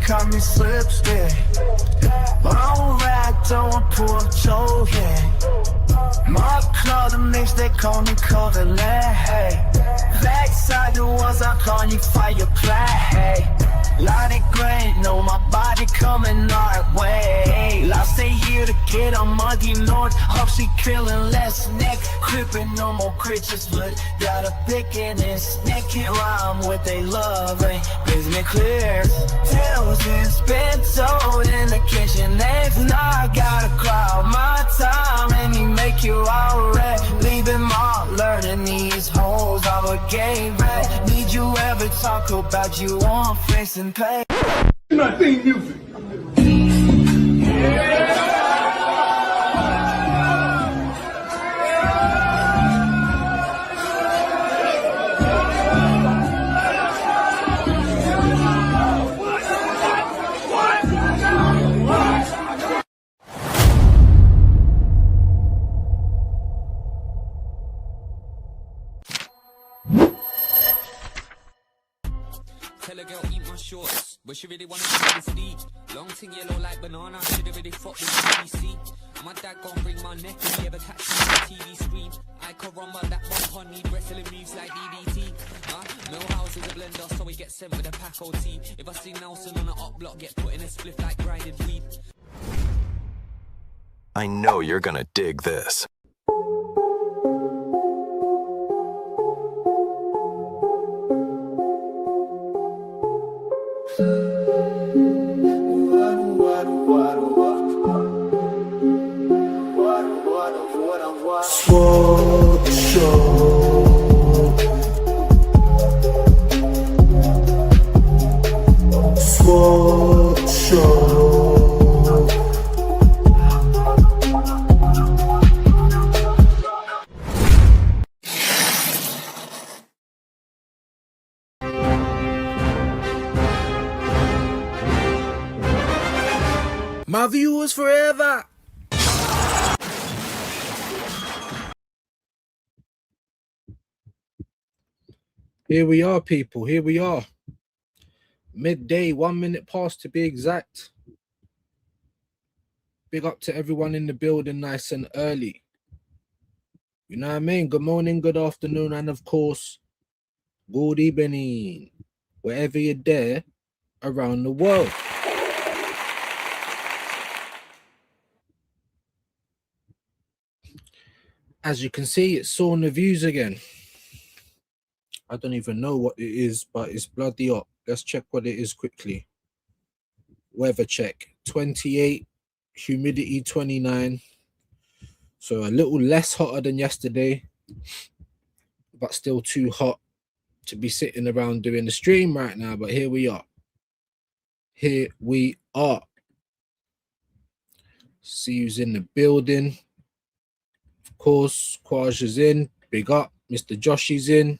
call me slipstick. Alright, don't pull Joe, yeah. My club, the mix, they call me Covenant, hey. Backside the walls, I call you fireplace, hey. Light it gray, know my body coming our way. Last day here to get on Muddy North. Hope she killing less neck. Crippin' no more creatures, but got a pick in his neck. Can't rhyme with they love, ain't business clear. Tails been spent sold in the kitchen. Next, now I gotta crowd my time and he make you alright. Leaving my learning these hoes of a game, right? Need you ever talk about you on face and pay? My theme music. Tell a girl eat my shorts, but she really wanna see this deep. Long thing yellow like banana, should've really fucked with BBC. And my dad gon' bring my neck if he ever catch me on the TV screen. I could run but that one need wrestling moves like DDT. Millhouse is a blender, so we get sent with a pack OT. If I see Nelson on the up block, get put in a spliff like grinded weed. I know you're gonna dig this. Swag show. Swag show. My viewers forever. Here we are, people. Here we are. Midday, 1 minute past to be exact. Big up to everyone in the building, nice and early. You know what I mean? Good morning, good afternoon, and of course, good evening, wherever you're there around the world. As you can see, it's Sauna Views again. I don't even know what it is, but it's bloody hot. Let's check what it is quickly. Weather check. 28, humidity 29. So a little less hotter than yesterday, but still too hot to be sitting around doing the stream right now. But here we are. Here we are. See who's in the building. Of course, Quaj is in. Big up. Mr. Joshy's in.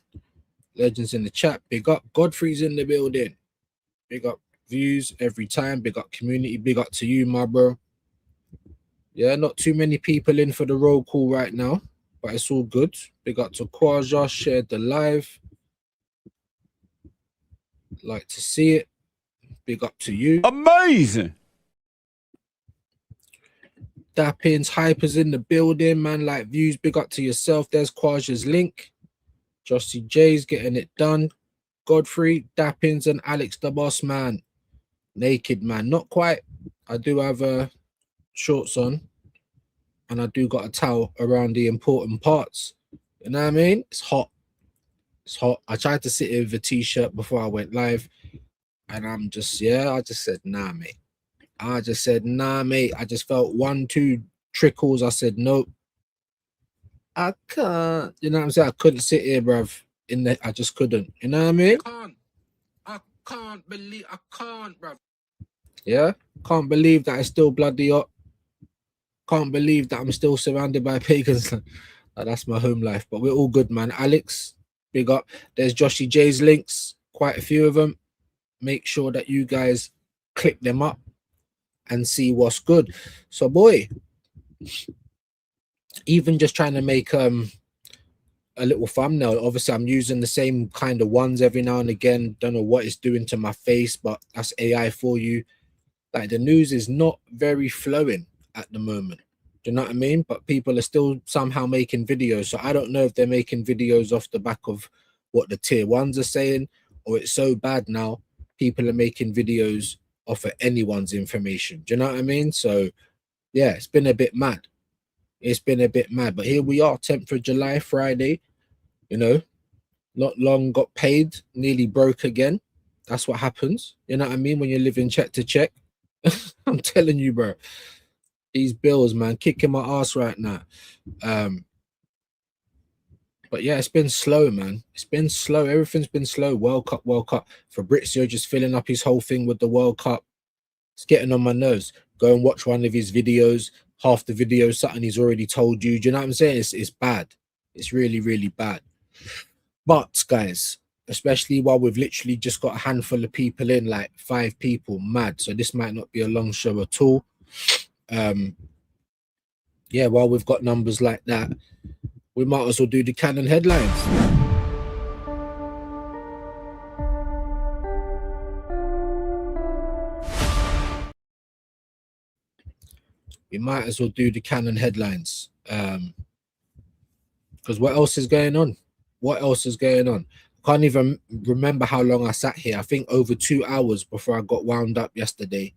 Legends in the chat. Big up. Godfrey's in the building. Big up views every time. Big up community. Big up to you, my bro. Yeah, not too many people in for the roll call right now, but it's all good. Big up to Quaja. Shared the live. Like to see it. Big up to you. Amazing. Dappins, Hypers in the building. Man like views. Big up to yourself. There's Quaja's link. Jossie J's getting it done. Godfrey, Dappins, and Alex the Boss Man. Naked man. Not quite. I do have shorts on. And I do got a towel around the important parts. You know what I mean? It's hot. It's hot. I tried to sit here with a t-shirt before I went live. And I'm just, yeah, I just said, nah, mate. I just said, nah, mate. I just felt 1-2 trickles. I said, nope. I can't. You know what I'm saying? I couldn't sit here, bruv. I just couldn't. You know what I mean? I can't believe, bruv. Yeah? Can't believe that it's still bloody hot. Can't believe that I'm still surrounded by pagans. That's my home life. But we're all good, man. Alex, big up. There's Joshy J's links. Quite a few of them. Make sure that you guys click them up and see what's good. So, boy, even just trying to make a little thumbnail. Obviously, I'm using the same kind of ones every now and again. Don't know what it's doing to my face, but that's AI for you. Like, the news is not very flowing at the moment. Do you know what I mean? But people are still somehow making videos. So I don't know if they're making videos off the back of what the tier ones are saying, or it's so bad now, people are making videos off of anyone's information. Do you know what I mean? So yeah, it's been a bit mad. It's been a bit mad. But here we are, 10th of July, Friday. You know, not long, got paid, nearly broke again. That's what happens. You know what I mean? When you're living check to check. I'm telling you, bro. These bills, man, kicking my ass right now. But yeah, it's been slow, man. It's been slow. Everything's been slow. World Cup, World Cup. Fabrizio just filling up his whole thing with the World Cup. It's getting on my nerves. Go and watch one of his videos. Half the video, something he's already told you. Do you know what I'm saying? It's bad. It's really, really bad. But guys, especially while we've literally just got a handful of people in, like 5 people, mad. So this might not be a long show at all. Yeah, while we've got numbers like that, we might as well do the Canon headlines. We might as well do the Canon headlines. Because what else is going on? What else is going on? Can't even remember how long I sat here. I think over 2 hours before I got wound up yesterday.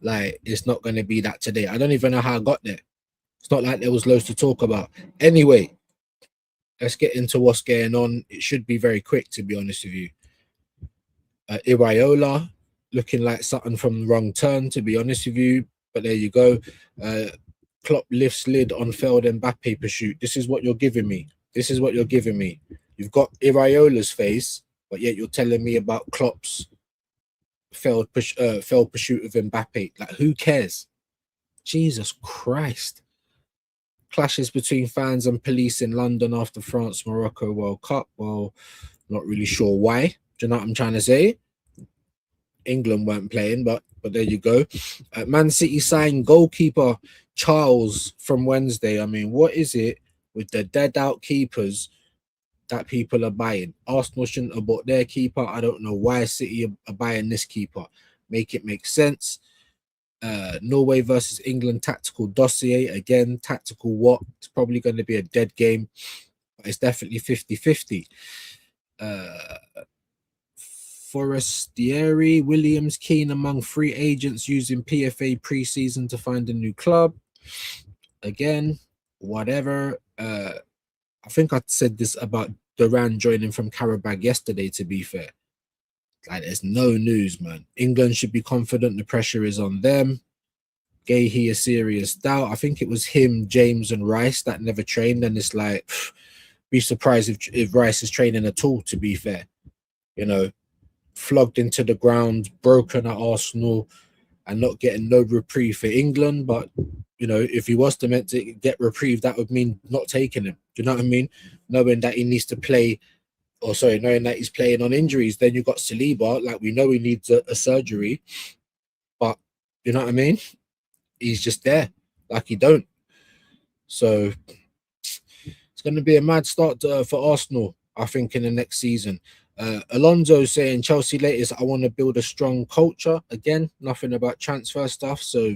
Like, it's not going to be that today. I don't even know how I got there. It's not like there was loads to talk about. Anyway, let's get into what's going on. It should be very quick, to be honest with you. Iraola looking like something from the wrong turn, to be honest with you. But there you go. Klopp lifts lid on failed Mbappe pursuit. This is what you're giving me. This is what you're giving me. You've got Iraola's face, but yet you're telling me about Klopp's failed pursuit of Mbappe. Like, who cares? Jesus Christ. Clashes between fans and police in London after France-Morocco World Cup. Well, not really sure why. Do you know what I'm trying to say? England weren't playing, but there you go. Man City signed goalkeeper Charles from Wednesday. I mean, what is it with the dead out keepers that people are buying? Arsenal shouldn't have bought their keeper. I don't know why City are buying this keeper. Make it make sense. Norway versus England tactical dossier. Again, tactical what? It's probably going to be a dead game, but it's definitely 50-50. Forestieri, Williams keen among free agents using PFA preseason to find a new club. Again, whatever. I think I said this about Duran joining from Karabag yesterday, to be fair. Like, there's no news, man. England should be confident the pressure is on them. Gahey, a serious doubt. I think it was him, James, and Rice that never trained. And it's like, be surprised if Rice is training at all, to be fair. You know, flogged into the ground, broken at Arsenal, and not getting no reprieve for England. But, you know, if he was meant to get reprieve, that would mean not taking him. Do you know what I mean? Knowing that he needs to play, knowing that he's playing on injuries. Then you've got Saliba, like, we know he needs a surgery, but you know what I mean? He's just there, like he don't. So it's going to be a mad start for Arsenal, I think, in the next season. Alonso saying Chelsea latest, I want to build a strong culture. Again, nothing about transfer stuff, so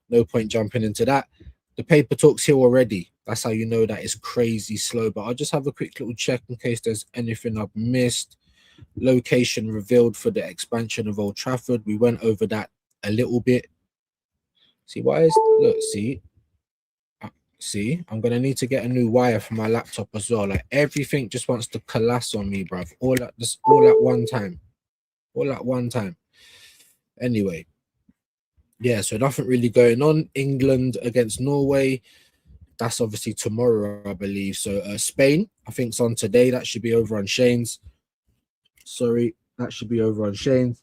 no point jumping into that. The paper talk's here already. That's how you know that it's crazy slow. But I'll just have a quick little check in case there's anything I've missed. Location revealed for the expansion of Old Trafford. We went over that a little bit. See, why is... Look, see, I'm going to need to get a new wire for my laptop as well. Like, everything just wants to collapse on me, bruv. All at one time. All at one time. Anyway. Yeah, so nothing really going on. England against Norway. That's obviously tomorrow, I believe. So Spain, I think it's on today. That should be over on Shane's. Sorry, that should be over on Shane's.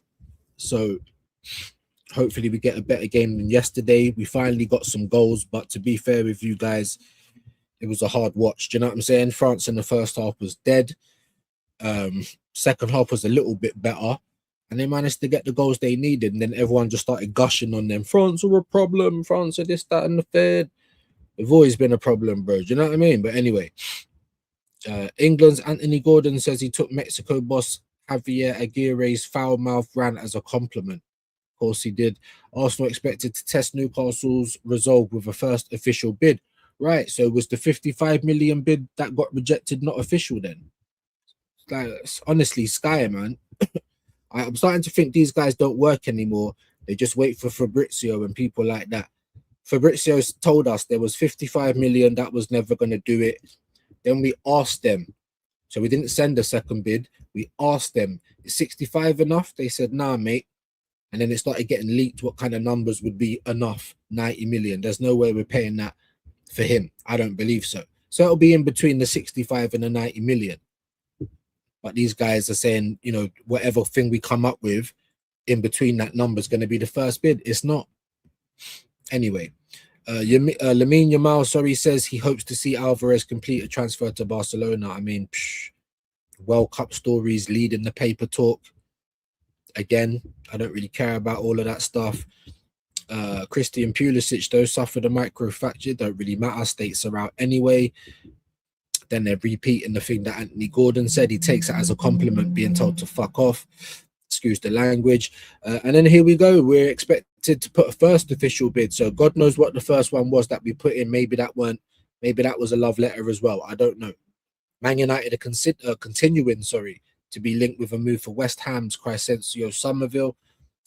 So hopefully we get a better game than yesterday. We finally got some goals, but to be fair with you guys, it was a hard watch. Do you know what I'm saying? France in the first half was dead. Second half was a little bit better, and they managed to get the goals they needed. And then everyone just started gushing on them. France are a problem. France are this, that, and the third. They've always been a problem, bro. Do you know what I mean? But anyway, England's Anthony Gordon says he took Mexico boss Javier Aguirre's foul mouth rant as a compliment. Of course, he did. Arsenal expected to test Newcastle's resolve with a first official bid. Right. So was the 55 million bid that got rejected not official then? Like, it's honestly, Sky, man. I'm starting to think these guys don't work anymore. They just wait for Fabrizio and people like that. Fabrizio's told us there was 55 million that was never going to do it. Then we asked them. So we didn't send a second bid. We asked them, is 65 enough? They said, nah, mate. And then it started getting leaked what kind of numbers would be enough. 90 million. There's no way we're paying that for him. I don't believe so. So it'll be in between the 65 and the 90 million. But these guys are saying, you know, whatever thing we come up with in between that number is going to be the first bid. It's not. Anyway, Lamine Yamal, sorry, says he hopes to see Alvarez complete a transfer to Barcelona. I mean, World Cup stories leading the paper talk. Again, I don't really care about all of that stuff. Christian Pulisic, though, suffered a microfracture. Don't really matter. States are out anyway. Then they're repeating the thing that Anthony Gordon said. He takes it as a compliment, being told to fuck off. Excuse the language. And then here we go. We're expected to put a first official bid. So God knows what the first one was that we put in. Maybe that was a love letter as well. I don't know. Man United are continuing, to be linked with a move for West Ham's Crescencio Summerville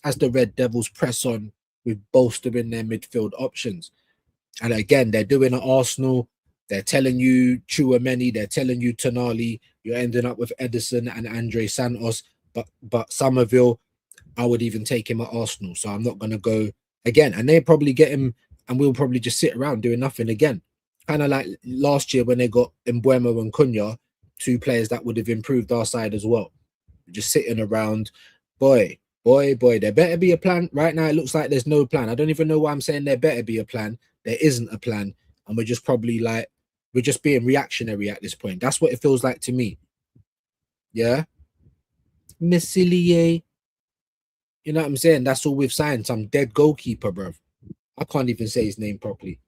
as the Red Devils press on with bolstering their midfield options. And again, they're doing at Arsenal. They're telling you Chouameni, they're telling you Tonali. You're ending up with Edison and Andre Santos. But Summerville, I would even take him at Arsenal. So I'm not going to go again. And they probably get him and we'll probably just sit around doing nothing again. Kind of like last year when they got Mbeumo and Cunha, two players that would have improved our side as well. Just sitting around. Boy, there better be a plan. Right now, it looks like there's no plan. I don't even know why I'm saying there better be a plan. There isn't a plan. And we're just probably like, we're just being reactionary at this point. That's what it feels like to me. Yeah? Meslier. You know what I'm saying? That's all we've signed. Some dead goalkeeper, bruv. I can't even say his name properly.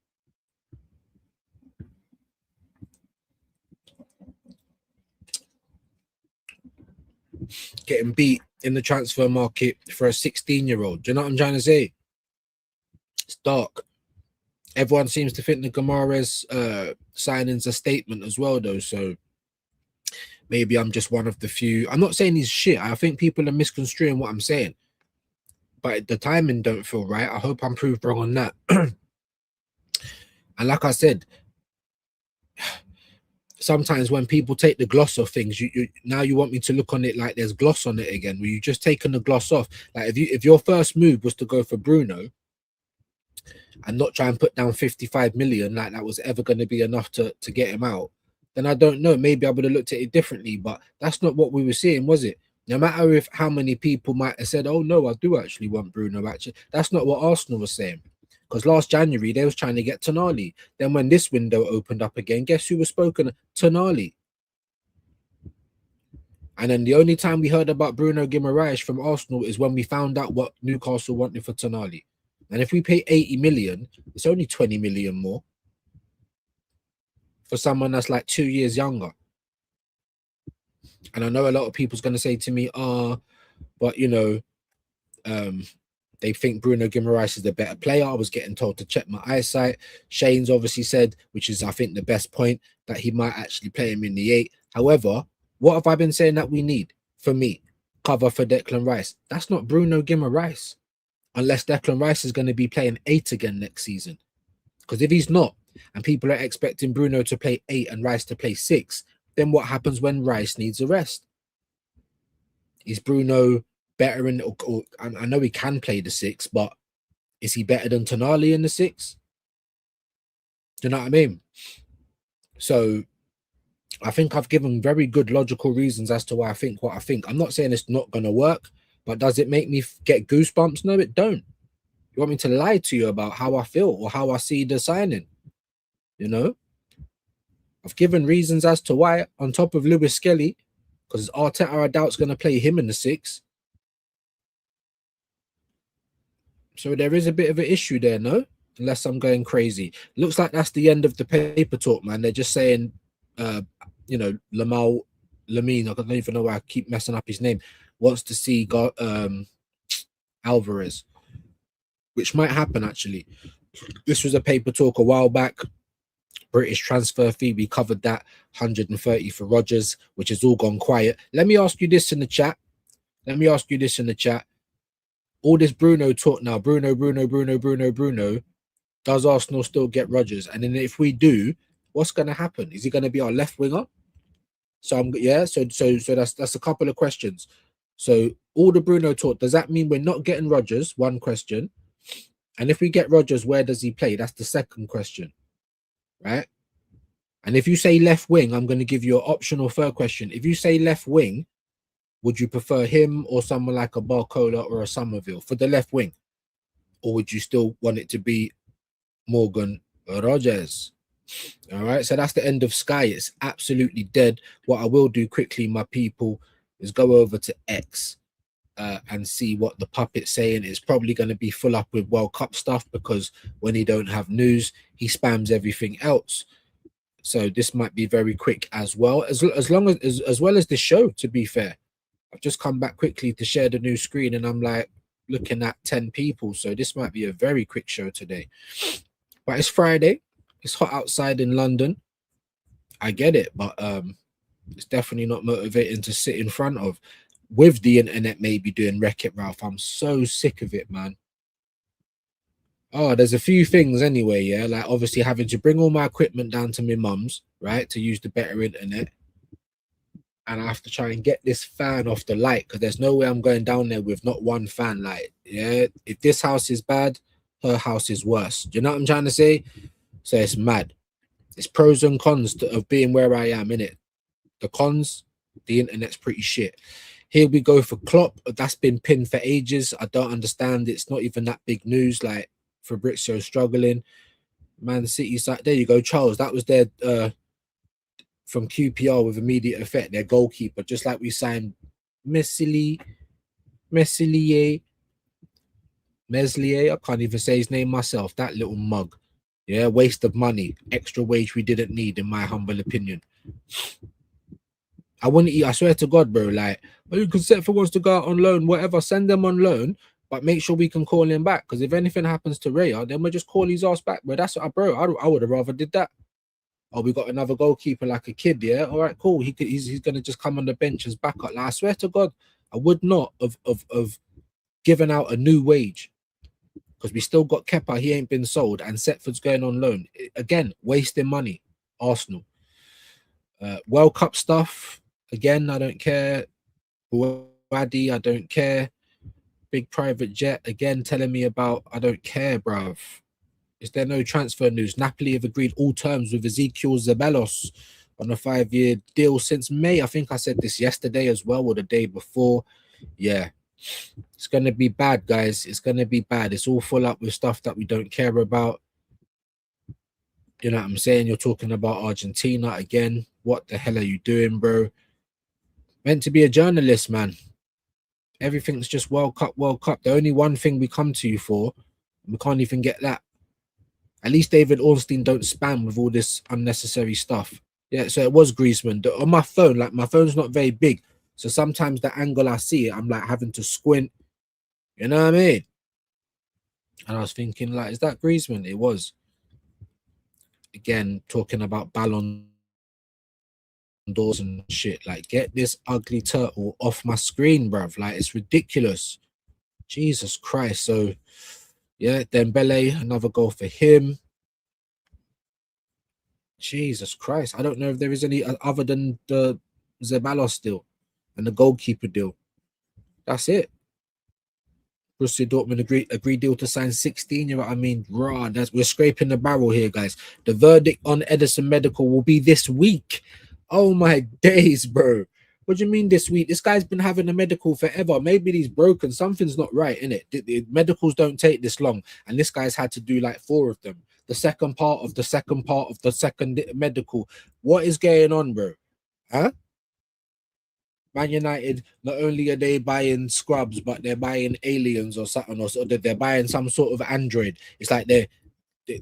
Getting beat in the transfer market for a 16-year-old. Do you know what I'm trying to say? It's dark. Everyone seems to think the Gamara's signing's a statement as well, though. So maybe I'm just one of the few. I'm not saying he's shit. I think people are misconstruing what I'm saying. But the timing don't feel right. I hope I'm proved wrong on that. And like I said, sometimes when people take the gloss off things, you now you want me to look on it like there's gloss on it again. Where you just taken the gloss off. Like if your first move was to go for Bruno and not try and put down 55 million, like that was ever going to be enough to get him out, then I don't know. Maybe I would have looked at it differently. But that's not what we were seeing, was it? No matter if how many people might have said, "Oh no, I do actually want Bruno." Actually, that's not what Arsenal was saying. Because last January, they was trying to get Tonali. Then when this window opened up again, guess who was spoken? Tonali. And then the only time we heard about Bruno Guimaraes from Arsenal is when we found out what Newcastle wanted for Tonali. And if we pay 80 million, it's only 20 million more for someone that's like 2 years younger. And I know a lot of people's going to say to me, but you know, they think Bruno Guimaraes is the better player. I was getting told to check my eyesight. Shane's obviously said, which is, I think, the best point, that he might actually play him in the 8. However, what have I been saying that we need? For me, cover for Declan Rice. That's not Bruno Guimaraes. Unless Declan Rice is going to be playing 8 again next season. Because if he's not, and people are expecting Bruno to play 8 and Rice to play 6, then what happens when Rice needs a rest? Is Bruno better in, or I know he can play the 6, but is he better than Tonali in the 6? Do you know what I mean? So I think I've given very good logical reasons as to why I think what I think. I'm not saying it's not going to work, but does it make me get goosebumps? No, it don't. You want me to lie to you about how I feel or how I see the signing? You know? I've given reasons as to why, on top of Lewis Skelly, because Arteta, I doubt's going to play him in the 6. So there is a bit of an issue there, no? Unless I'm going crazy. Looks like that's the end of the paper talk, man. They're just saying you know, Lamine, I don't even know why I keep messing up his name, wants to see Alvarez, which might happen actually. This was a paper talk a while back. British transfer fee, we covered that, 130 for Rodgers, which has all gone quiet. Let me ask you this in the chat. All this Bruno talk now, Bruno. Does Arsenal still get Rodgers? And then if we do, what's going to happen? Is he going to be our left winger? So that's a couple of questions. So all the Bruno talk, does that mean we're not getting Rodgers? One question. And if we get Rodgers, where does he play? That's the second question, right? And if you say left wing, I'm going to give you an optional third question. If you say left wing, would you prefer him or someone like a Barcola or a Summerville for the left wing? Or would you still want it to be Morgan Rodgers? All right, so that's the end of Sky. It's absolutely dead. What I will do quickly, my people, is go over to X and see what the puppet's saying. It's probably going to be full up with World Cup stuff because when he don't have news, he spams everything else. So this might be very quick as well. As well as the show, to be fair. I've just come back quickly to share the new screen and I'm like looking at 10 people. So this might be a very quick show today. But it's Friday. It's hot outside in London. I get it, but it's definitely not motivating to sit in front of with the internet maybe doing Wreck-It Ralph. I'm so sick of it, man. Oh, there's a few things anyway, yeah. Like obviously having to bring all my equipment down to my mum's, right, to use the better internet. And I have to try and get this fan off the light because there's no way I'm going down there with not one fan light. Yeah, if this house is bad, her house is worse. Do you know what I'm trying to say? So it's mad. It's pros and cons of being where I am, innit? The cons, the internet's pretty shit. Here we go for Klopp. That's been pinned for ages. I don't understand. It's not even that big news. Like Fabrizio struggling. Man City side. There you go, Charles. That was their from QPR with immediate effect. Their goalkeeper, just like we signed Meslier. I can't even say his name myself. That little mug. Yeah, waste of money, extra wage we didn't need, in my humble opinion. I wouldn't eat. I swear to God, bro. Like, well, you can set for wants to go out on loan, whatever. Send them on loan, but make sure we can call him back. Because if anything happens to Raya, then we'll just call his ass back. Bro, that's what, bro. I would have rather did that. Oh, we got another goalkeeper like a kid. Yeah, all right, cool. He's gonna just come on the bench as backup. Like, I swear to God, I would not have given out a new wage. Because we still got Kepa, he ain't been sold, and Setford's going on loan. Again, wasting money. Arsenal. World Cup stuff. Again, I don't care. Wadi, I don't care. Big private jet. Again, telling me about, I don't care, bruv. Is there no transfer news? Napoli have agreed all terms with Ezekiel Zeballos on a 5-year deal since May. I think I said this yesterday as well, or the day before. Yeah. It's going to be bad, guys. It's going to be bad. It's all full up with stuff that we don't care about. You know what I'm saying? You're talking about Argentina again. What the hell are you doing, bro? Meant to be a journalist, man. Everything's just World Cup. The only one thing we come to you for, we can't even get that. At least David Ornstein don't spam with all this unnecessary stuff. Yeah, so it was Griezmann. On my phone, like my phone's not very big. So sometimes the angle I see it, I'm like having to squint. You know what I mean? And I was thinking, like, is that Griezmann? It was. Again, talking about Ballon d'Ors and shit. Like, get this ugly turtle off my screen, bruv. Like, it's ridiculous. Jesus Christ. So, yeah, Dembele, another goal for him. Jesus Christ. I don't know if there is any other than the Zeballos deal and the goalkeeper deal. That's it. Borussia Dortmund agreed deal to sign 16. You know what I mean? Raw. We're scraping the barrel here, guys. The verdict on Edison Medical will be this week. Oh my days, bro. What do you mean this week? This guy's been having a medical forever. Maybe he's broken. Something's not right, innit? The medicals don't take this long. And this guy's had to do like 4 of them. The second part of the second medical. What is going on, bro? Huh? Man United, not only are they buying scrubs, but they're buying aliens or something, or they're buying some sort of android. It's like they're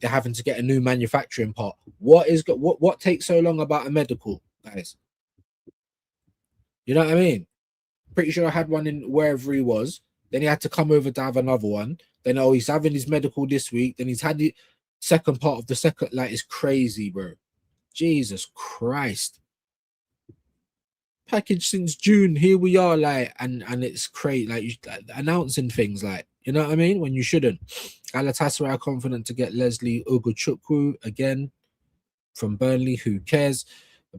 having to get a new manufacturing part. What takes so long about a medical? guys. You know what I mean? Pretty sure I had one in wherever he was. Then he had to come over to have another one. Then he's having his medical this week. Then he's had the second part of the second. Like, it's crazy, bro. Jesus Christ. Package since June. Here we are, like, and it's crazy. Like, announcing things, like, you know what I mean? When you shouldn't. Galatasaray are confident to get Leslie Ugochukwu again from Burnley. Who cares?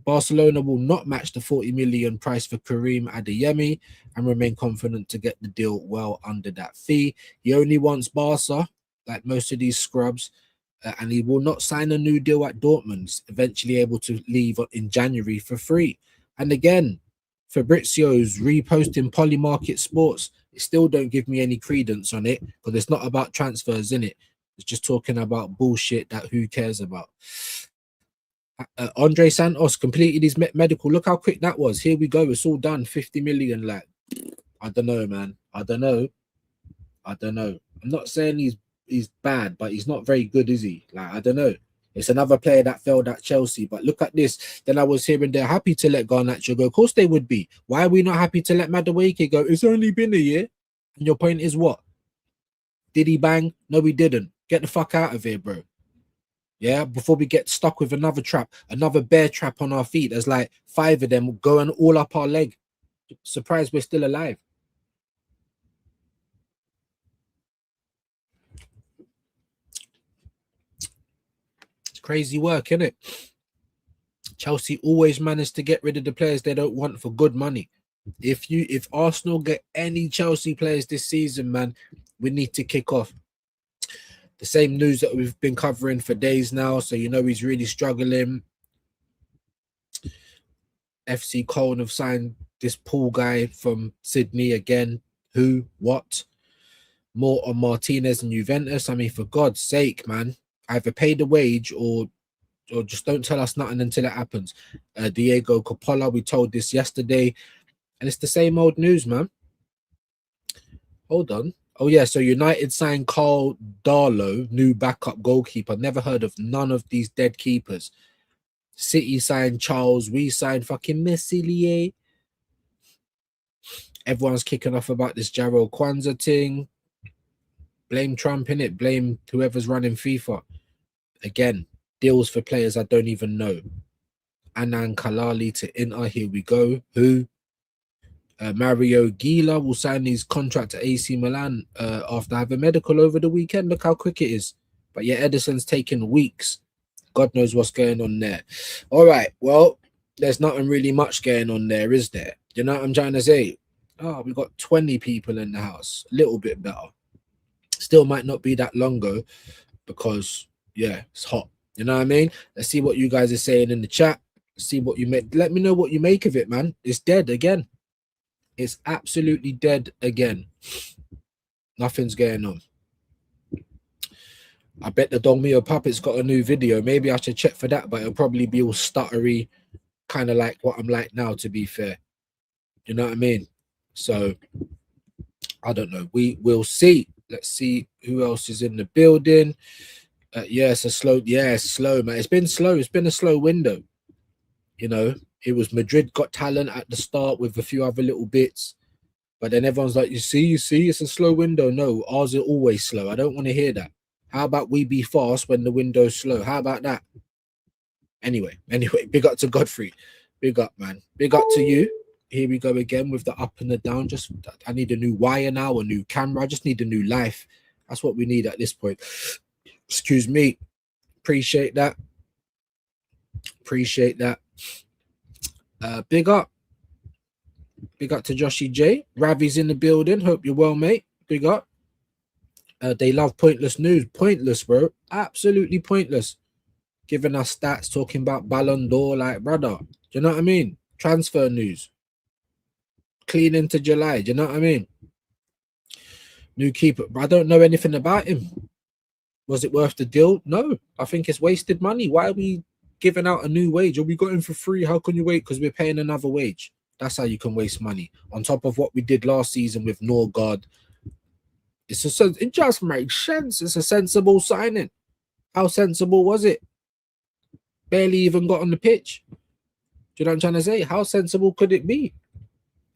Barcelona will not match the 40 million price for Karim Adeyemi and remain confident to get the deal well under that fee. He only wants Barca, like most of these scrubs, and he will not sign a new deal at Dortmund, eventually able to leave in January for free. And again, Fabrizio's reposting Polymarket Sports. It still don't give me any credence on it because it's not about transfers, in it. It's just talking about bullshit that who cares about. Andre Santos completed his medical. Look how quick that was. Here we go. It's all done. 50 million. Like, I don't know, man. I don't know. I'm not saying he's bad, but he's not very good, is he? Like, I don't know. It's another player that failed at Chelsea. But look at this. Then I was hearing they're happy to let Garnacho go. Of course they would be. Why are we not happy to let Madueke go? It's only been a year. And your point is what? Did he bang? No, he didn't. Get the fuck out of here, bro. Yeah, before we get stuck with another trap, another bear trap on our feet. There's like 5 of them going all up our leg. Surprised we're still alive. It's crazy work, isn't it? Chelsea always manage to get rid of the players they don't want for good money. If Arsenal get any Chelsea players this season, man, we need to kick off. The same news that we've been covering for days now, so you know he's really struggling. FC Cologne have signed this pool guy from Sydney again. Who? What? More on Martinez and Juventus. I mean, for God's sake, man, either pay the wage or just don't tell us nothing until it happens. Diego Coppola, we told this yesterday, and it's the same old news, man. Hold on. Oh, yeah, so United signed Carl Darlow, new backup goalkeeper. Never heard of none of these dead keepers. City signed Charles. We signed fucking Meslier. Everyone's kicking off about this Jarrell Kwanzaa thing. Blame Trump, innit? Blame whoever's running FIFA. Again, deals for players I don't even know. Anand Kalali to Inter. Here we go. Who? Mario Gila will sign his contract to AC Milan after having medical over the weekend. Look how quick it is. But yeah, Edison's taking weeks. God knows what's going on there. All right, well, there's nothing really much going on there, is there? You know what I'm trying to say? Oh, we got 20 people in the house. A little bit better. Still might not be that long ago because, yeah, it's hot. You know what I mean? Let's see what you guys are saying in the chat. See what you make. Let me know what you make of it, man. It's dead again. It's absolutely dead again. Nothing's going on. I bet the Dolmio Puppet's got a new video. Maybe I should check for that, but it'll probably be all stuttery, kind of like what I'm like now, to be fair. You know what I mean? So, I don't know. We'll see. Let's see who else is in the building. Yeah, it's slow, man. It's been slow. It's been a slow window. You know, it was Madrid Got Talent at the start with a few other little bits. But then everyone's like, you see, it's a slow window. No, ours are always slow. I don't want to hear that. How about we be fast when the window's slow? How about that? Anyway, big up to Godfrey. Big up, man. Big up to you. Here we go again with the up and the down. Just, I need a new wire now, a new camera. I just need a new life. That's what we need at this point. Excuse me. Appreciate that. Big up. Big up to Joshy J. Ravi's in the building. Hope you're well, mate. Big up. They love pointless news. Pointless, bro. Absolutely pointless. Giving us stats, talking about Ballon d'Or, like, brother. Do you know what I mean? Transfer news. Clean into July. Do you know what I mean? New keeper. I don't know anything about him. Was it worth the deal? No. I think it's wasted money. Why are we giving out a new wage? Or we got him for free? How can you wait? Because we're paying another wage. That's how you can waste money. On top of what we did last season with Norgard. It just makes sense. It's a sensible signing. How sensible was it? Barely even got on the pitch. you know what I'm trying to say? How sensible could it be?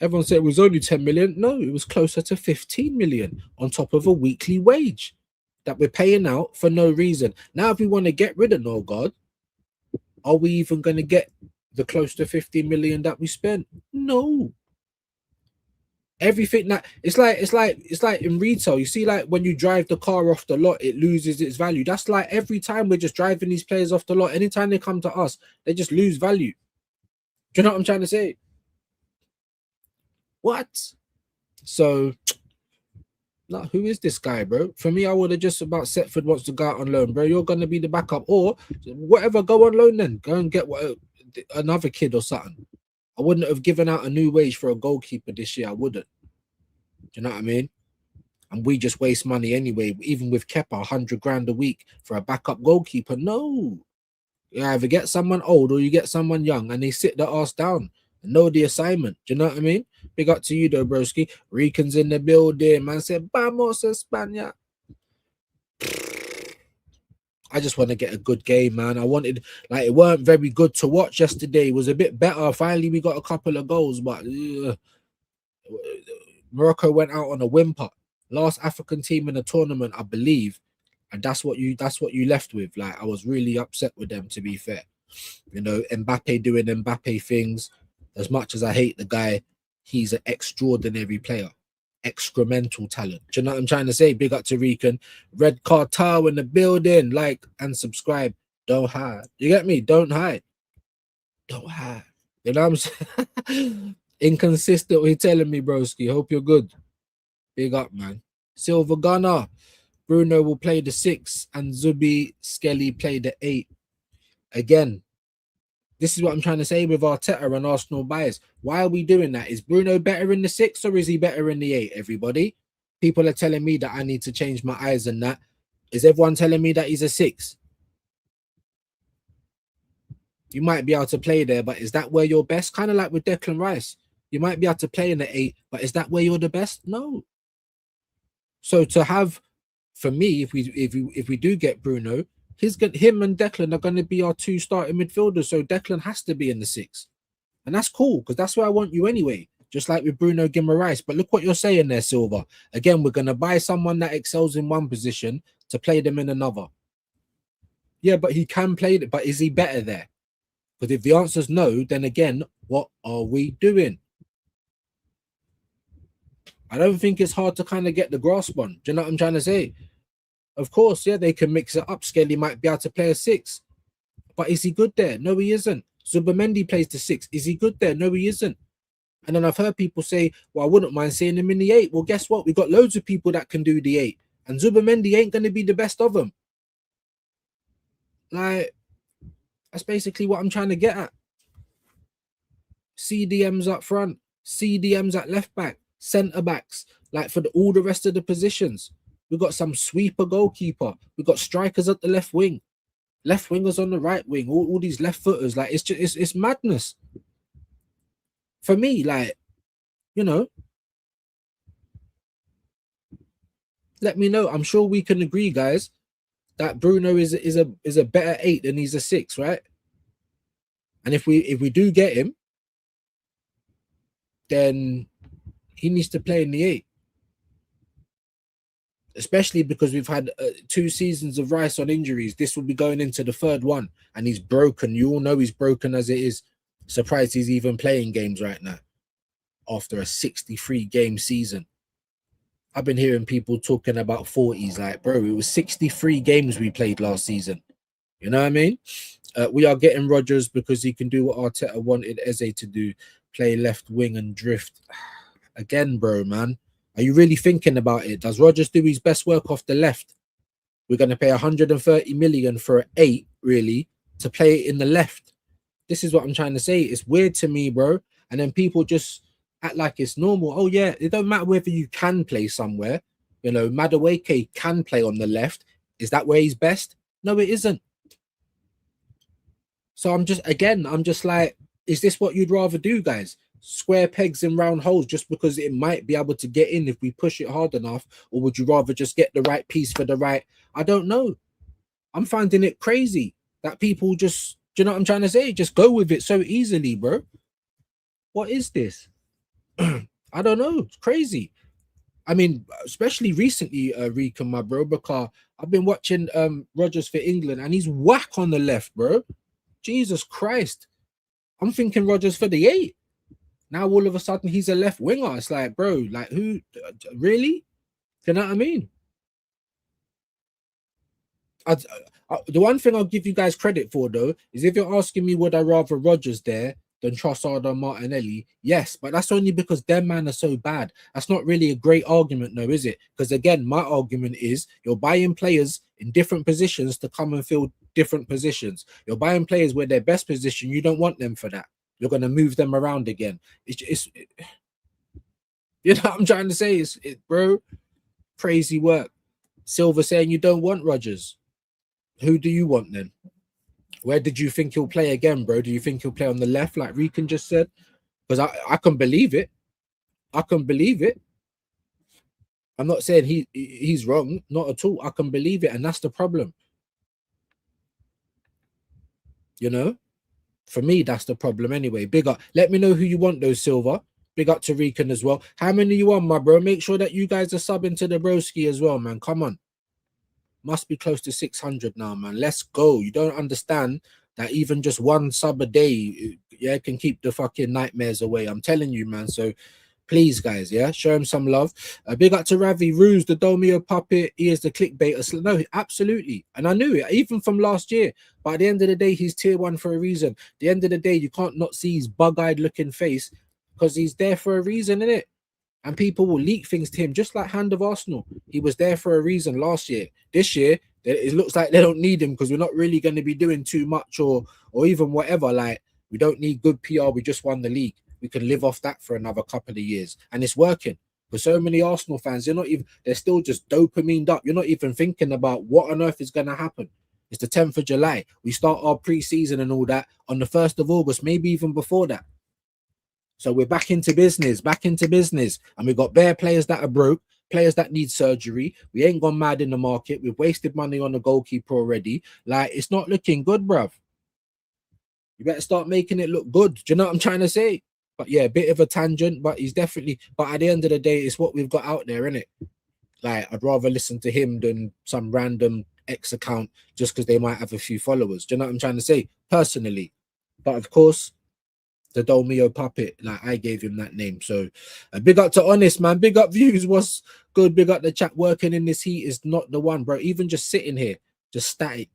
Everyone said it was only 10 million. No, it was closer to 15 million on top of a weekly wage that we're paying out for no reason. Now, if we want to get rid of No God, are we even going to get the close to 50 million that we spent? No. Everything that it's like in retail, you see, like when you drive the car off the lot, it loses its value. That's like every time we're just driving these players off the lot. Anytime they come to us, they just lose value. Do you know what I'm trying to say? What? So, no, who is this guy, bro? For me, I would have just about Setford wants to go out on loan, bro. You're gonna be the backup, or whatever. Go on loan then. Go and get another kid or something. I wouldn't have given out a new wage for a goalkeeper this year. I wouldn't. Do you know what I mean? And we just waste money anyway. Even with Kepa, 100 grand a week for a backup goalkeeper. No, you either get someone old or you get someone young, and they sit their ass down and know the assignment. Do you know what I mean? Big up to you though, broski. Rican's in the building. Man said, "Vamos España." I just want to get a good game, man. I wanted, like, it weren't very good to watch yesterday. It was a bit better. Finally, we got a couple of goals, but Morocco went out on a whimper. Last African team in the tournament, I believe, and that's what you left with. Like, I was really upset with them, to be fair. You know, Mbappe doing Mbappe things. As much as I hate the guy, he's an extraordinary player. Excremental talent. Do you know what I'm trying to say? Big up to Rican. Red Cartel in the building. Like and subscribe. Don't hide. You get me? Don't hide. Don't hide. You know what I'm saying? Inconsistent. What you telling me, broski? Hope you're good. Big up, man. Silver Gunner. Bruno will play the 6 and Zubi Skelly play the 8. Again, this is what I'm trying to say with Arteta and Arsenal bias. Why are we doing that? Is Bruno better in the 6 or is he better in the 8, everybody? People are telling me that I need to change my eyes and that. Is everyone telling me that he's a 6? You might be able to play there, but is that where you're best? Kind of like with Declan Rice. You might be able to play in the 8, but is that where you're the best? No. So to have, for me, if we do get Bruno, him and Declan are going to be our 2 starting midfielders. So Declan has to be in the 6. And that's cool, because that's where I want you anyway. Just like with Bruno Guimaraes. But look what you're saying there, Silva. Again, we're going to buy someone that excels in one position to play them in another. Yeah, but he can play it. But is he better there? Because if the answer is no, then again, what are we doing? I don't think it's hard to kind of get the grasp on. Do you know what I'm trying to say? Of course, yeah, they can mix it up. Skelly might be able to play a 6. But is he good there? No, he isn't. Zubimendi plays the 6. Is he good there? No, he isn't. And then I've heard people say, well, I wouldn't mind seeing him in the 8. Well, guess what? We've got loads of people that can do the 8. And Zubimendi ain't going to be the best of them. Like, that's basically what I'm trying to get at. CDMs up front. CDMs at left back. Centre backs. Like, for all the rest of the positions. We've got some sweeper goalkeeper. We've got strikers at the left wing. Left wingers on the right wing. All these left footers. Like, it's just it's madness. For me, like, you know, let me know. I'm sure we can agree, guys, that Bruno is a better 8 than he's a 6, right? And if we do get him, then he needs to play in the 8. Especially because we've had 2 seasons of Rice on injuries. This will be going into the 3rd one, and he's broken. You all know he's broken as it is. Surprised he's even playing games right now after a 63-game season. I've been hearing people talking about 40s. Like, bro, it was 63 games we played last season. You know what I mean? We are getting Rodgers because he can do what Arteta wanted Eze to do, play left wing and drift. Again, bro, man. Are you really thinking about it? Does Rodgers do his best work off the left? We're going to pay 130 million for an 8, really, to play it in the left. This is what I'm trying to say. It's weird to me, bro. And then people just act like it's normal. Oh, yeah, it don't matter whether you can play somewhere. You know, Madueke can play on the left. Is that where he's best? No, it isn't. So I'm just like, is this what you'd rather do, guys? Square pegs in round holes just because it might be able to get in if we push it hard enough? Or would you rather just get the right piece for the right? I don't know. I'm finding it crazy that people just Do you know what I'm trying to say? Just go with it so easily, bro. What is this? I don't know. It's crazy. I mean, especially recently, Reek and my bro, because I've been watching Rogers for England and he's whack on the left, bro. Jesus Christ. I'm thinking Rogers for the 8. Now all of a sudden he's a left winger. It's like, bro, like who really? You know what I mean? The one thing I'll give you guys credit for though is if you're asking me would I rather Rogers there than Trossard or Martinelli, yes, but that's only because them man are so bad. That's not really a great argument, though, is it? Because again, my argument is you're buying players in different positions to come and fill different positions. You're buying players where their best position, you don't want them for that. You're going to move them around again. You know what I'm trying to say? Bro, crazy work. Silver saying you don't want Rodgers. Who do you want then? Where did you think he'll play again, bro? Do you think he'll play on the left like Rican just said? Because I can believe it. I can believe it. I'm not saying he's wrong. Not at all. I can believe it. And that's the problem. You know? For me, that's the problem anyway. Big up. Let me know who you want, though, Silver. Big up to Rican as well. How many you want, my bro? Make sure that you guys are subbing to the broski as well, man. Come on. Must be close to 600 now, man. Let's go. You don't understand that even just one sub a day, yeah, can keep the fucking nightmares away. I'm telling you, man. So please, guys, yeah, show him some love. Big up to Ravi, Ruse, the Domio puppet. He is the clickbait. No, absolutely. And I knew it, even from last year. But at the end of the day, he's tier 1 for a reason. At the end of the day, you can't not see his bug-eyed looking face because he's there for a reason, innit? And people will leak things to him, just like Hand of Arsenal. He was there for a reason last year. This year, it looks like they don't need him because we're not really going to be doing too much or even whatever. Like, we don't need good PR. We just won the league. We can live off that for another couple of years. And it's working. For so many Arsenal fans, they're still just dopamined up. You're not even thinking about what on earth is going to happen. It's the 10th of July. We start our pre-season and all that on the 1st of August, maybe even before that. So we're back into business. And we've got bare players that are broke, players that need surgery. We ain't gone mad in the market. We've wasted money on the goalkeeper already. Like, it's not looking good, bruv. You better start making it look good. Do you know what I'm trying to say? But yeah, a bit of a tangent, but he's definitely, but at the end of the day, it's what we've got out there, innit? Like, I'd rather listen to him than some random X account just because they might have a few followers. Do you know what I'm trying to say? Personally. But of course, the Dolmio puppet, like I gave him that name. So big up to Honest, man. Big up Views. What's good? Big up the chat. Working in this heat is not the one, bro. Even just sitting here, just static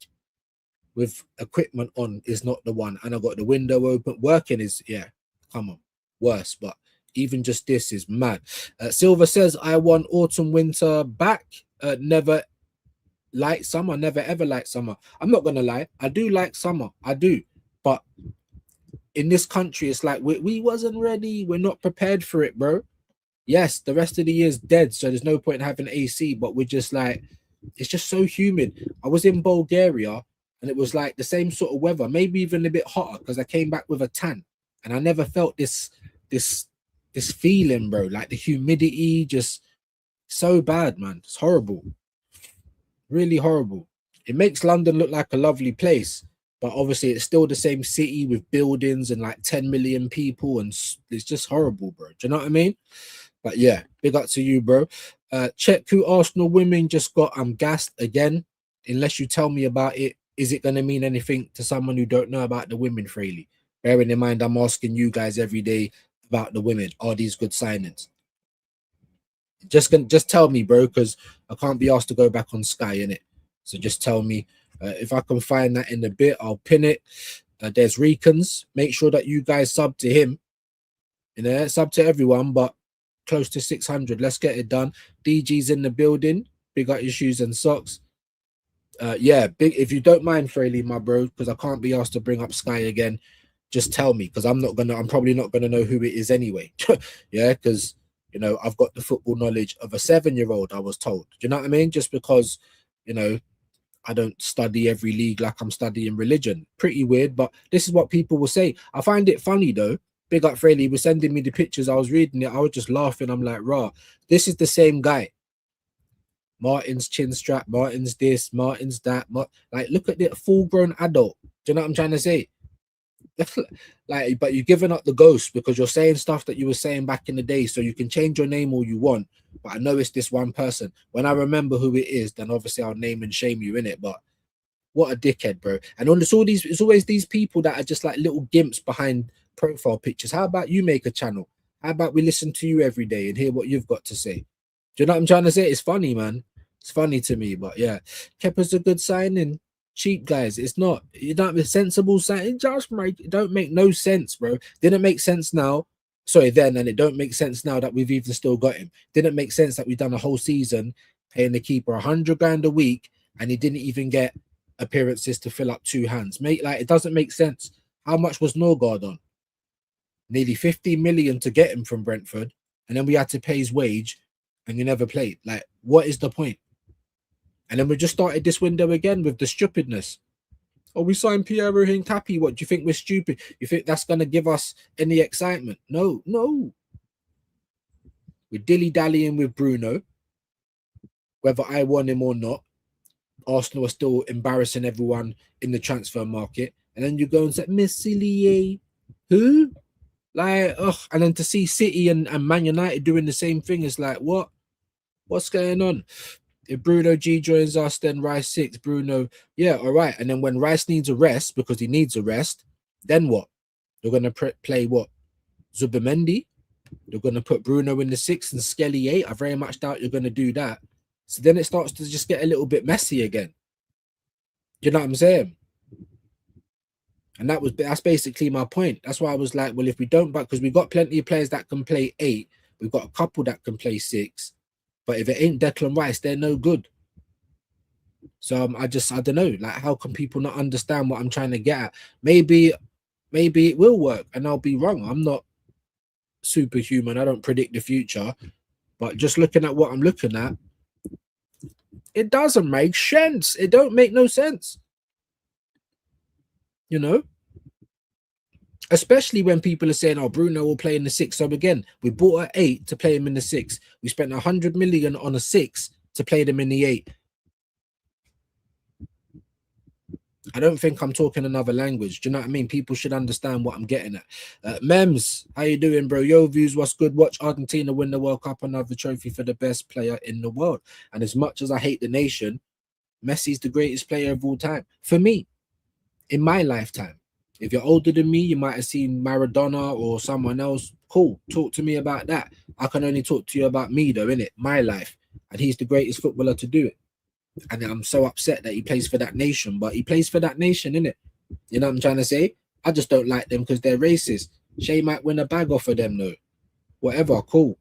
with equipment on is not the one. And I got the window open. Working is, yeah, come on, worse. But even just this is mad. Silver says, I want autumn, winter back. Never liked summer. Never ever liked summer. I'm not going to lie. I do like summer. I do. But in this country, it's like we wasn't ready. We're not prepared for it, bro. Yes, the rest of the year's dead, so there's no point in having AC, but we're just like, it's just so humid. I was in Bulgaria and it was like the same sort of weather, maybe even a bit hotter because I came back with a tan and I never felt this feeling, bro. Like the humidity, just so bad, man. It's horrible. Really horrible. It makes London look like a lovely place. But obviously, it's still the same city with buildings and like 10 million people. And it's just horrible, bro. Do you know what I mean? But yeah, big up to you, bro. Check who Arsenal women just got. I'm gassed again. Unless you tell me about it, is it going to mean anything to someone who don't know about the women freely? Bearing in mind, I'm asking you guys every day about the women. Are these good signings? Just tell me, bro, because I can't be asked to go back on Sky, innit? So just tell me. If I can find that in a bit, I'll pin it. There's Recons. Make sure that you guys sub to him. You know, sub to everyone, but close to 600. Let's get it done. DG's in the building. Big up your shoes and socks. Yeah, big. If you don't mind, Fraley, my bro, because I can't be asked to bring up Sky again. Just tell me, because I'm probably not gonna know who it is anyway. Yeah, because you know I've got the football knowledge of a 7-year-old. I was told. Do you know what I mean? Just because you know. I don't study every league like I'm studying religion. Pretty weird, but this is what people will say. I find it funny though. Big up Fraley was sending me the pictures. I was reading it. I was just laughing. I'm like, rah, this is the same guy. Martin's chin strap, Martin's this, Martin's that. Like, look at the full-grown adult. Do you know what I'm trying to say? Like, but you're giving up the ghost because you're saying stuff that you were saying back in the day. So you can change your name all you want, but I know it's this one person. When I remember who it is, then obviously I'll name and shame you in it. But what a dickhead, bro! And on it's all these, it's always these people that are just like little gimps behind profile pictures. How about you make a channel? How about we listen to you every day and hear what you've got to say? Do you know what I'm trying to say? It's funny, man. It's funny to me, but yeah, Kepa's a good signing. Cheap guys, it's not. You don't have a sensible signing. It don't make no sense, bro. Didn't make sense now. Sorry, then, and it don't make sense now that we've even still got him. Didn't make sense that we've done a whole season paying the keeper 100 grand a week and he didn't even get appearances to fill up 2 hands. Mate, like it doesn't make sense. How much was Norgard on? Nearly 50 million to get him from Brentford, and then we had to pay his wage and you never played. Like, what is the point? And then we just started this window again with the stupidness. Oh, we signed Piero Hincapié. What, do you think we're stupid? You think that's going to give us any excitement? No, no. We're dilly-dallying with Bruno, whether I want him or not. Arsenal are still embarrassing everyone in the transfer market. And then you go and say, Meslier, who? Like, ugh. And then to see City and Man United doing the same thing is like, what? What's going on? If Bruno G joins us, then Rice 6. Bruno, yeah, all right. And then when Rice needs a rest, because he needs a rest, then what? You're going to play what? Zubimendi? You're going to put Bruno in the 6 and Skelly 8? I very much doubt you're going to do that. So then it starts to just get a little bit messy again. You know what I'm saying? And that's basically my point. That's why I was like, well, if we don't, because we've got plenty of players that can play 8. We've got a couple that can play 6. But if it ain't Declan Rice, they're no good. So I don't know. Like, how can people not understand what I'm trying to get at? Maybe it will work and I'll be wrong. I'm not superhuman. I don't predict the future. But just looking at what I'm looking at, it doesn't make sense. It don't make no sense. You know? Especially when people are saying, oh, Bruno will play in the 6. So again, we bought an 8 to play him in the 6. We spent 100 million on a 6 to play them in the 8. I don't think I'm talking another language. Do you know what I mean? People should understand what I'm getting at. Mems, how you doing, bro? Yo, views, what's good? Watch Argentina win the World Cup, another trophy for the best player in the world. And as much as I hate the nation, Messi's the greatest player of all time. For me, in my lifetime. If you're older than me, you might have seen Maradona or someone else. Cool. Talk to me about that. I can only talk to you about me, though, innit? My life. And he's the greatest footballer to do it. And I'm so upset that he plays for that nation. But he plays for that nation, innit? You know what I'm trying to say? I just don't like them because they're racist. Shay might win a bag off of them, though. Whatever, cool.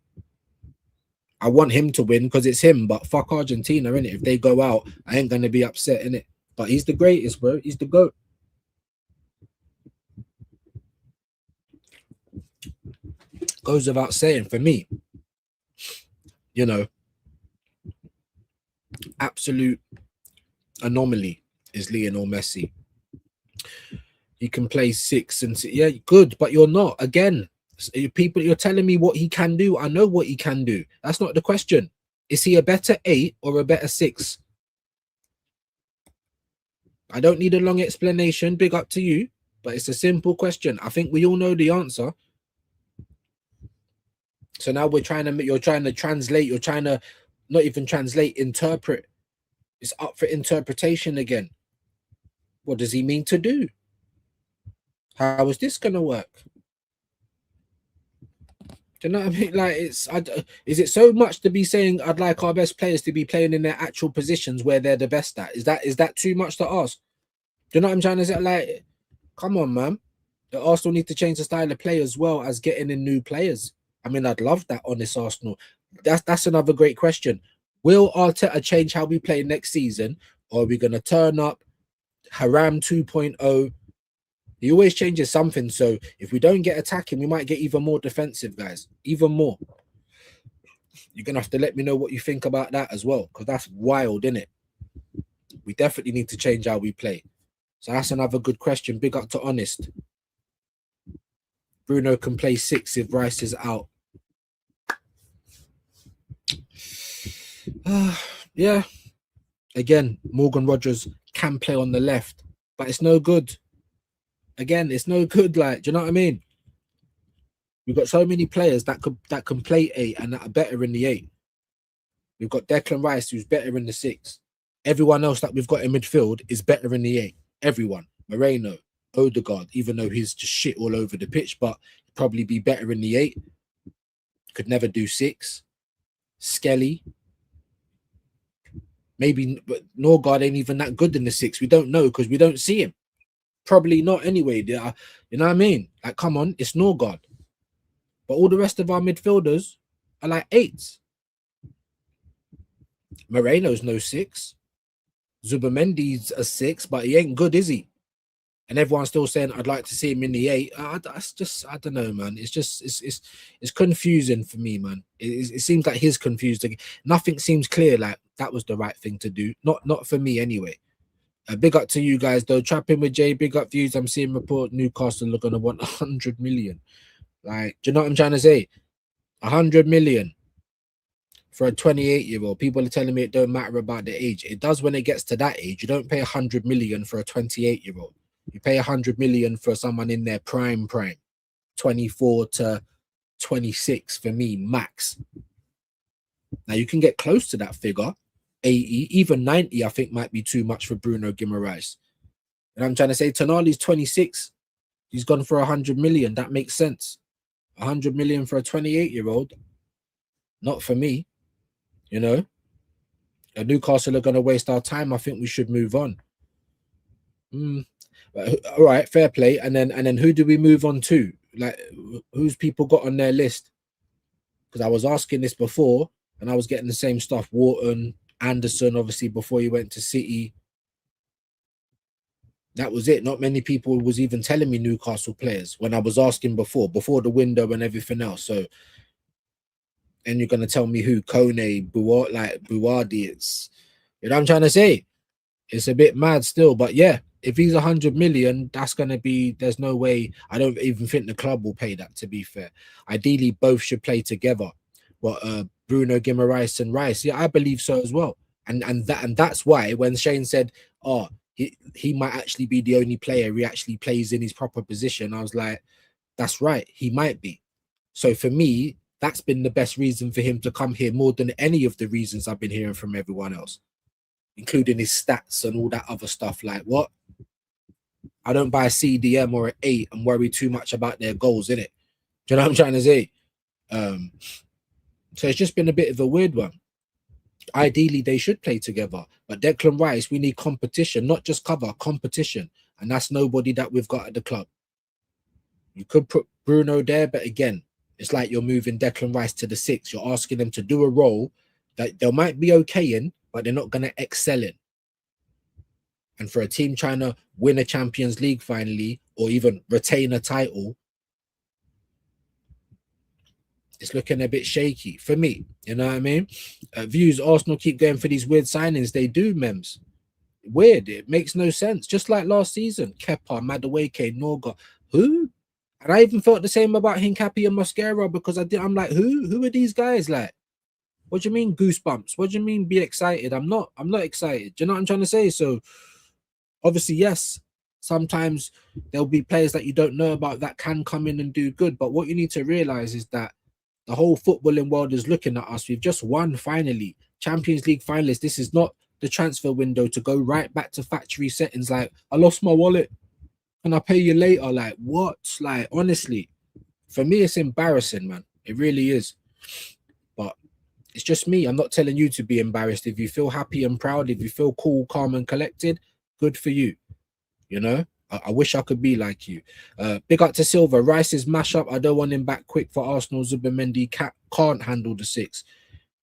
I want him to win because it's him. But fuck Argentina, innit? If they go out, I ain't going to be upset, innit? But he's the greatest, bro. He's the GOAT. Goes without saying for me, you know, absolute anomaly is Lionel Messi. He can play 6 and yeah, good, but you're not. Again, people, you're telling me what he can do. I know what he can do. That's not the question. Is he a better 8 or a better 6? I don't need a long explanation. Big up to you, but it's a simple question. I think we all know the answer. So now you're trying to translate, you're trying to not even translate, interpret. It's up for interpretation again. What does he mean to do? How is this going to work? Do you know what I mean? Like, is it so much to be saying I'd like our best players to be playing in their actual positions where they're the best at? Is that too much to ask? Do you know what I'm trying to say? Like, come on, man. The Arsenal need to change the style of play as well as getting in new players. I mean, I'd love that, honest Arsenal. That's another great question. Will Arteta change how we play next season? Or are we going to turn up Haram 2.0? He always changes something. So if we don't get attacking, we might get even more defensive, guys. Even more. You're going to have to let me know what you think about that as well. Because that's wild, isn't it? We definitely need to change how we play. So that's another good question. Big up to Honest. Bruno can play 6 if Rice is out. Yeah. Again, Morgan Rogers can play on the left, but it's no good. again, it's no good. Like, do you know what I mean? We've got so many players that can play 8 and that are better in the 8. We've got Declan Rice, who's better in the 6. Everyone else that we've got in midfield is better in the 8. Everyone. Moreno, Odegaard, even though he's just shit all over the pitch, but probably be better in the 8. Could never do 6. Skelly. Maybe, but Norgard ain't even that good in the 6. We don't know because we don't see him. Probably not anyway. You know what I mean? Like, come on, it's Norgard. But all the rest of our midfielders are like 8s. Moreno's no 6. Zubamendi's a 6, but he ain't good, is he? And everyone's still saying I'd like to see him in the 8. That's just, I don't know, man. It's just it's confusing for me, man. It seems like he's confused. Nothing seems clear. Like that was the right thing to do. Not for me anyway. Big up to you guys though. Trapping with Jay. Big up views. I'm seeing report Newcastle are gonna want 100 million. Like, do you know what I'm trying to say? 100 million for a 28-year-old. People are telling me it don't matter about the age. It does when it gets to that age. You don't pay 100 million for a 28-year-old. You pay 100 million for someone in their prime, 24 to 26 for me, max. Now you can get close to that figure, 80, even 90. I think might be too much for Bruno Guimaraes. And I'm trying to say, Tonali's 26. He's gone for 100 million. That makes sense. 100 million for a 28-year-old. Not for me. You know, and Newcastle are going to waste our time. I think we should move on. All right, fair play. And then who do we move on to? Like, who's people got on their list? Because I was asking this before, and I was getting the same stuff. Wharton, Anderson, obviously before he went to City. That was it. Not many people was even telling me Newcastle players when I was asking before the window and everything else. So. And you're gonna tell me who? Kone, Buardi. It's, you know what I'm trying to say. It's a bit mad still, but yeah, if he's 100 million, that's gonna be. There's no way. I don't even think the club will pay that. To be fair, ideally both should play together. What Bruno Guimaraes and Rice? Yeah, I believe so as well. And that's why when Shane said, "Oh, he might actually be the only player who actually plays in his proper position," I was like, "That's right, he might be." So for me. That's been the best reason for him to come here more than any of the reasons I've been hearing from everyone else, including his stats and all that other stuff. Like, what? I don't buy a CDM or an 8 and worry too much about their goals, innit? Do you know what I'm trying to say? So it's just been a bit of a weird one. Ideally, they should play together. But Declan Rice, we need competition, not just cover, competition. And that's nobody that we've got at the club. You could put Bruno there, but again, it's like you're moving Declan Rice to the 6. You're asking them to do a role that they might be okay in, but they're not going to excel in. And for a team trying to win a Champions League finally, or even retain a title, it's looking a bit shaky for me. You know what I mean? Views, Arsenal keep going for these weird signings. They do, Mems. Weird. It makes no sense. Just like last season. Kepa, Madueke, Norga. Who? And I even felt the same about Hincapié and Mosquera because I'm like, who are these guys? Like, what do you mean goosebumps? What do you mean be excited? I'm not excited. Do you know what I'm trying to say? So obviously, yes, sometimes there'll be players that you don't know about that can come in and do good. But what you need to realize is that the whole footballing world is looking at us. We've just won finally. Champions League finalists. This is not the transfer window to go right back to factory settings. Like, I lost my wallet. Can I pay you later? Like, what? Like, honestly, for me, it's embarrassing, man. It really is. But it's just me. I'm not telling you to be embarrassed. If you feel happy and proud, if you feel cool, calm, and collected, good for you. You know, I wish I could be like you. Big up to Silver. Rice's mashup. I don't want him back quick for Arsenal. Zubamendi can't handle the 6.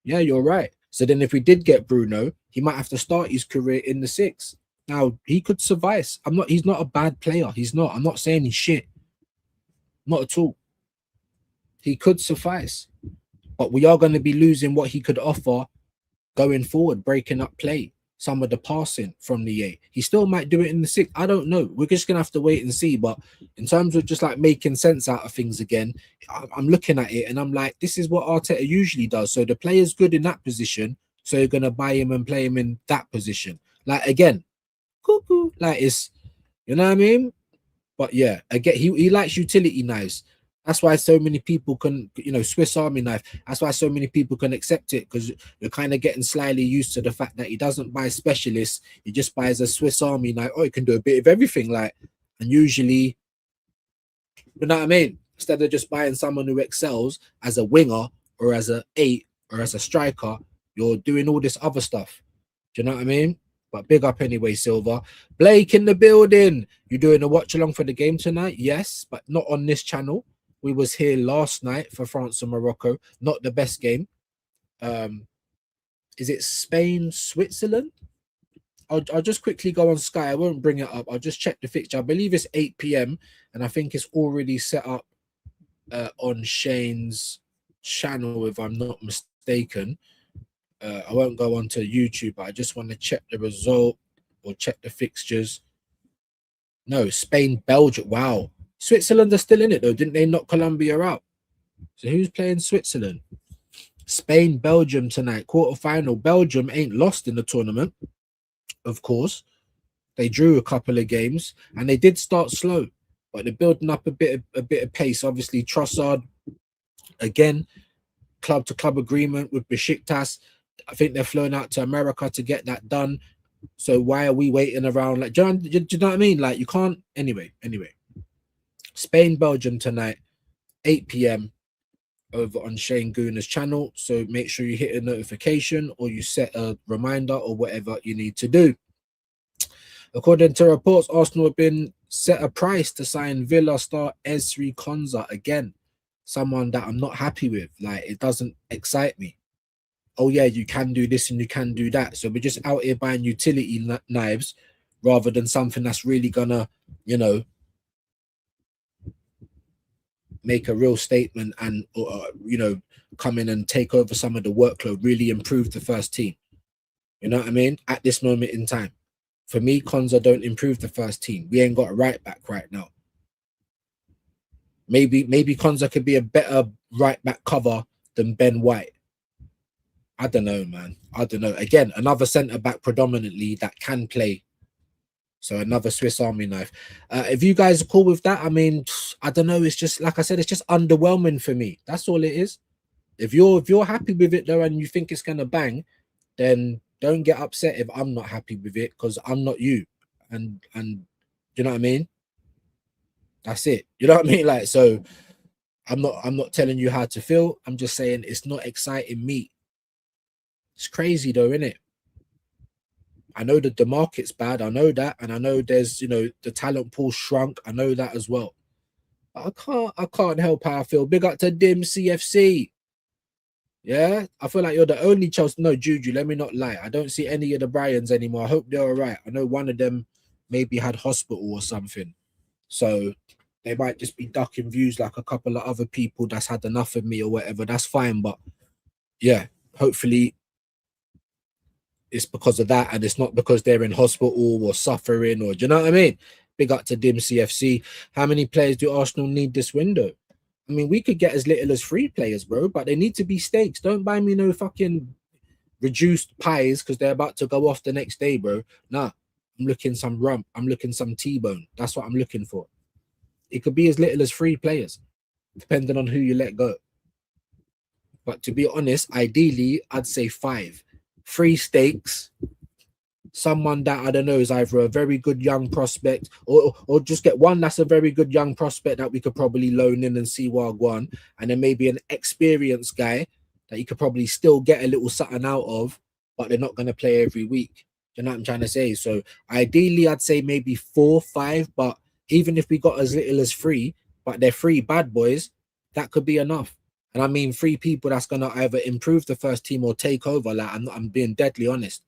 Yeah, you're right. So then if we did get Bruno, he might have to start his career in the 6. Now, he could suffice. He's not a bad player. He's not. I'm not saying he's shit. Not at all. He could suffice. But we are going to be losing what he could offer going forward, breaking up play, some of the passing from the 8. He still might do it in the 6. I don't know. We're just going to have to wait and see. But in terms of just like making sense out of things again, I'm looking at it and I'm like, this is what Arteta usually does. So the player's good in that position. So you're going to buy him and play him in that position. Like, again, cuckoo. Like, it's, you know what I mean? But yeah, again, he likes utility knives. That's why so many people can, Swiss Army knife. That's why so many people can accept it, because you're kind of getting slightly used to the fact that he doesn't buy specialists. He just buys a Swiss Army knife. Oh, he can do a bit of everything, like, and usually, you know what I mean? Instead of just buying someone who excels as a winger or as a 8 or as a striker, you're doing all this other stuff. Do you know what I mean? But big up anyway, Silver. Blake in the building. You doing a watch along for the game tonight? Yes, but not on this channel. We was here last night for France and Morocco. Not the best game. Is it Spain, Switzerland? I'll just quickly go on Sky. I won't bring it up. I'll just check the fixture. I believe it's 8 p.m. and I think it's already set up on Shane's channel, if I'm not mistaken. I won't go onto YouTube, but I just want to check the result or check the fixtures. No, Spain, Belgium. Wow. Switzerland are still in it, though. Didn't they knock Colombia out? So who's playing Switzerland? Spain, Belgium tonight. Quarterfinal. Belgium ain't lost in the tournament, of course. They drew a couple of games, and they did start slow, but they're building up a bit of pace. Obviously, Trossard, again, club-to-club agreement with Besiktas. I think they're flown out to America to get that done. So why are we waiting around? Like, do you know what I mean? Like, you can't. Anyway. Spain, Belgium tonight, 8 p.m. over on Shane Gooner's channel. So make sure you hit a notification or you set a reminder or whatever you need to do. According to reports, Arsenal have been set a price to sign Villa star Ezri Konsa again. Someone that I'm not happy with. Like, it doesn't excite me. Oh yeah, you can do this and you can do that. So we're just out here buying utility knives rather than something that's really gonna, make a real statement and, come in and take over some of the workload, really improve the first team. You know what I mean? At this moment in time. For me, Konsa don't improve the first team. We ain't got a right back right now. Maybe Konsa could be a better right back cover than Ben White. I don't know, man. I don't know. Again, another centre back predominantly that can play. So another Swiss Army knife. If you guys are cool with that, I mean, I don't know. It's just, like I said, it's just underwhelming for me. That's all it is. If you're happy with it though, and you think it's gonna bang, then don't get upset if I'm not happy with it, because I'm not you. And you know what I mean? That's it. You know what I mean? Like, so I'm not telling you how to feel. I'm just saying it's not exciting me. It's crazy though, isn't it? I know that the market's bad. I know that, and I know there's the talent pool shrunk. I know that as well. But I can't help how I feel. Big up to Dim CFC. Yeah, I feel like you're the only Chelsea. No, Juju, let me not lie. I don't see any of the Bryans anymore. I hope they're all right. I know one of them maybe had hospital or something, so they might just be ducking views like a couple of other people that's had enough of me or whatever. That's fine, but yeah, hopefully it's because of that, and it's not because they're in hospital or suffering, or do you know what I mean? Big up to Dim CFC. How many players do Arsenal need this window? I mean, we could get as little as 3 players, bro, but they need to be stakes. Don't buy me no fucking reduced pies because they're about to go off the next day, bro. Nah, I'm looking some rump. I'm looking some T-bone. That's what I'm looking for. It could be as little as 3 players, depending on who you let go. But to be honest, ideally, I'd say 5. 3 stakes, someone that I don't know is either a very good young prospect, or just get one that's a very good young prospect that we could probably loan in and see Wagwan, and then maybe an experienced guy that you could probably still get a little something out of, but they're not going to play every week. Do you know what I'm trying to say? So ideally, I'd say maybe 4, 5, but even if we got as little as 3, but they're 3 bad boys, that could be enough. And I mean 3 people that's going to either improve the first team or take over. Like, I'm being deadly honest.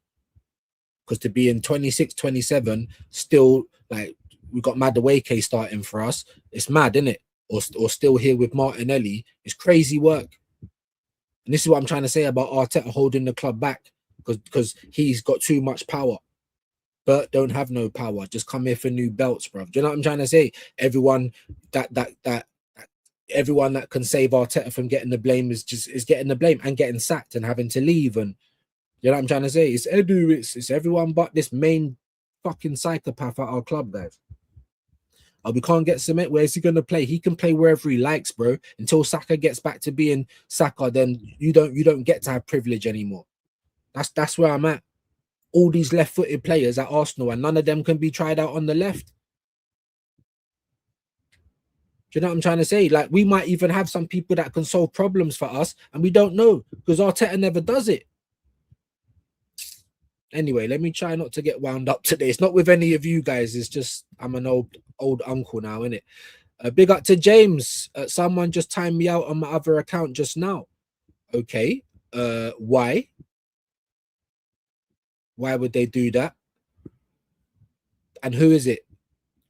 Because to be in 26, 27, still, like, we got Madueke starting for us. It's mad, isn't it? Or still here with Martinelli. It's crazy work. And this is what I'm trying to say about Arteta holding the club back. Because he's got too much power. Bert don't have no power. Just come here for new belts, bro. Do you know what I'm trying to say? Everyone that can save Arteta from getting the blame is getting the blame and getting sacked and having to leave. And you know what I'm trying to say? It's Edu, it's everyone but this main fucking psychopath at our club, guys. Oh, we can't get Cement. Where's he gonna play? He can play wherever he likes, bro. Until Saka gets back to being Saka, then you don't get to have privilege anymore. That's where I'm at. All these left-footed players at Arsenal, and none of them can be tried out on the left. Do you know what I'm trying to say? Like, we might even have some people that can solve problems for us, and we don't know because Arteta never does it. Anyway, let me try not to get wound up today. It's not with any of you guys. It's just I'm an old uncle now, innit? Big up to James. Someone just timed me out on my other account just now. Okay. Why? Why would they do that? And who is it?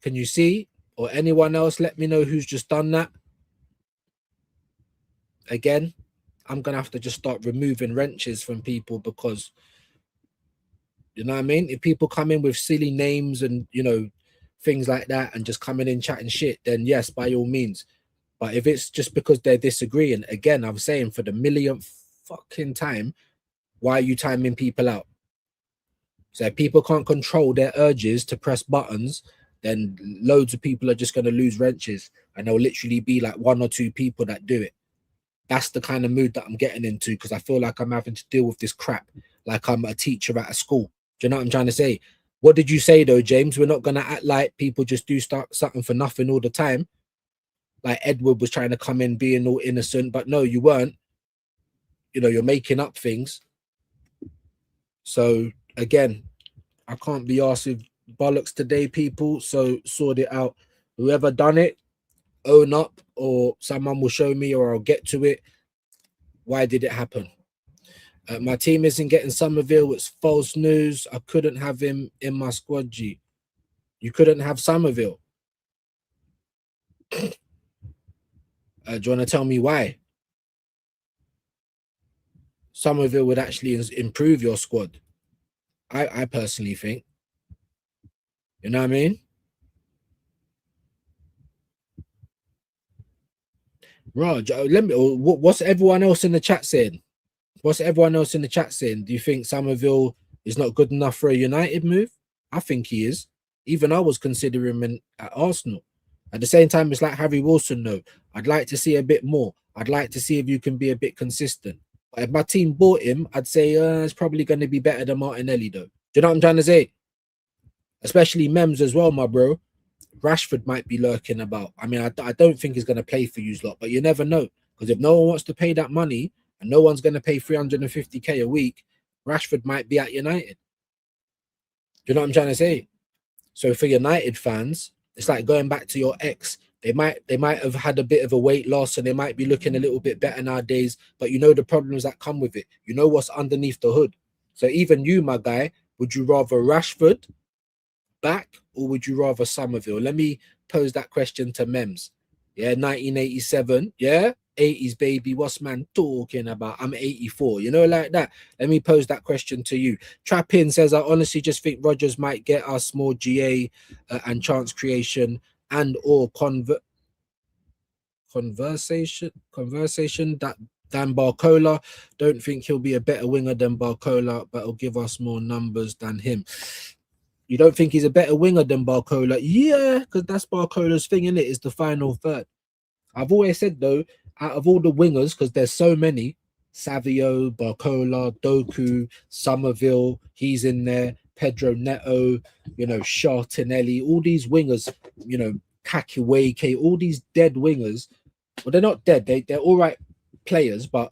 Can you see? Or anyone else, let me know who's just done that. Again, I'm going to have to just start removing wrenches from people because, you know what I mean? If people come in with silly names and, you know, things like that and just coming in chatting shit, then yes, by all means. But if it's just because they're disagreeing, again, I'm saying for the millionth fucking time, why are you timing people out? So if people can't control their urges to press buttons, then loads of people are just going to lose wrenches, and there'll literally be like one or two people that do it. That's the kind of mood that I'm getting into because I feel like I'm having to deal with this crap like I'm a teacher at a school. Do you know what I'm trying to say? What did you say though, James? We're not going to act like people just do start something for nothing all the time. Like Edward was trying to come in being all innocent, but no, you weren't. You know, you're making up things. So again, I can't be asked with bollocks today, people. So sort it out. Whoever done it, own up, or someone will show me, or I'll get to it. Why did it happen? My team isn't getting Summerville. It's false news. I couldn't have him in my squad, G. You couldn't have Summerville. Do you want to tell me why? Summerville would actually improve your squad. I personally think. You know what I mean? Raj, let me. What's everyone else in the chat saying? What's everyone else in the chat saying? Do you think Summerville is not good enough for a United move? I think he is. Even I was considering him at Arsenal. At the same time, it's like Harry Wilson, though. I'd like to see a bit more. I'd like to see if you can be a bit consistent. But if my team bought him, I'd say it's probably going to be better than Martinelli, though. Do you know what I'm trying to say? Especially Mems as well, my bro. Rashford might be lurking about. I mean, I don't think he's going to play for you lot, but you never know. Because if no one wants to pay that money and no one's going to pay 350k a week, Rashford might be at United. Do you know what I'm trying to say? So for United fans, it's like going back to your ex. They might have had a bit of a weight loss and they might be looking a little bit better nowadays, but you know the problems that come with it. You know what's underneath the hood. So even you, my guy, would you rather Rashford back or would you rather Summerville? Let me pose that question to Mems. Yeah, 1987. Yeah, 80s baby. What's man talking about? I'm 84. You know, like that. Let me pose that question to you. Trapin says, I honestly just think Rodgers might get us more GA and chance creation and or conversation that than Barcola. Don't think he'll be a better winger than Barcola, but he'll give us more numbers than him. You don't think he's a better winger than Barcola? Yeah, because that's Barcola's thing, innit? Is the final third. I've always said, though, out of all the wingers, because there's so many, Savio, Barcola, Doku, Summerville, he's in there, Pedro Neto, you know, Martinelli, all these wingers, you know, Kakiwake, all these dead wingers. Well, they're not dead. They're all right players, but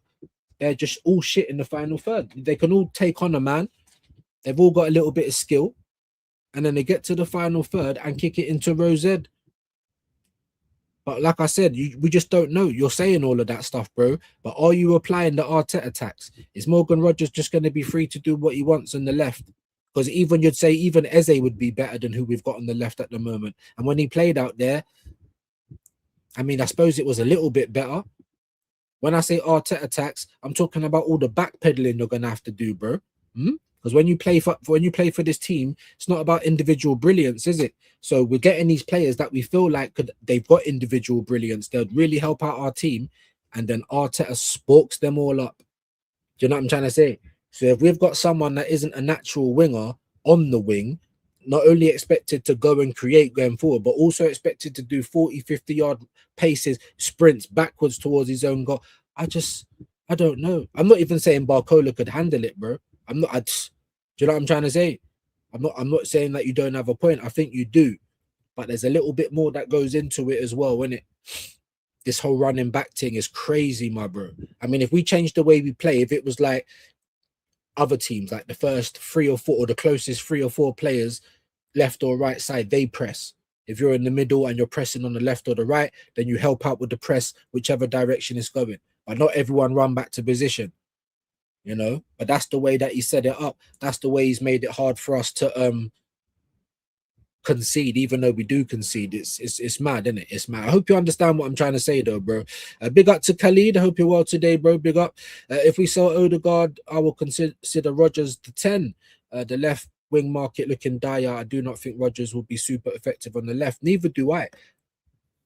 they're just all shit in the final third. They can all take on a man. They've all got a little bit of skill. And then they get to the final third and kick it into Rosed. But like I said, we just don't know. You're saying all of that stuff, bro. But are you applying the Arteta tax? Is Morgan Rodgers just going to be free to do what he wants on the left? Because even you'd say even Eze would be better than who we've got on the left at the moment. And when he played out there, I mean, I suppose it was a little bit better. When I say Arteta tax, I'm talking about all the backpedaling you're going to have to do, bro. Because when you play for this team, it's not about individual brilliance, is it? So we're getting these players that we feel like they've got individual brilliance. They'll really help out our team, and then Arteta spokes them all up. Do you know what I'm trying to say? So if we've got someone that isn't a natural winger on the wing, not only expected to go and create going forward, but also expected to do 40, 50-yard paces, sprints backwards towards his own goal. I don't know. I'm not even saying Barcola could handle it, bro. I'm not. Do you know what I'm trying to say? I'm not saying that you don't have a point. I think you do, but there's a little bit more that goes into it as well, isn't it? This whole running back thing is crazy, my bro. I mean, if we change the way we play, if it was like other teams, like the first 3 or 4 or the closest 3 or 4 players, left or right side, they press. If you're in the middle and you're pressing on the left or the right, then you help out with the press, whichever direction it's going. But not everyone run back to position, you know. But that's the way that he set it up. That's the way he's made it hard for us to concede, even though we do concede. It's mad, isn't it? It's mad. I hope you understand what I'm trying to say, though, bro. Big up to Khalid. I hope you're well today, bro. Big up. If we sell Odegaard, I will consider Rodgers the 10. The left wing market looking dire. I do not think Rodgers will be super effective on the left. Neither do I.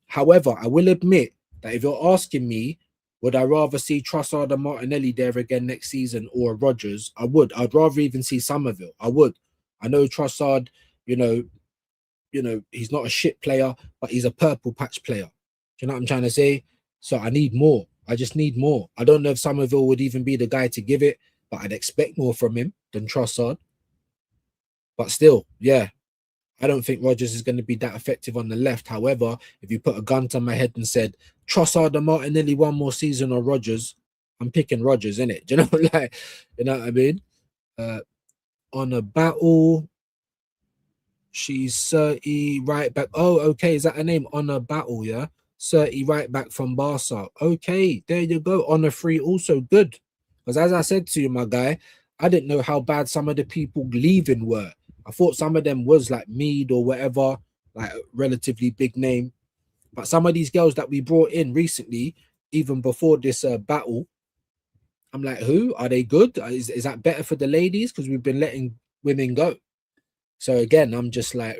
However, I will admit that if you're asking me, would I rather see Trossard and Martinelli there again next season or Rodgers? I would. I'd rather even see Summerville. I would. I know Trossard, you know, he's not a shit player, but he's a purple patch player. Do you know what I'm trying to say? So I need more. I just need more. I don't know if Summerville would even be the guy to give it, but I'd expect more from him than Trossard. But still, yeah, I don't think Rodgers is going to be that effective on the left. However, if you put a gun to my head and said Trossard and Martinelli one more season or Rodgers, I'm picking Rodgers, innit? Do you know, like, you know what I mean? On a battle, she's 30 right back. Oh, okay. Is that her name? On a battle, yeah. 30 right back from Barca. Okay, there you go. On a free, also good. Because as I said to you, my guy, I didn't know how bad some of the people leaving were. I thought some of them was like Mead or whatever, like a relatively big name. But some of these girls that we brought in recently, even before this battle, I'm like, who? Are they good? Is that better for the ladies? Because we've been letting women go. So again, I'm just like,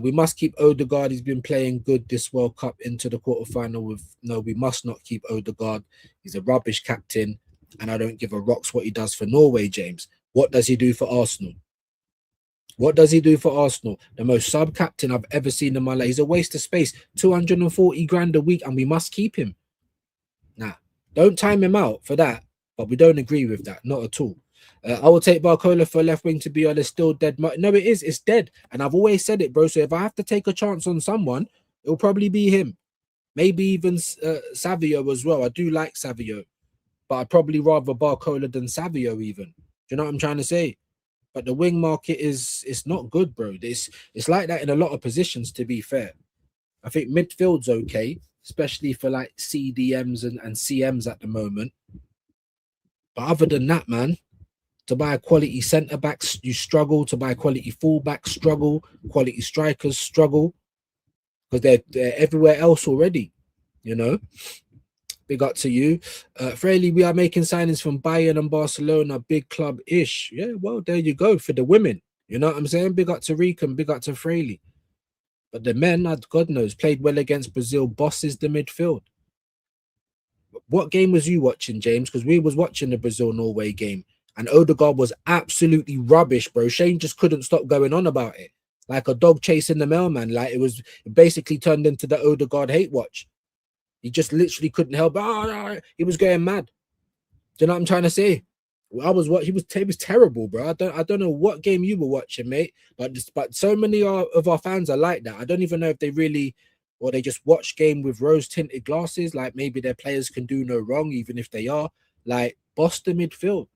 we must keep Odegaard. He's been playing good this World Cup into the quarterfinal with, no, we must not keep Odegaard. He's a rubbish captain. And I don't give a rocks what he does for Norway, James. What does he do for Arsenal? What does he do for Arsenal? The most sub-captain I've ever seen in my life. He's a waste of space. 240 grand a week, and we must keep him. Nah, don't time him out for that. But we don't agree with that. Not at all. I will take Barcola for left wing, to be honest. Still dead. No, it is. It's dead. And I've always said it, bro. So if I have to take a chance on someone, it'll probably be him. Maybe even Savio as well. I do like Savio. But I'd probably rather Barcola than Savio even. Do you know what I'm trying to say? But the wing market it's not good, bro. It's like that in a lot of positions, to be fair. I think midfield's okay, especially for like CDMs and CMs at the moment. But other than that, man, to buy a quality centre-backs, you struggle. To buy quality full-backs, struggle. Quality strikers, struggle. Because they're everywhere else already, you know? Big up to you. Fraley, we are making signings from Bayern and Barcelona, big club-ish. Yeah, well, there you go for the women. You know what I'm saying? Big up to Rican, big up to Fraley. But the men, God knows, played well against Brazil, bosses the midfield. What game was you watching, James? Because we was watching the Brazil-Norway game, and Odegaard was absolutely rubbish, bro. Shane just couldn't stop going on about it. Like a dog chasing the mailman. Like it basically turned into the Odegaard hate watch. He just literally couldn't help. He was going mad. Do you know what I'm trying to say? He was terrible, bro. I don't know what game you were watching, mate. But so many of our fans are like that. I don't even know if they really, or they just watch game with rose tinted glasses. Like maybe their players can do no wrong, even if they are. Like boss the midfield.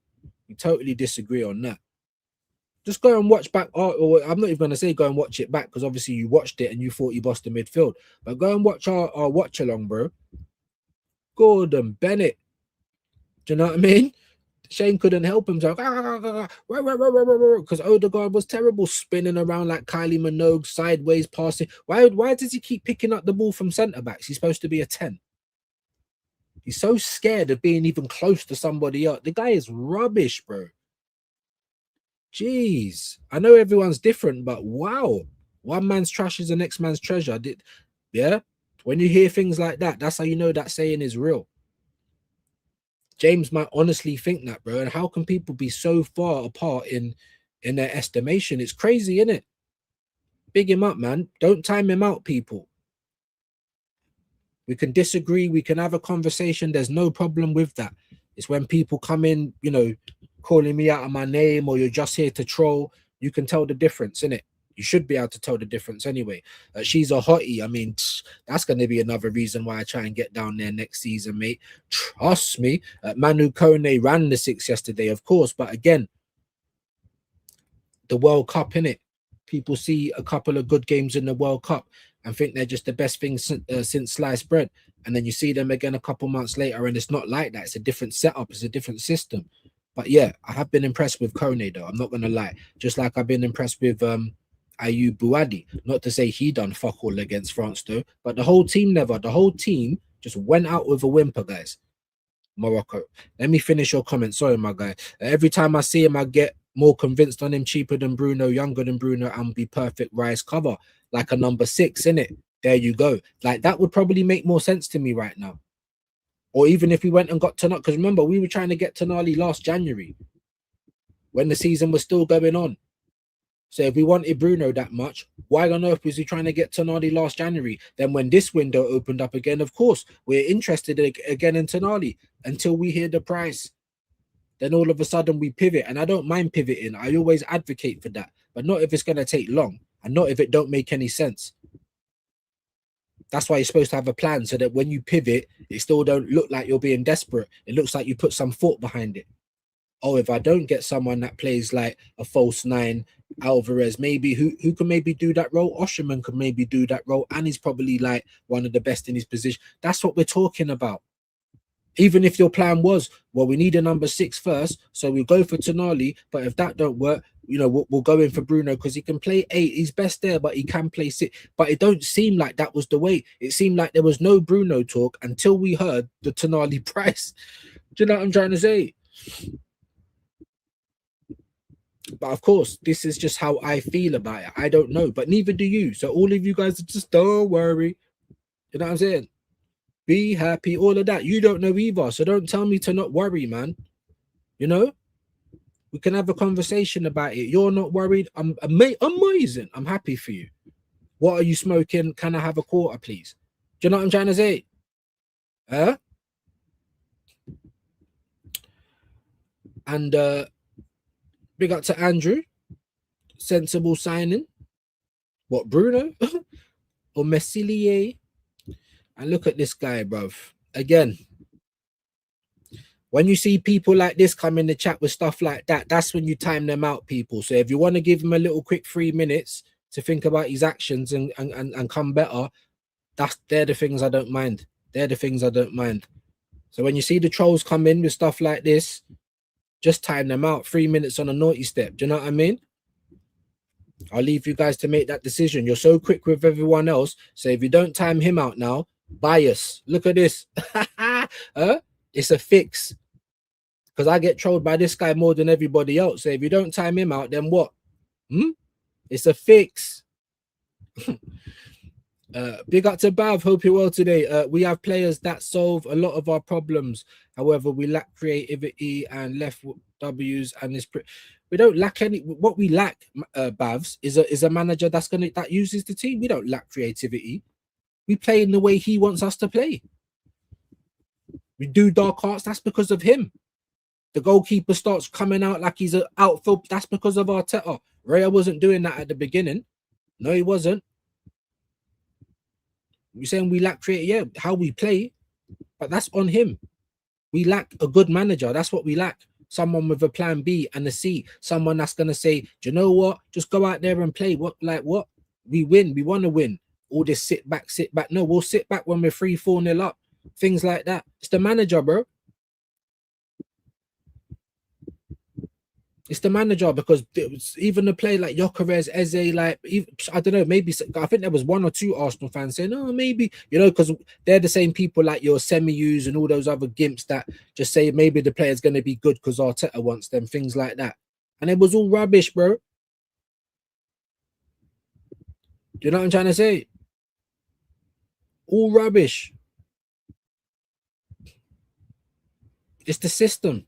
We totally disagree on that. Just go and watch back. Or I'm not even going to say go and watch it back because obviously you watched it and you thought you bossed the midfield. But go and watch our watch along, bro. Gordon Bennett. Do you know what I mean? Shane couldn't help himself because Odegaard was terrible, spinning around like Kylie Minogue, sideways passing. Why does he keep picking up the ball from centre backs? He's supposed to be a 10. He's so scared of being even close to somebody else. The guy is rubbish, bro. Jeez, I know everyone's different, but wow, one man's trash is the next man's treasure. Yeah, when you hear things like that, that's how you know that saying is real. James might honestly think that, bro. And how can people be so far apart in their estimation? It's crazy, isn't it? Big him up, man. Don't time him out, people. We can disagree. We can have a conversation. There's no problem with that. It's when people come in, you know, calling me out of my name, or you're just here to troll. You can tell the difference, innit? You should be able to tell the difference anyway. She's a hottie. I mean, that's going to be another reason why I try and get down there next season, mate. Trust me. Manu Kone ran the 6 yesterday, of course. But again, the World Cup, innit? People see a couple of good games in the World Cup and think they're just the best thing since sliced bread. And then you see them again a couple months later, and it's not like that. It's a different setup. It's a different system. But yeah, I have been impressed with Kone, though. I'm not going to lie. Just like I've been impressed with Ayub Bouadi. Not to say he done fuck all against France, though. But the whole team never. The whole team just went out with a whimper, guys. Morocco. Let me finish your comment. Sorry, my guy. Every time I see him, I get more convinced on him. Cheaper than Bruno, younger than Bruno, and be perfect Rice cover. Like a number 6, innit? There you go. Like, that would probably make more sense to me right now. Or even if we went and got Tonali, because remember, we were trying to get Tonali last January when the season was still going on. So if we wanted Bruno that much, why on earth was he trying to get Tonali last January? Then when this window opened up again, of course, we're interested again in Tonali until we hear the price. Then all of a sudden we pivot, and I don't mind pivoting. I always advocate for that, but not if it's going to take long, and not if it don't make any sense. That's why you're supposed to have a plan, so that when you pivot, it still don't look like you're being desperate. It looks like you put some thought behind it. Oh, if I don't get someone that plays like a false 9, Alvarez, maybe who can maybe do that role? Osherman could maybe do that role, and he's probably like one of the best in his position. That's what we're talking about. Even if your plan was, well, we need a number 6 first, so we'll go for Tonali, but if that don't work, you know, we'll go in for Bruno because he can play 8. He's best there, but he can play 6. But it don't seem like that was the way. It seemed like there was no Bruno talk until we heard the Tonali price. Do you know what I'm trying to say? But of course, this is just how I feel about it. I don't know, but neither do you. So all of you guys are just, don't worry. You know what I'm saying? Be happy, all of that. You don't know either, so don't tell me to not worry, man. You know? We can have a conversation about it. You're not worried. I'm amazing. I'm happy for you. What are you smoking? Can I have a quarter, please? Do you know what I'm trying to say? Huh? And big up to Andrew. Sensible signing. What, Bruno? Or Messilier? And look at this guy, bruv. Again, when you see people like this come in the chat with stuff like that, that's when you time them out, people. So if you want to give him a little quick 3 minutes to think about his actions and come better, they're the things I don't mind. They're the things I don't mind. So when you see the trolls come in with stuff like this, just time them out. 3 minutes on a naughty step. Do you know what I mean? I'll leave you guys to make that decision. You're so quick with everyone else. So if you don't time him out now, bias. Look at this. It's a fix. Because I get trolled by this guy more than everybody else. So if you don't time him out, then what? It's a fix. Big up to Bav. Hope you're well today. We have players that solve a lot of our problems. However, we lack creativity and left W's, and this we don't lack any. What we lack, Bavs, is a manager that uses the team. We don't lack creativity. We play in the way he wants us to play. We do dark arts. That's because of him. The goalkeeper starts coming out like he's an outfield. That's because of Arteta. Raya wasn't doing that at the beginning. No, he wasn't. You're saying we lack creativity? Yeah, how we play, but that's on him. We lack a good manager. That's what we lack. Someone with a plan B and a C. Someone that's going to say, do you know what? Just go out there and play. What? We win. We want to win. All this sit back. No, we'll sit back when we're 3-4-0 up. Things like that. It's the manager, bro. It's the manager, because even the play like Gyökeres, Eze, like, I don't know, maybe I think there was 1 or 2 Arsenal fans saying, oh, maybe, you know, because they're the same people like your Semi-Us and all those other gimps that just say maybe the player's going to be good because Arteta wants them, things like that. And it was all rubbish, bro. Do you know what I'm trying to say? All rubbish. It's the system.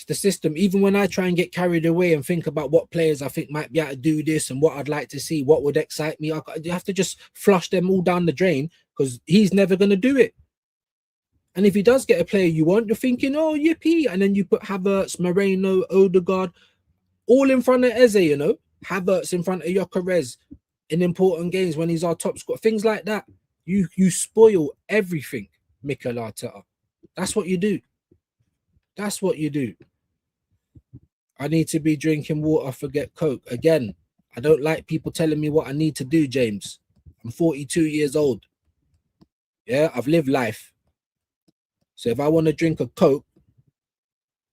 It's the system. Even when I try and get carried away and think about what players I think might be able to do this and what I'd like to see, what would excite me, you have to just flush them all down the drain because he's never going to do it. And if he does get a player you want, you're thinking, oh, yippee. And then you put Havertz, Moreno, Odegaard, all in front of Eze, you know? Havertz in front of Gyökeres in important games when he's our top scorer. Things like that. You spoil everything, Mikel Arteta. That's what you do. That's what you do. I need to be drinking water, forget Coke. Again, I don't like people telling me what I need to do, James. I'm 42 years old. Yeah, I've lived life. So if I want to drink a Coke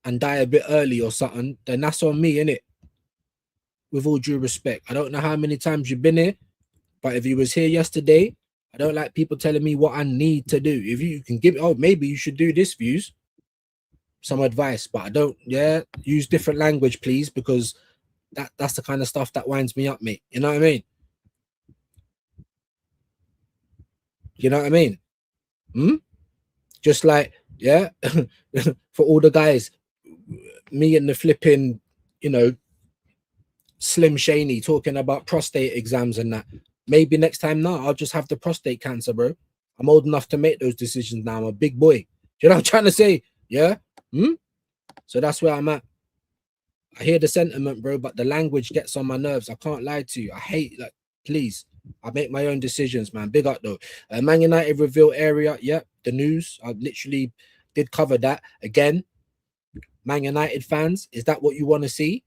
and die a bit early or something, then that's on me, innit? With all due respect. I don't know how many times you've been here, but if you was here yesterday, I don't like people telling me what I need to do. If you can give, oh, maybe you should do this, views. Some advice, but I don't, use different language, please, because that's the kind of stuff that winds me up, mate. You know what I mean? You know what I mean? Just like, for all the guys, me and the flipping, Slim Shaney talking about prostate exams and that. Maybe next time now, I'll just have the prostate cancer, bro. I'm old enough to make those decisions now. I'm a big boy. You know what I'm trying to say? Yeah? So that's where I'm at. I hear the sentiment, bro, but the language gets on my nerves. I can't lie to you. I hate, please. I make my own decisions, man. Big up, though. Man United reveal area. Yep, the news. I literally did cover that. Again, Man United fans, is that what you want to see?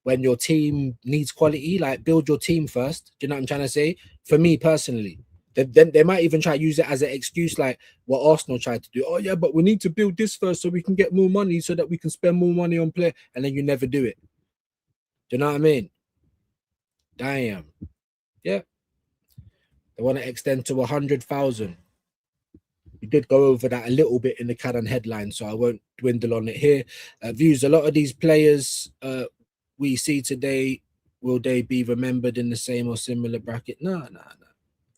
When your team needs quality, build your team first. Do you know what I'm trying to say? For me personally, they might even try to use it as an excuse, like what Arsenal tried to do. Oh yeah, but we need to build this first so we can get more money, so that we can spend more money on play, and then you never do it. Do you know what I mean? Damn. Yeah. They want to extend to 100,000. We did go over that a little bit in the Cannon headline, so I won't dwindle on it here. Views, a lot of these players we see today, will they be remembered in the same or similar bracket? No,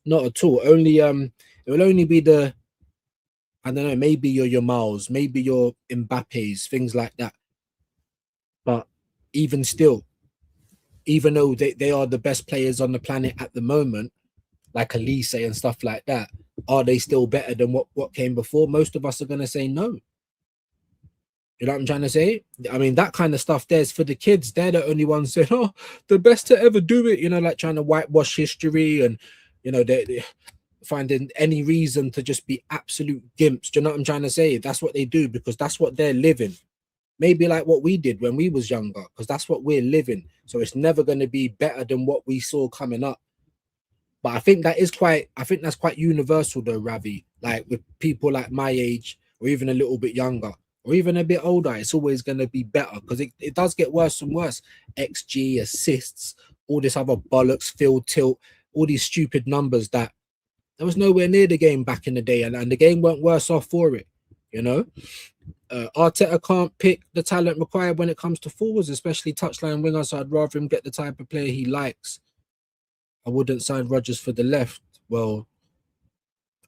not at all. Only it will only be the, I don't know, maybe your Miles, maybe your Mbappe's, things like that. But even still, even though they are the best players on the planet at the moment, like Elise and stuff like that, are they still better than what came before? Most of us are going to say no. You know what I'm trying to say? I mean, that kind of stuff there's for the kids. They're the only ones saying, oh, the best to ever do it, like trying to whitewash history and, they're finding any reason to just be absolute gimps. Do you know what I'm trying to say? That's what they do because that's what they're living. Maybe like what we did when we was younger, because that's what we're living. So it's never going to be better than what we saw coming up. But I think that's quite universal though, Ravi. Like with people like my age or even a little bit younger, or even a bit older, it's always going to be better because it does get worse and worse. XG, assists, all this other bollocks, field tilt, all these stupid numbers that there was nowhere near the game back in the day, and the game went worse off for it, Arteta can't pick the talent required when it comes to forwards, especially touchline wingers, so I'd rather him get the type of player he likes. I wouldn't sign Rodgers for the left. Well,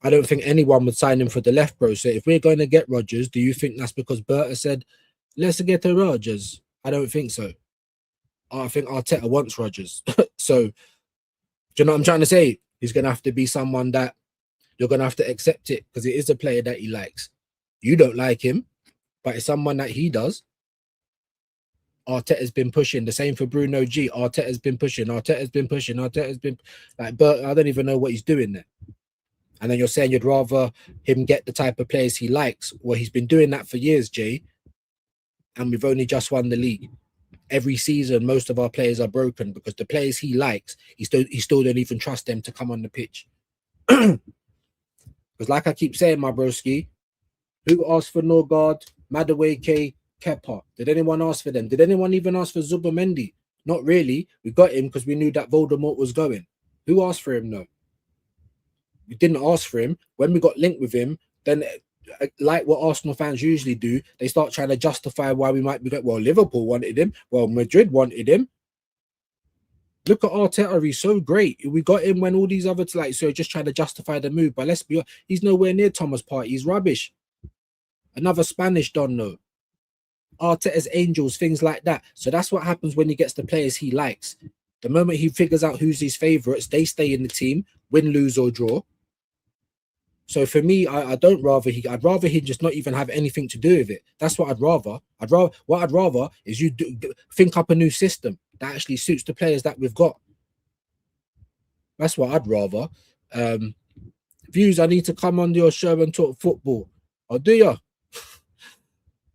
I don't think anyone would sign him for the left, bro. So if we're going to get Rodgers, do you think that's because Berta said, let's get a Rodgers? I don't think so. I think Arteta wants Rodgers. So, do you know what I'm trying to say? He's going to have to be someone that you're going to have to accept it because it is a player that he likes. You don't like him, but it's someone that he does. Arteta's been pushing. The same for Bruno G. Arteta's been pushing. Arteta's been like, but I don't even know what he's doing there. And then you're saying you'd rather him get the type of players he likes. Well, he's been doing that for years, Jay. And we've only just won the league. Every season, most of our players are broken because the players he likes, he still don't even trust them to come on the pitch. Because like I keep saying, my broski, who asked for Norgard, Madueke, Kepa? Did anyone ask for them? Did anyone even ask for Zubimendi? Not really. We got him because we knew that Voldemort was going. Who asked for him, though? We didn't ask for him. When we got linked with him, then like what Arsenal fans usually do, they start trying to justify why we might be going, well, Liverpool wanted him. Well, Madrid wanted him. Look at Arteta, he's so great. We got him when all these other, so just trying to justify the move. But let's be honest, he's nowhere near Thomas Partey. He's rubbish. Another Spanish don, though. Arteta's Angels, things like that. So that's what happens when he gets the players he likes. The moment he figures out who's his favorites, they stay in the team, win, lose, or draw. So for me, I'd rather he just not even have anything to do with it. That's what I'd rather. What I'd rather is you think up a new system that actually suits the players that we've got. That's what I'd rather. Views, I need to come on your show and talk football. Or do you?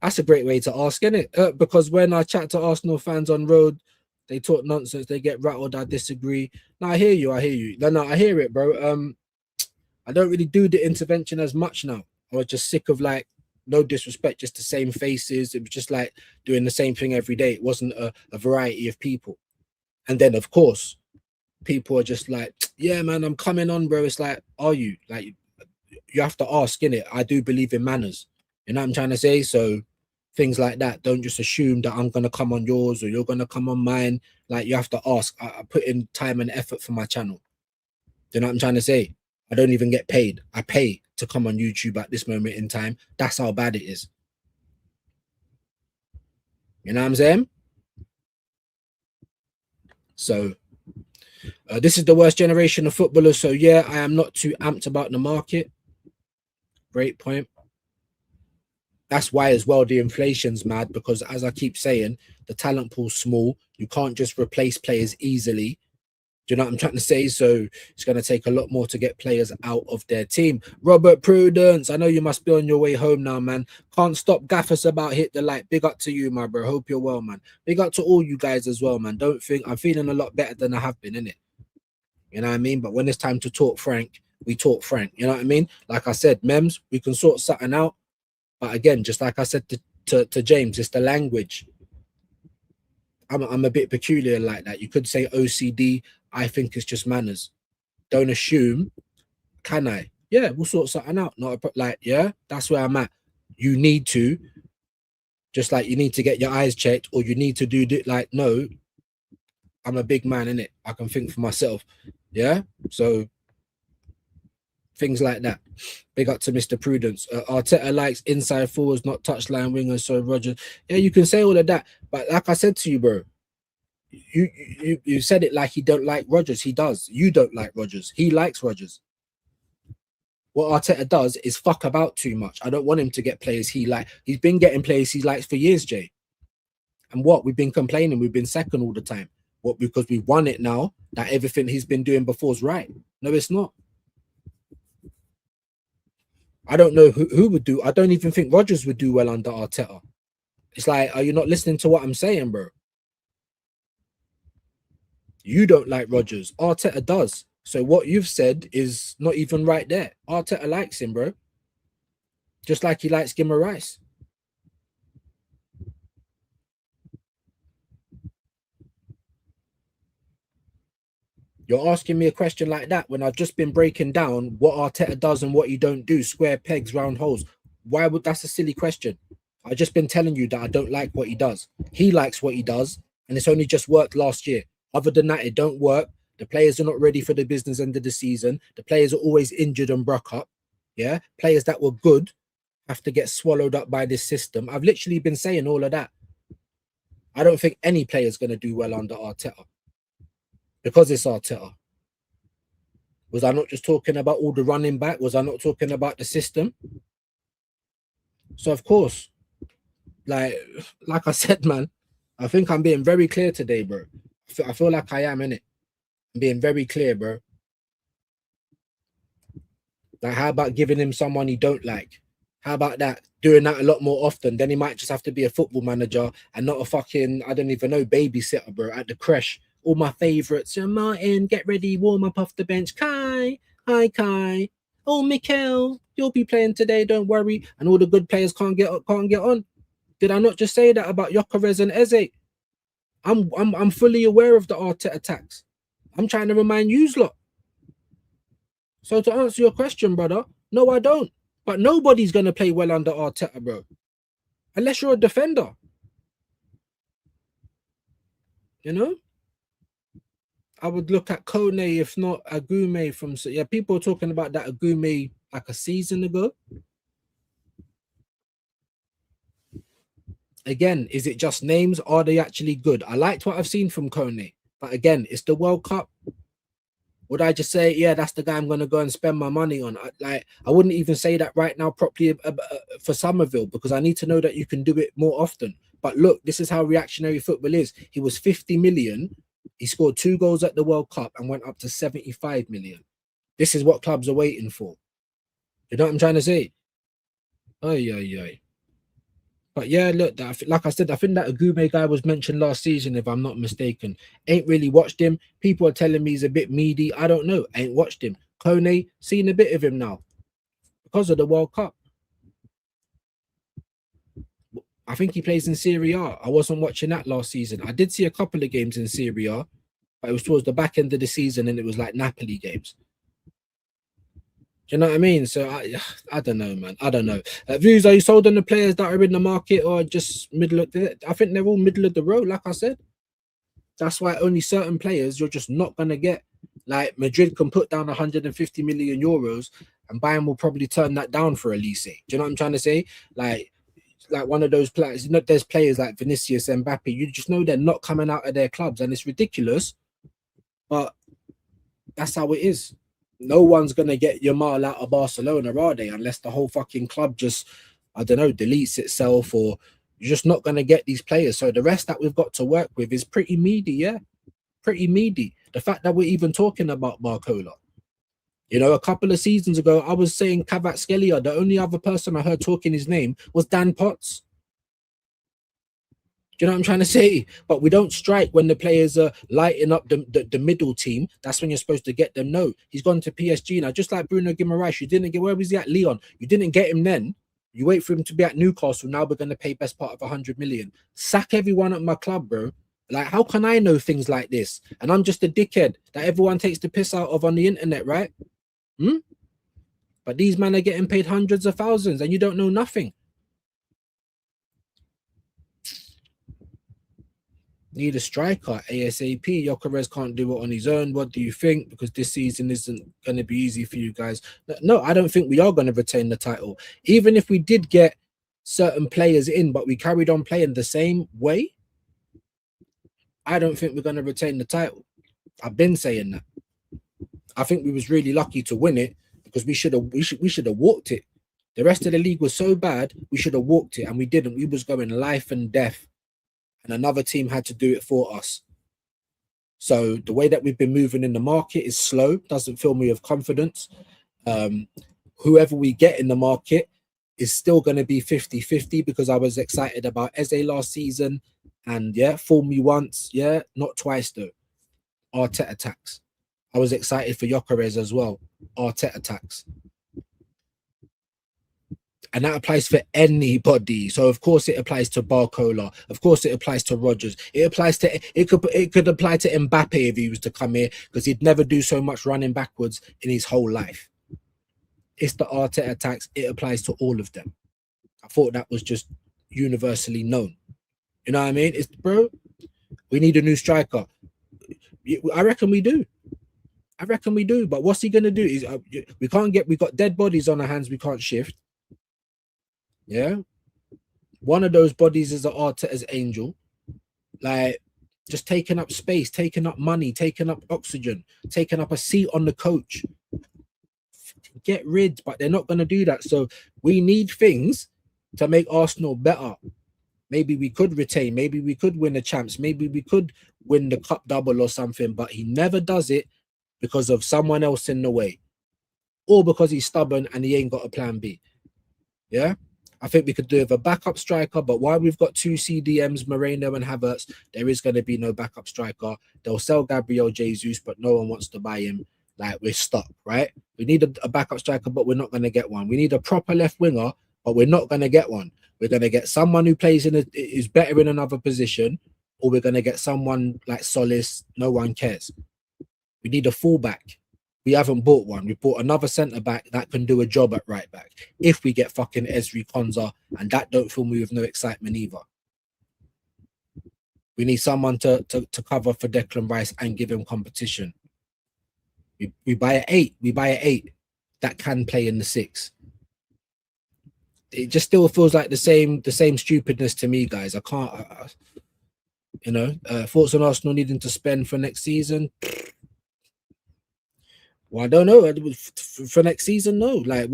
That's a great way to ask, isn't it? Because when I chat to Arsenal fans on road, they talk nonsense, they get rattled, I disagree. No, I hear you. No, I hear it, bro. I don't really do the intervention as much now. I was just sick of, like, no disrespect, just the same faces. It was just like doing the same thing every day. It wasn't a variety of people. And then, of course, people are just like, yeah, man, I'm coming on, bro. It's like, are you? Like, you have to ask, innit? I do believe in manners. You know what I'm trying to say? So things like that, don't just assume that I'm going to come on yours or you're going to come on mine. Like, you have to ask. I put in time and effort for my channel. You know what I'm trying to say? I don't even get paid. I pay to come on YouTube at this moment in time. That's how bad it is. You know what I'm saying? So this is the worst generation of footballers. So yeah, I am not too amped about the market. Great point. That's why as well the inflation's mad, because as I keep saying, the talent pool's small. You can't just replace players easily. Do you know what I'm trying to say? So it's going to take a lot more to get players out of their team. Robert Prudence, I know you must be on your way home now, man. Can't stop gaffers about hit the light. Big up to you, my bro. Hope you're well, man. Big up to all you guys as well, man. Don't think I'm feeling a lot better than I have been, innit? You know what I mean? But when it's time to talk frank, we talk frank. You know what I mean? Like I said, Mems, we can sort something out. But again, just like I said to James, it's the language. I'm a bit peculiar like that. You could say OCD. I think it's just manners. Don't assume. Can I? Yeah, we'll sort something out. Not like, yeah, that's where I'm at. You need to, just like you need to get your eyes checked, or you need to do like, no, I'm a big man, innit? I can think for myself. Yeah. So things like that. Big up to Mr. Prudence. Arteta likes inside forwards, not touchline wingers. So Roger, yeah, you can say all of that, but like I said to you, bro, you said it like he don't like Rodgers. He does. You don't like Rodgers. He likes Rodgers. What Arteta does is fuck about too much. I don't want him to get players he like. He's been getting players he likes for years, Jay. And what? We've been complaining. We've been second all the time. What? Because we won it now, that everything he's been doing before is right. No, it's not. I don't know who would do. I don't even think Rodgers would do well under Arteta. It's like, are you not listening to what I'm saying, bro? You don't like Rodgers. Arteta does. So what you've said is not even right there. Arteta likes him, bro. Just like he likes Gimmer Rice. You're asking me a question like that when I've just been breaking down what Arteta does and what he don't do. Square pegs, round holes. Why would that's a silly question? I've just been telling you that I don't like what he does. He likes what he does, and it's only just worked last year. Other than that, it don't work. The players are not ready for the business end of the season. The players are always injured and broke up. Yeah, players that were good have to get swallowed up by this system. I've literally been saying all of that. I don't think any player is going to do well under Arteta. Because it's Arteta. Was I not just talking about all the running back? Was I not talking about the system? So, of course, like I said, man, I think I'm being very clear today, bro. I feel like I am, innit? I'm being very clear, bro. Like, how about giving him someone he don't like? How about that? Doing that a lot more often. Then he might just have to be a football manager and not a fucking, I don't even know, babysitter, bro, at the creche. All my favorites. Martin, get ready, warm up off the bench. Kai, hi Kai. Oh, Mikel, you'll be playing today. Don't worry. And all the good players can't get on. Did I not just say that about Gyökeres and Eze? I'm fully aware of the Arteta attacks. I'm trying to remind you lot. So to answer your question, brother, no, I don't. But nobody's gonna play well under Arteta, bro. Unless you're a defender. You know? I would look at Kone, if not Agume from, yeah, people are talking about that Agume like a season ago. again, is it just names? Are they actually good? I liked what I've seen from Kone, but again, it's the World Cup. Would I just say, yeah, that's the guy I'm going to go and spend my money on? I wouldn't even say that right now properly for Summerville, because I need to know that you can do it more often. But look, this is how reactionary football is. He was 50 million. He scored 2 goals at the World Cup and went up to 75 million. This is what clubs are waiting for. You know what I'm trying to say? Oh, yeah. But yeah, look, like I said, I think that Agume guy was mentioned last season, if I'm not mistaken. Ain't really watched him. People are telling me he's a bit meaty. I don't know. Ain't watched him. Kone, seen a bit of him now because of the World Cup. I think he plays in Serie A. I wasn't watching that last season. I did see a couple of games in Serie A, but it was towards the back end of the season and it was like Napoli games. Do you know what I mean? So I don't know, man. I don't know. Views, are you sold on the players that are in the market or just middle of the? I think they're all middle of the road, like I said. That's why only certain players you're just not going to get. Like Madrid can put down 150 million euros and Bayern will probably turn that down for Elise. Do you know what I'm trying to say? Like one of those players, you know, there's players like Vinicius and Mbappe. You just know they're not coming out of their clubs and it's ridiculous. But that's how it is. No one's going to get Yamal out of Barcelona, are they? Unless the whole fucking club just, I don't know, deletes itself, or you're just not going to get these players. So the rest that we've got to work with is pretty meaty, yeah? Pretty meaty. The fact that we're even talking about Barcola. You know, a couple of seasons ago, I was saying Kvaratskhelia. The only other person I heard talking his name was Dan Potts. Do you know what I'm trying to say? But we don't strike when the players are lighting up the middle team. That's when you're supposed to get them. No, he's gone to PSG now. Just like Bruno Guimaraes, you didn't get, where was he at? Lyon. You didn't get him then. You wait for him to be at Newcastle. Now we're going to pay best part of 100 million. Sack everyone at my club, bro. Like, how can I know things like this? And I'm just a dickhead that everyone takes the piss out of on the internet, right? But these men are getting paid hundreds of thousands and you don't know nothing. Need a striker ASAP. Gyökeres can't do it on his own. What do you think? Because this season isn't going to be easy for you guys. No, I don't think we are going to retain the title. Even if we did get certain players in, but we carried on playing the same way, I don't think we're going to retain the title. I've been saying that. I think we was really lucky to win it because we should have walked it. The rest of the league was so bad, we should have walked it, and we didn't. We was going life and death. And another team had to do it for us. So the way that we've been moving in the market is slow, doesn't fill me with confidence. Whoever we get in the market is still going to be 50-50 because I was excited about Eze last season. And yeah, fool me once, yeah, not twice though. Arteta tax. I was excited for Gyökeres as well. Arteta tax. And that applies for anybody. So of course it applies to Barcola. Of course it applies to Rodgers. It could apply to Mbappe if he was to come here because he'd never do so much running backwards in his whole life. It's the Arteta tax. It applies to all of them. I thought that was just universally known. You know what I mean? Bro, we need a new striker. I reckon we do. But what's he gonna do? Is we got dead bodies on our hands. We can't shift. Yeah, one of those bodies is an Arteta's angel, like just taking up space, taking up money, taking up oxygen, taking up a seat on the coach. Get rid, but they're not going to do that. So we need things to make Arsenal better. Maybe we could retain, maybe we could win the champs, maybe we could win the cup double or something, but he never does it because of someone else in the way or because he's stubborn and he ain't got a plan B. Yeah. I think we could do with a backup striker, but while we've got 2 CDMs, Moreno and Havertz, there is going to be no backup striker. They'll sell Gabriel Jesus, but no one wants to buy him. Like, we're stuck, right? We need a backup striker, but we're not going to get one. We need a proper left winger, but we're not going to get one. We're going to get someone who plays is better in another position, or we're going to get someone like Solis. No one cares. We need a fullback. We haven't bought one. We bought another centre-back that can do a job at right-back. If we get fucking Ezri Konsa, and that don't fill me with no excitement either. We need someone to cover for Declan Rice and give him competition. We buy an 8. We buy an 8 that can play in the 6. it just still feels like the same stupidness to me, guys. I can't, thoughts on Arsenal needing to spend for next season. Well, I don't know. For next season, no. Like,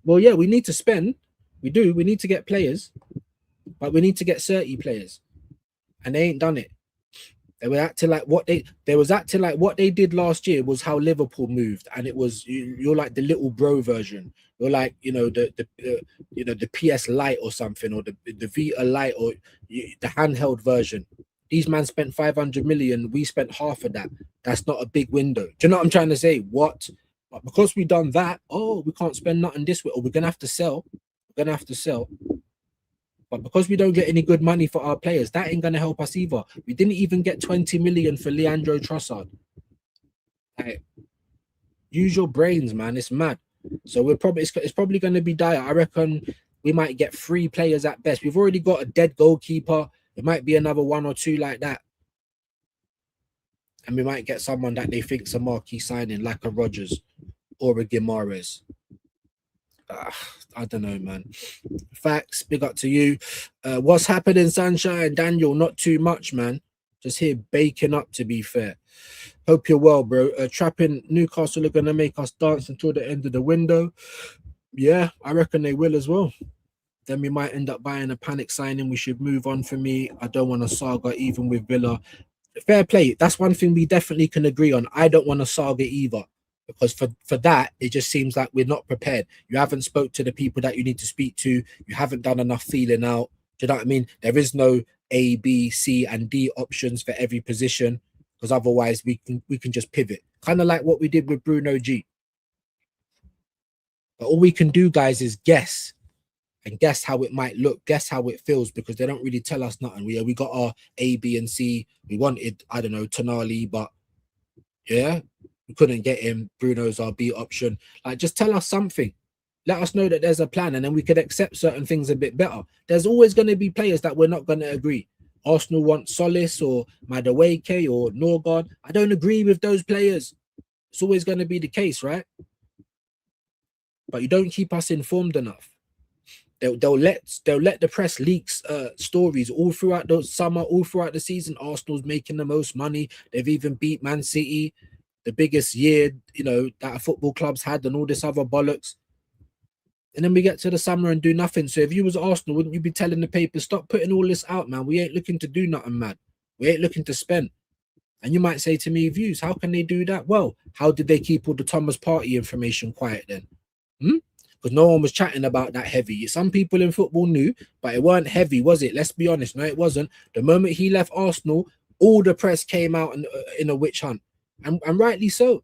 yeah, we need to spend. We do. We need to get players, but we need to get 30 players, and they ain't done it. They were acting like what they did last year was how Liverpool moved, and it was you're like the little bro version. You're like the PS Lite or something, or the Vita Lite, or the handheld version. These men spent 500 million. We spent half of that. That's not a big window. Do you know what I'm trying to say? What? But because we done that, we can't spend nothing this way, or we're gonna have to sell. But because we don't get any good money for our players, that ain't gonna help us either. We didn't even get 20 million for Leandro Trossard. Like, use your brains, man. It's mad. So it's probably gonna be dire. I reckon we might get 3 players at best. We've already got a dead goalkeeper. It might be another 1 or 2 like that. And we might get someone that they think's a marquee signing, like a Rodgers or a Guimaraes. I don't know, man. Facts, big up to you. What's happening, Sunshine? Daniel, not too much, man. Just here baking up, to be fair. Hope you're well, bro. Trapping Newcastle are going to make us dance until the end of the window. Yeah, I reckon they will as well. Then we might end up buying a panic signing. We should move on. For me, I don't want a saga, even with Villa. Fair play. That's one thing we definitely can agree on. I don't want a saga either. Because for that, it just seems like we're not prepared. You haven't spoke to the people that you need to speak to. You haven't done enough feeling out. Do you know what I mean? There is no A, B, C, and D options for every position, because otherwise we can just pivot. Kind of like what we did with Bruno G. But all we can do, guys, is guess. And guess how it might look. Guess how it feels, because they don't really tell us nothing. We got our A, B, and C. We wanted, I don't know, Tonali, but yeah. We couldn't get him. Bruno's our B option. Like, just tell us something. Let us know that there's a plan, and then we could accept certain things a bit better. There's always going to be players that we're not going to agree. Arsenal want Solis or Madueke or Norgard. I don't agree with those players. It's always going to be the case, right? But you don't keep us informed enough. They'll let the press leaks stories all throughout the summer, all throughout the season. Arsenal's making the most money. They've even beat Man City. The biggest year, that a football club's had, and all this other bollocks. And then we get to the summer and do nothing. So if you was Arsenal, wouldn't you be telling the papers, stop putting all this out, man? We ain't looking to do nothing, man. We ain't looking to spend. And you might say to me, views, how can they do that? Well, how did they keep all the Thomas Partey information quiet then? Because no one was chatting about that heavy. Some people in football knew, but it weren't heavy, was it? Let's be honest. No, it wasn't. The moment he left Arsenal, all the press came out in a witch hunt. And rightly so.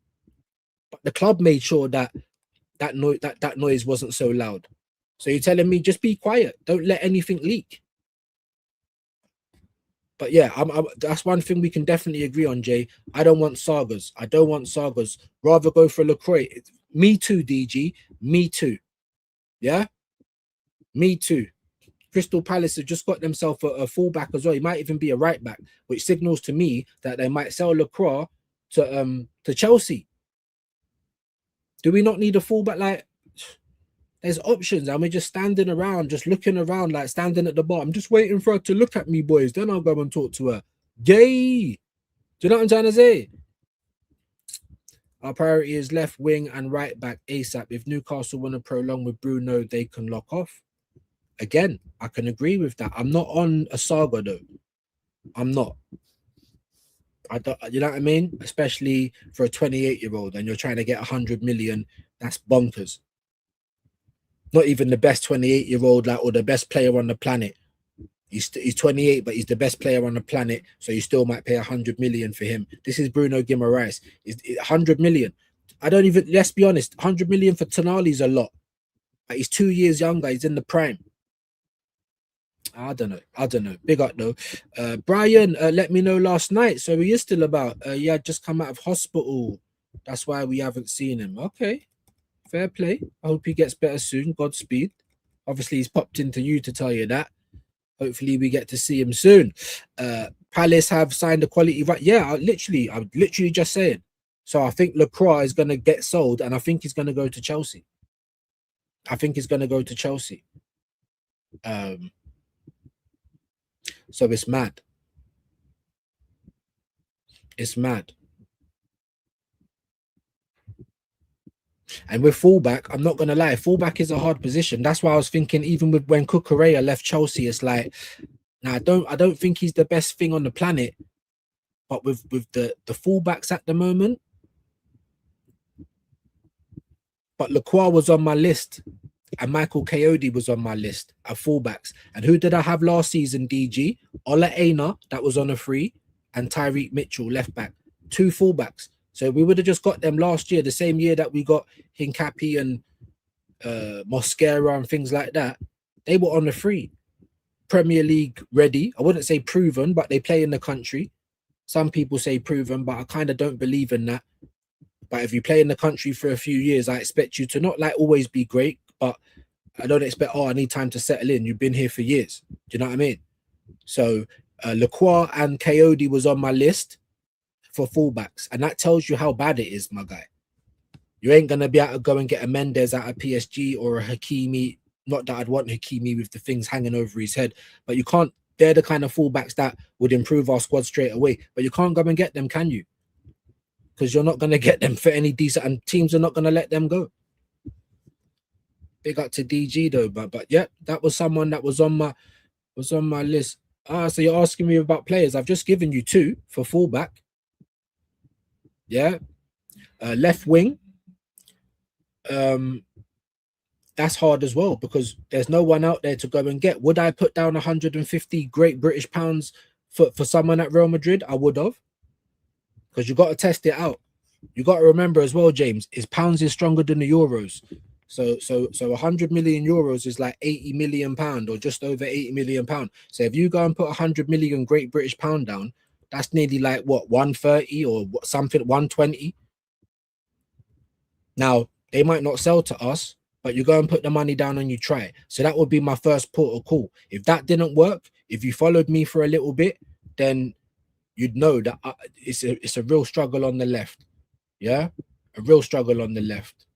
But the club made sure that noise wasn't so loud. So you're telling me just be quiet, don't let anything leak. But yeah, that's one thing we can definitely agree on, Jay. I don't want sagas. Rather go for LaCroix. Me too, DG. Me too. Yeah? Me too. Crystal Palace have just got themselves a fullback as well. He might even be a right back, which signals to me that they might sell LaCroix to Chelsea. Do we not need a fullback? Like, there's options, and we're just standing around, just looking around, like standing at the bar. I'm just waiting for her to look at me, boys. Then I'll go and talk to her. Yay! Do you know what I'm trying to say? Our priority is left wing and right back ASAP. If Newcastle want to prolong with Bruno, they can lock off. Again, I can agree with that. I'm not on a saga though. I'm not. I don't, you know what I mean? Especially for a 28-year-old, and you're trying to get 100 million. That's bonkers. Not even the best 28-year-old, like, or the best player on the planet. He's 28, but he's the best player on the planet. So you still might pay 100 million for him. This is Bruno Guimaraes. 100 million. I don't even. Let's be honest. 100 million for Tonali is a lot. But he's 2 years younger. He's in the prime. I don't know. Big up though. Brian let me know last night, so he is still about. He had just come out of hospital. That's why we haven't seen him. Okay, fair play. I hope he gets better soon. Godspeed. Obviously, he's popped into you to tell you that. Hopefully, we get to see him soon. Palace have signed a quality. Right? Yeah, I'm literally just saying. So I think LaCroix is going to get sold, and I think he's going to go to Chelsea. I think he's going to go to Chelsea. So it's mad. It's mad. And with fullback, I'm not gonna lie, fullback is a hard position. That's why I was thinking, even with when Cucurella left Chelsea, it's like, now I don't think he's the best thing on the planet. But with the fullbacks at the moment, but Lacroix was on my list, and Michael Coyote was on my list of fullbacks. And who did I have last season? DG, Ola Aina, that was on a free, and Tyreek Mitchell left back, 2 fullbacks. So we would have just got them last year, the same year that we got Hincapi and Mosquera and things like that. They were on the free. Premier League ready. I wouldn't say proven, but they play in the country. Some people say proven, but I kind of don't believe in that. But if you play in the country for a few years, I expect you to not like always be great, but I don't expect, oh, I need time to settle in. You've been here for years. Do you know what I mean? So Lacroix and Coyote was on my list for fullbacks, and that tells you how bad it is, my guy. You ain't gonna be able to go and get a Mendes out of PSG or a Hakimi. Not that I'd want Hakimi with the things hanging over his head, but you can't. They're the kind of fullbacks that would improve our squad straight away. But you can't go and get them, can you? Because you're not gonna get them for any decent, and teams are not gonna let them go. Big up to DG though, but yeah, that was someone that was on my list. So you're asking me about players. I've just given you 2 for fullback. Yeah, left wing. That's hard as well because there's no one out there to go and get. Would I put down 150 great British pounds for someone at Real Madrid? I would have, because you got to test it out. You got to remember as well, James, is pounds is stronger than the euros. So 100 million euros is like 80 million pound or just over 80 million pound. So if you go and put 100 million Great British pound down, that's nearly like what, 130 or something, 120. Now they might not sell to us, but you go and put the money down and you try. So that would be my first port of call. If that didn't work, if you followed me for a little bit, then you'd know that it's a real struggle on the left. Yeah, a real struggle on the left.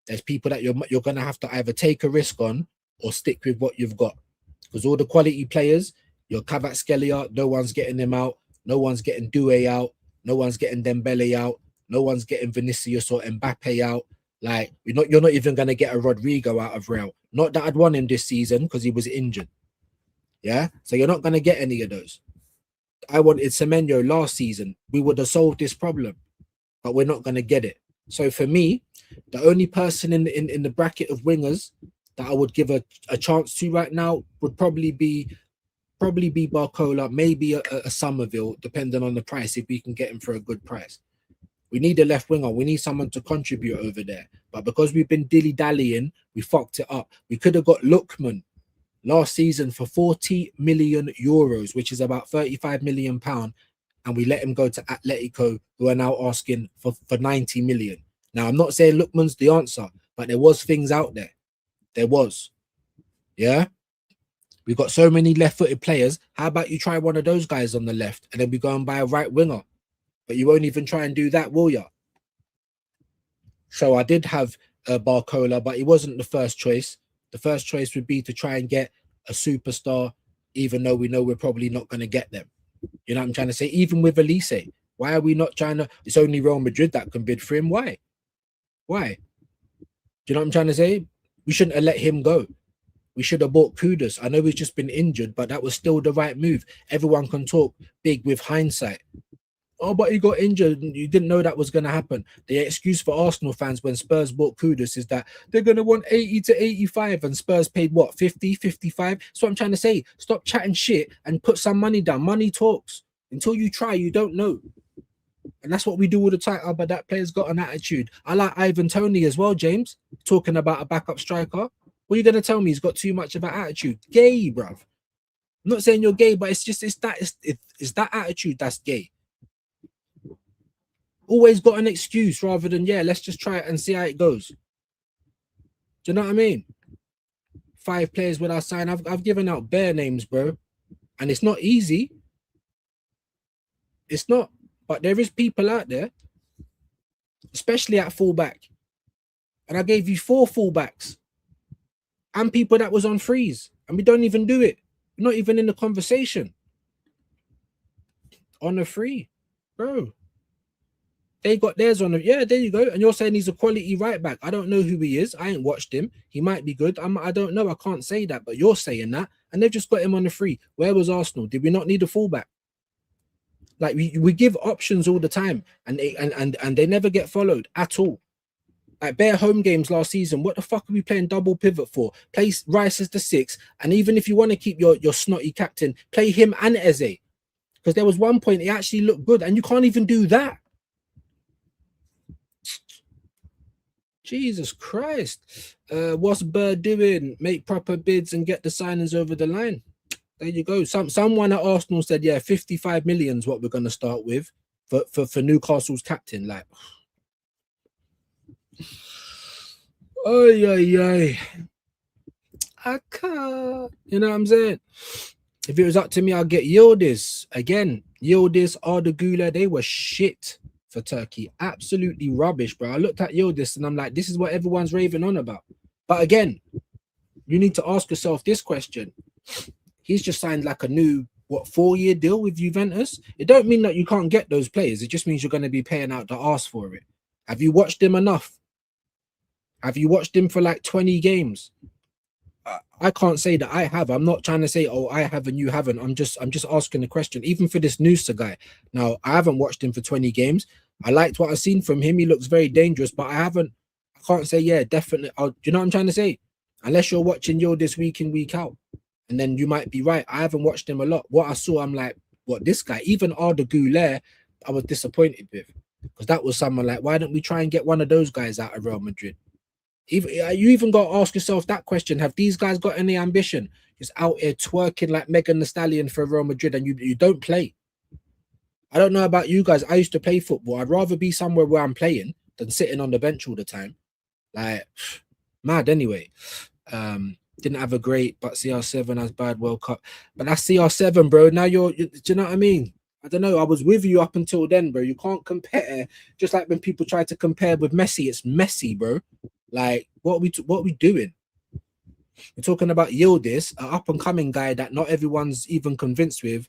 There's people that you're gonna have to either take a risk on or stick with what you've got, because all the quality players, your Kvaratskhelia, no one's getting them out, no one's getting Doué out, no one's getting Dembele out, no one's getting Vinicius or Mbappe out. Like you're not even gonna get a Rodrigo out of Real. Not that I'd want him this season because he was injured. Yeah, so you're not gonna get any of those. I wanted Semenyo last season. We would have solved this problem, but we're not gonna get it. So for me, the only person in the bracket of wingers that I would give a chance to right now would probably be Barcola, maybe a Summerville, depending on the price, if we can get him for a good price. We need a left winger. We need someone to contribute over there. But because we've been dilly-dallying, we fucked it up. We could have got Lookman last season for 40 million euros, which is about 35 million pound, and we let him go to Atletico, who are now asking for 90 million. Now, I'm not saying Lookman's the answer, but there was things out there. There was. Yeah? We got so many left-footed players. How about you try one of those guys on the left, and then we go and buy a right winger? But you won't even try and do that, will you? So I did have Barcola, but he wasn't the first choice. The first choice would be to try and get a superstar, even though we know we're probably not going to get them. You know what I'm trying to say? Even with Elise, why are we not trying to? It's only Real Madrid that can bid for him. Why? Why? Do you know what I'm trying to say? We shouldn't have let him go. We should have bought Kudus. I know he's just been injured, but that was still the right move. Everyone can talk big with hindsight. Oh, but he got injured. You didn't know that was going to happen. The excuse for Arsenal fans when Spurs bought Kudus is that they're going to want 80 to 85 and Spurs paid what, 50, 55? That's what I'm trying to say. Stop chatting shit and put some money down. Money talks. Until you try, you don't know. And that's what we do all the time. Oh, but that player's got an attitude. I like Ivan Toney as well, James, talking about a backup striker. What are you going to tell me? He's got too much of an attitude. Gay, bruv. I'm not saying you're gay, but it's that attitude that's gay. Always got an excuse rather than, yeah, let's just try it and see how it goes. Do you know what I mean? 5 players without sign. I've given out bare names, bro. And it's not easy. It's not. But there is people out there, especially at fullback. And I gave you 4 fullbacks. and people that was on freeze, and we don't even do it. We're not even in the conversation. On a free, bro. They got theirs on the, yeah, there you go. And you're saying he's a quality right back. I don't know who he is. I ain't watched him. He might be good. I don't know. I can't say that, but you're saying that. And they've just got him on the free. Where was Arsenal? Did we not need a fullback? Like we give options all the time, and they never get followed at all. Like bare home games last season, what the fuck are we playing double pivot for? Play Rice as the 6, and even if you want to keep your snotty captain, play him and Eze. Because there was one point he actually looked good, and you can't even do that. Jesus Christ. What's Bird doing? Make proper bids and get the signings over the line. There you go. Someone at Arsenal said, yeah, 55 million is what we're going to start with for Newcastle's captain. Like, oh, I can't. You know what I'm saying? If it was up to me, I'd get Yildiz. Again, Yildiz, Arda Güler, they were shit for Turkey. Absolutely rubbish, bro. I looked at Yildiz and I'm like, this is what everyone's raving on about. But again, you need to ask yourself this question. He's just signed like a new, 4-year deal with Juventus? It don't mean that you can't get those players. It just means you're going to be paying out the arse for it. Have you watched him enough? Have you watched him for like 20 games? I can't say that I have. I'm not trying to say, oh, I have and you haven't. I'm just asking the question. Even for this Noosa guy. Now, I haven't watched him for 20 games. I liked what I've seen from him. He looks very dangerous, but I can't say, yeah, definitely. Do you know what I'm trying to say? Unless you're watching this week in, week out. And then you might be right. I haven't watched him a lot. What I saw, I'm like, what, this guy, even Arda Güler, I was disappointed with. Because that was someone like, why don't we try and get one of those guys out of Real Madrid? You even got to ask yourself that question. Have these guys got any ambition? Just out here twerking like Megan Thee Stallion for Real Madrid and you don't play. I don't know about you guys. I used to play football. I'd rather be somewhere where I'm playing than sitting on the bench all the time. Like, mad anyway. Didn't have a great, but CR7 has bad World Cup. But that's CR7, bro. Now do you know what I mean? I don't know. I was with you up until then, bro. You can't compare. Just like when people try to compare with Messi, it's Messi, bro. Like, what are we doing? We're talking about Yildiz, an up-and-coming guy that not everyone's even convinced with,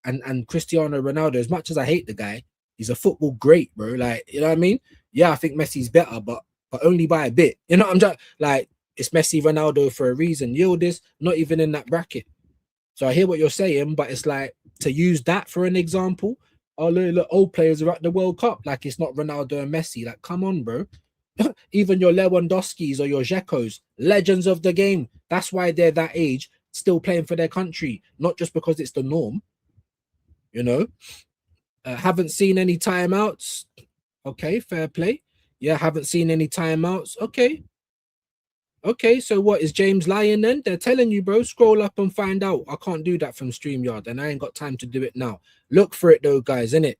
and Cristiano Ronaldo. As much as I hate the guy, he's a football great, bro. Like, you know what I mean? Yeah, I think Messi's better, but only by a bit. You know what I'm just like? It's Messi, Ronaldo for a reason. Yildiz, not even in that bracket. So I hear what you're saying, but it's like to use that for an example. Oh, look, old players are at the World Cup. Like, it's not Ronaldo and Messi. Like, come on, bro. Even your Lewandowskis or your Dzekos, legends of the game. That's why they're that age, still playing for their country, not just because it's the norm. You know, haven't seen any timeouts. Okay, fair play. Yeah, haven't seen any timeouts. Okay, so what is James lying then? They're telling you, bro, scroll up and find out. I can't do that from StreamYard, and I ain't got time to do it now. Look for it though, guys, innit?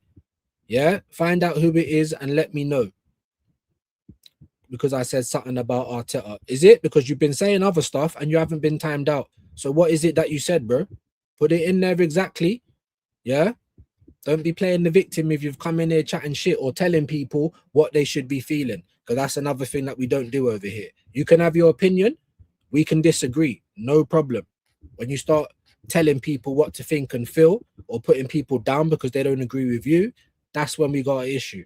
Yeah, find out who it is and let me know. Because I said something about Arteta. Is it because you've been saying other stuff and you haven't been timed out? So what is it that you said, bro? Put it in there exactly. Yeah? Don't be playing the victim if you've come in here chatting shit or telling people what they should be feeling. Because that's another thing that we don't do over here. You can have your opinion. We can disagree. No problem. When you start telling people what to think and feel or putting people down because they don't agree with you, that's when we got an issue.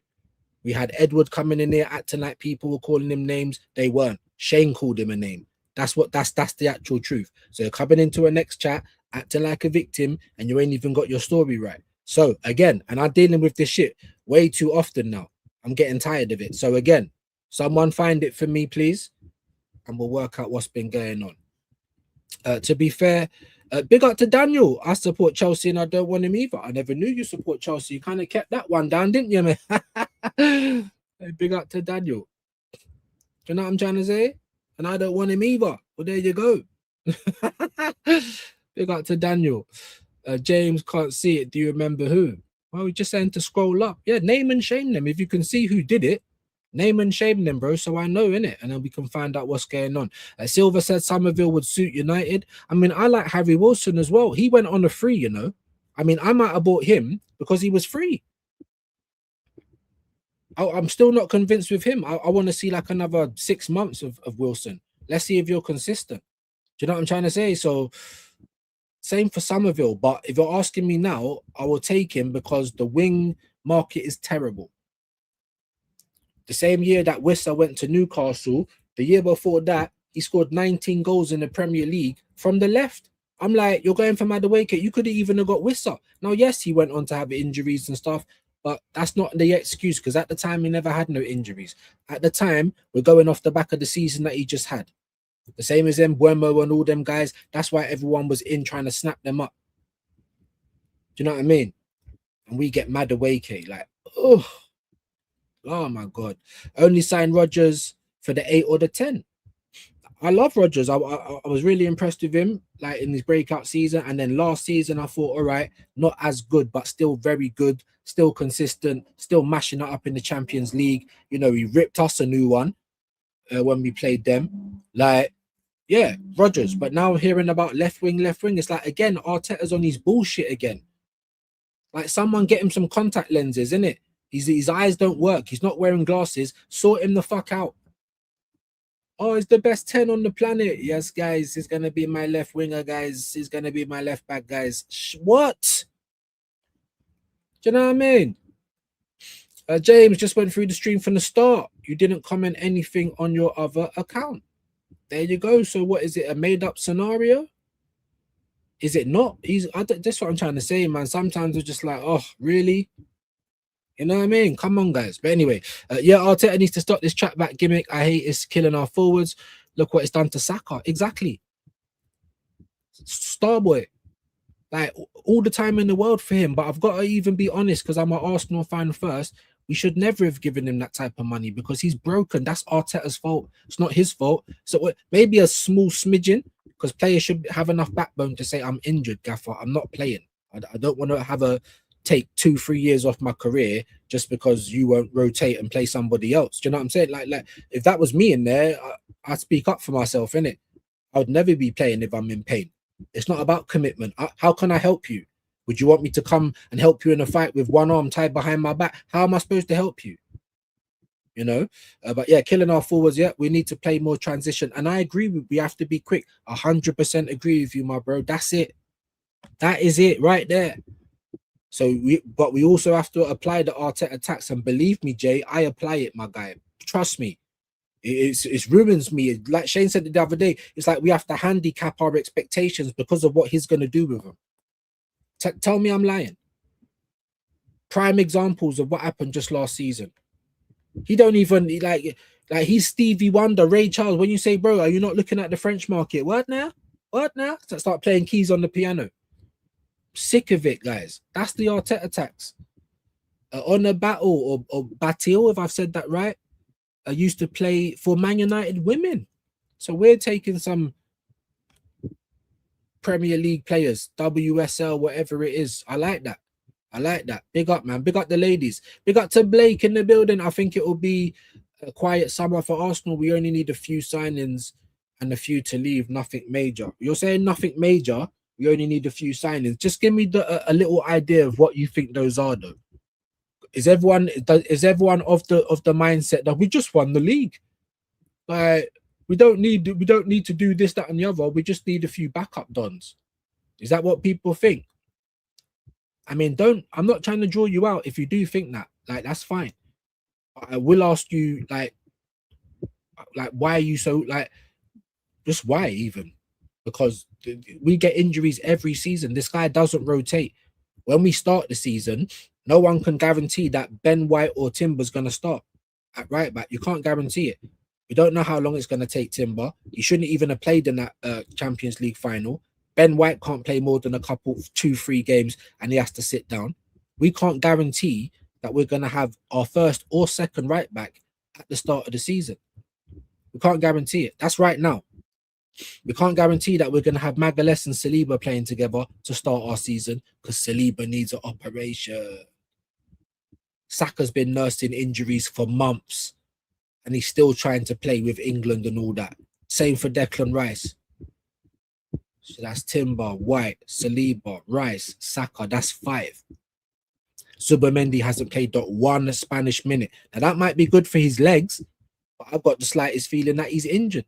We had Edward coming in here acting like people were calling him names. They weren't. Shane called him a name. That's the actual truth. So you're coming into a next chat, acting like a victim, and you ain't even got your story right. So again, and I'm dealing with this shit way too often now. I'm getting tired of it. So again, someone find it for me, please, and we'll work out what's been going on. To be fair, big up to Daniel. I support Chelsea and I don't want him either. I never knew you support Chelsea. You kind of kept that one down, didn't you, man? Big up to Daniel. Do you know what I'm trying to say? And I don't want him either. Well, there you go. Big up to Daniel. James can't see it. Do you remember who? Well, we're just saying to scroll up. Yeah, name and shame them. If you can see who did it, name and shame them, bro, so I know, innit? And then we can find out what's going on. Silver said Summerville would suit United. I mean, I like Harry Wilson as well. He went on a free, you know. I mean, I might have bought him because he was free. I'm still not convinced with him. I want to see like another 6 months of Wilson. Let's see if you're consistent. you know what I'm trying to say? So same for Summerville. But if you're asking me now, I will take him because the wing market is terrible. The same year that Wissa went to Newcastle, the year before that, he scored 19 goals in the Premier League from the left. I'm like, you're going for Madueke. You could have even have got Wissa. Now, yes, he went on to have injuries and stuff, but that's not the excuse because at the time he never had no injuries. At the time, we're going off the back of the season that he just had. The same as Mbuemo and all them guys. That's why everyone was in trying to snap them up. Do you know what I mean? And we get Madueke. Like, oh my God. Only signed Rodgers for the 8 or the 10. I love Rodgers. I was really impressed with him, like in his breakout season. And then last season, I thought, all right, not as good, but still very good, still consistent, still mashing it up in the Champions League. You know, he ripped us a new one when we played them. Like, yeah, Rodgers. But now hearing about left wing, it's like, again, Arteta's on his bullshit again. Like, someone get him some contact lenses, innit? His eyes don't work. He's not wearing glasses. Sort him the fuck out. Oh, he's the best 10 on the planet. Yes, guys, he's going to be my left winger, guys. He's going to be my left back, guys. What? Do you know what I mean? James just went through the stream from the start. You didn't comment anything on your other account. There you go. So what is it? A made-up scenario? Is it not? That's what I'm trying to say, man. Sometimes it's just like, oh, really? You know what I mean? Come on, guys. But anyway, yeah, Arteta needs to stop this track back gimmick. I hate it's killing our forwards. Look what it's done to Saka. Exactly. Starboy. Like, all the time in the world for him. But I've got to even be honest, because I'm an Arsenal fan first. We should never have given him that type of money because he's broken. That's Arteta's fault. It's not his fault. So maybe a small smidgen, because players should have enough backbone to say, I'm injured, Gaffer. I'm not playing. I don't want to have take 2-3 years off my career just because you won't rotate and play somebody else. Do you know what I'm saying? Like if that was me in there, I'd speak up for myself, innit? I would never be playing if I'm in pain. It's not about commitment. How can I help you? Would you want me to come and help you in a fight with one arm tied behind my back? How am I supposed to help you? You know, but yeah, killing our forwards. Yeah, we need to play more transition. And I agree we have to be quick. 100% agree with you, my bro. That's it. That is it right there. So we also have to apply the Arteta tax, and believe me, Jay, I apply it, my guy. Trust me, it ruins me. Like Shane said the other day, it's like we have to handicap our expectations because of what he's going to do with them. Tell me I'm lying. Prime examples of what happened just last season. He don't even like he's Stevie Wonder, Ray Charles. When you say, bro, are you not looking at the French market? What now? So start playing keys on the piano. Sick of it, guys. That's the Arteta tax. On a battle or Batil, if I've said that right, I used to play for Man United women. So we're taking some Premier League players, WSL, whatever it is. I like that. Big up, man. Big up the ladies. Big up to Blake in the building. I think it will be a quiet summer for Arsenal. We only need a few signings and a few to leave. Nothing major. You're saying nothing major. We only need a few signings. Just give me a little idea of what you think those are, though. Is everyone of the mindset that we just won the league? Like we don't need to do this, that, and the other. We just need a few backup dons. Is that what people think? I mean, I'm not trying to draw you out if you do think that. Like, that's fine. I will ask you, like why are you so, just why even? Because we get injuries every season. This guy doesn't rotate. When we start the season, no one can guarantee that Ben White or Timber's going to start at right back. You can't guarantee it. We don't know how long it's going to take Timber. He shouldn't even have played in that Champions League final. Ben White can't play more than 2-3 games and he has to sit down. We can't guarantee that we're going to have our first or second right back at the start of the season. We can't guarantee it. That's right now. We can't guarantee that we're going to have Magalhaes and Saliba playing together to start our season because Saliba needs an operation. Saka's been nursing injuries for months and he's still trying to play with England and all that. Same for Declan Rice. So that's Timber, White, Saliba, Rice, Saka. That's 5. Zubimendi hasn't played not one Spanish minute. Now that might be good for his legs, but I've got the slightest feeling that he's injured.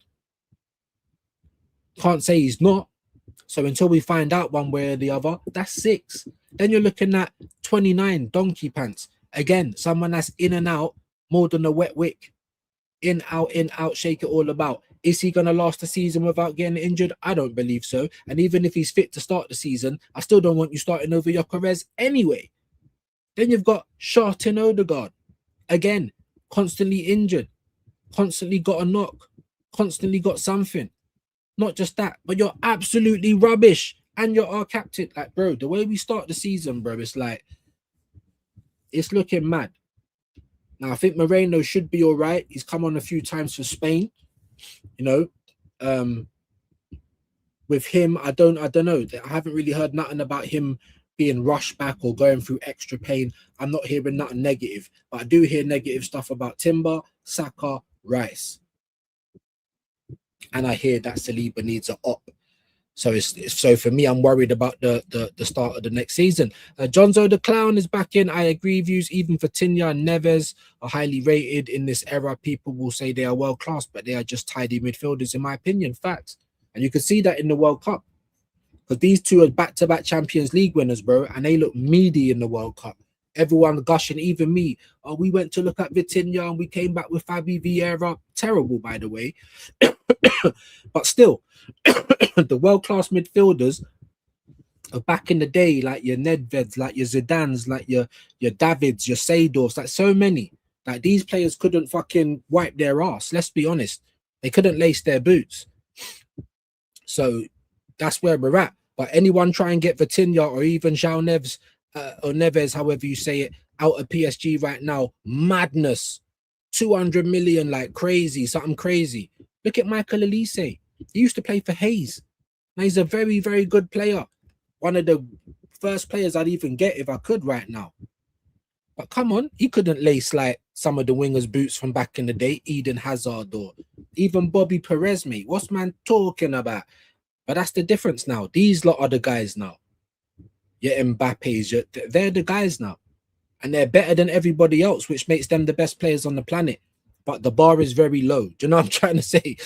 Can't say he's not. So until we find out one way or the other, that's 6. Then you're looking at 29, Donkey Pants. Again, someone that's in and out more than a wet wick. In, out, shake it all about. Is he going to last the season without getting injured? I don't believe so. And even if he's fit to start the season, I still don't want you starting over Gyökeres anyway. Then you've got Martin Odegaard. Again, constantly injured. Constantly got a knock. Constantly got something. Not just that, but you're absolutely rubbish. And you're our captain. Like, bro, the way we start the season, bro, it's like, it's looking mad. Now, I think Moreno should be all right. He's come on a few times for Spain. You know, with him, I don't know. I haven't really heard nothing about him being rushed back or going through extra pain. I'm not hearing nothing negative, but I do hear negative stuff about Timber, Saka, Rice. And I hear that Saliba needs an op. So so for me, I'm worried about the start of the next season. Jonzo the Clown is back in. I agree with you. Even Vitinha and Neves are highly rated in this era. People will say they are world class, but they are just tidy midfielders, in my opinion. Facts. And you can see that in the World Cup. Because these two are back-to-back Champions League winners, bro, and they look meaty in the World Cup. Everyone gushing, even me. Oh, we went to look at Vitinha and we came back with Fabi Vieira. Terrible, by the way. But still, the world-class midfielders of back in the day, like your Nedveds, like your Zidans, like your Davids, your Seydorfs, like so many. Like these players couldn't fucking wipe their ass. Let's be honest. They couldn't lace their boots. So that's where we're at. But anyone try and get Vitinha or even João Neves, or Neves, however you say it, out of PSG right now, madness. 200 million, like crazy, something crazy. Look at Michael Elise. He used to play for Hayes. Now he's a very, very good player. One of the first players I'd even get if I could right now. But come on, he couldn't lace like some of the wingers' boots from back in the day, Eden Hazard or even Bobby Perez, mate. What's man talking about? But that's the difference now. These lot are the guys now. Your Mbappe's, they're the guys now. And they're better than everybody else, which makes them the best players on the planet. But the bar is very low. Do you know what I'm trying to say?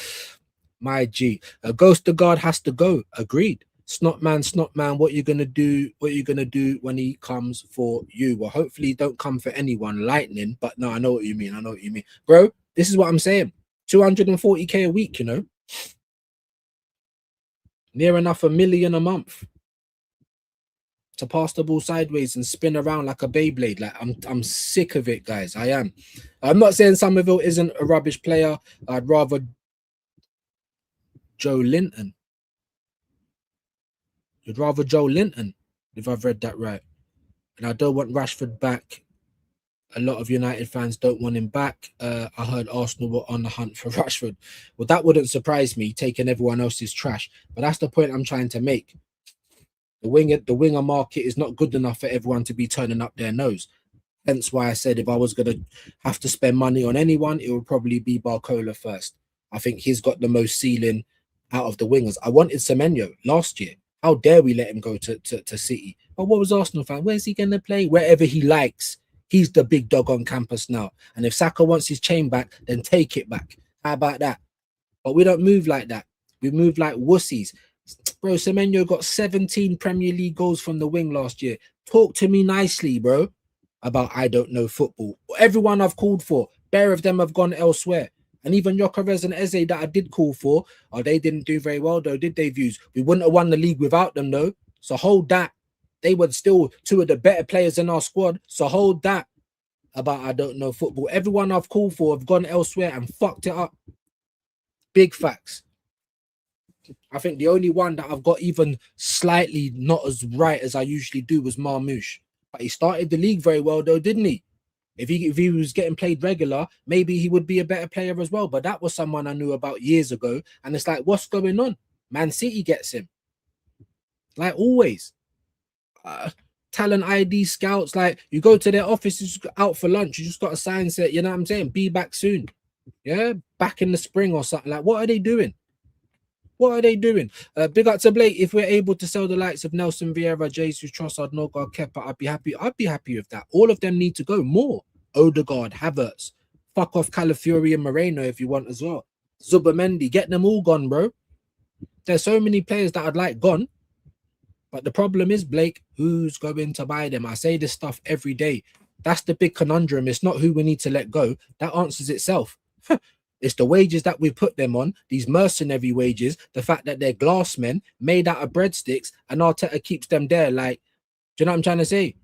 My G. A Ghost of God has to go. Agreed. Snot man, what you gonna do? What you gonna do when he comes for you? Well, hopefully he don't come for anyone. Lightning, but no, I know what you mean. I know what you mean. Bro, this is what I'm saying. 240k a week, you know. Near enough $1 million a month to pass the ball sideways and spin around like a Beyblade. Like I'm sick of it, guys. I am. I'm not saying Summerville isn't a rubbish player. I'd rather Joe Linton. You'd rather Joe Linton, if I've read that right. And I don't want Rashford back. A lot of United fans don't want him back. I heard Arsenal were on the hunt for Rashford. Well, that wouldn't surprise me, taking everyone else's trash. But that's the point I'm trying to make. The winger market is not good enough for everyone to be turning up their nose. Hence why I said if I was going to have to spend money on anyone, it would probably be Barcola first. I think he's got the most ceiling out of the wingers. I wanted Semenyo last year. How dare we let him go to City? But what was Arsenal fan? Where's he going to play? Wherever he likes. He's the big dog on campus now. And if Saka wants his chain back, then take it back. How about that? But we don't move like that. We move like wussies. Bro, Semenyo got 17 Premier League goals from the wing last year. Talk to me nicely, bro, about I don't know football. Everyone I've called for, bare of them have gone elsewhere. And even Gyökeres and Eze that I did call for, they didn't do very well, though, did they, Views? We wouldn't have won the league without them, though. So hold that. They were still two of the better players in our squad. So hold that about I don't know football. Everyone I've called for have gone elsewhere and fucked it up. Big facts. I think the only one that I've got even slightly not as right as I usually do was Marmoush. But he started the league very well, though, didn't he? If he was getting played regular, maybe he would be a better player as well. But that was someone I knew about years ago. And it's like, what's going on? Man City gets him. Like always. Talent ID scouts, like you go to their office, you just out for lunch, you just got a sign set, you know what I'm saying? Be back soon. Yeah, back in the spring or something. Like, what are they doing? What are they doing? Big up to Blake. If we're able to sell the likes of Nelson Vieira, Jesus, Trossard, Norgard, Kepa, I'd be happy. I'd be happy with that. All of them need to go. More. Odegaard, Havertz. Fuck off Calafiori and Moreno if you want as well. Zubamendi. Get them all gone, bro. there's so many players that I'd like gone. But the problem is, Blake, who's going to buy them? I say this stuff every day. That's the big conundrum. It's not who we need to let go. That answers itself. It's the wages that we put them on, these mercenary wages, the fact that they're glass men made out of breadsticks, and Arteta keeps them there. Like, do you know what I'm trying to say?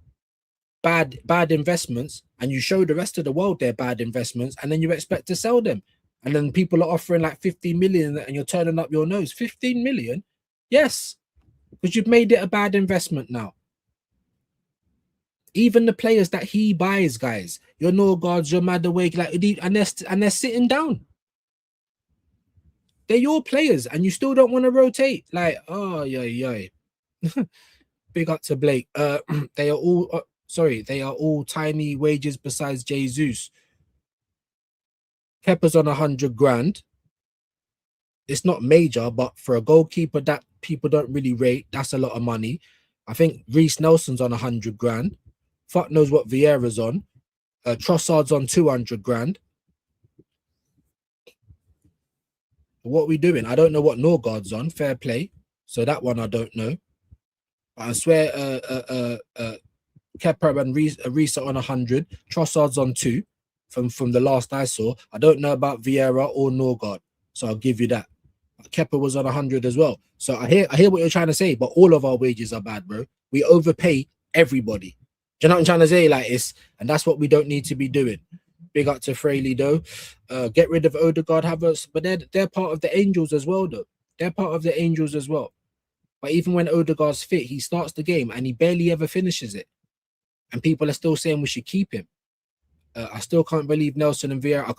Bad investments, and you show the rest of the world they're bad investments, and then you expect to sell them. And then people are offering like 15 million, and you're turning up your nose. 15 million? Yes. Because you've made it a bad investment now. Even the players that he buys, guys, your Norgards, your Madueke, like, and they're sitting down. They're your players, and you still don't want to rotate. Like, oh yeah. Big up to Blake. They are all they are all tiny wages besides Jesus. Kepa's on 100 grand. It's not major, but for a goalkeeper that people don't really rate, that's a lot of money. I think Reece Nelson's on 100 grand. Fuck knows what Vieira's on. Trossard's on 200 grand. What are we doing? I don't know what Norgard's on. Fair play. So that one I don't know. But I swear Kepa and Reece are on 100. Trossard's on 2 from the last I saw. I don't know about Vieira or Norgard. So I'll give you that. Kepa was on 100 as well. So I hear what you're trying to say, but all of our wages are bad, bro. We overpay everybody. Do you know what I'm trying to say? Like, and that's what we don't need to be doing. Big up to Fraley though. Get rid of Odegaard, Havertz, but they're part of the Angels as well though. They're part of the Angels as well. But even when Odegaard's fit, he starts the game and he barely ever finishes it. And people are still saying we should keep him. I still can't believe Nelson and Vieira.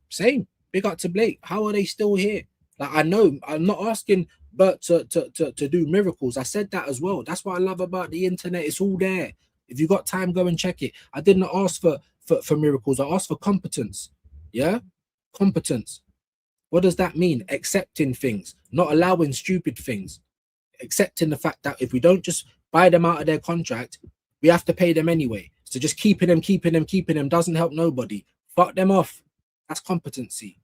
Same. Big up to Blake. How are they still here? Like, I know I'm not asking Bert to do miracles. I said that as well. That's what I love about the internet. It's all there. If you got time, go and check it. I didn't ask for miracles. I asked for competence. Yeah, competence. What does that mean? Accepting things, not allowing stupid things. Accepting the fact that if we don't just buy them out of their contract, we have to pay them anyway. So just keeping them doesn't help nobody. Fuck them off. That's competency.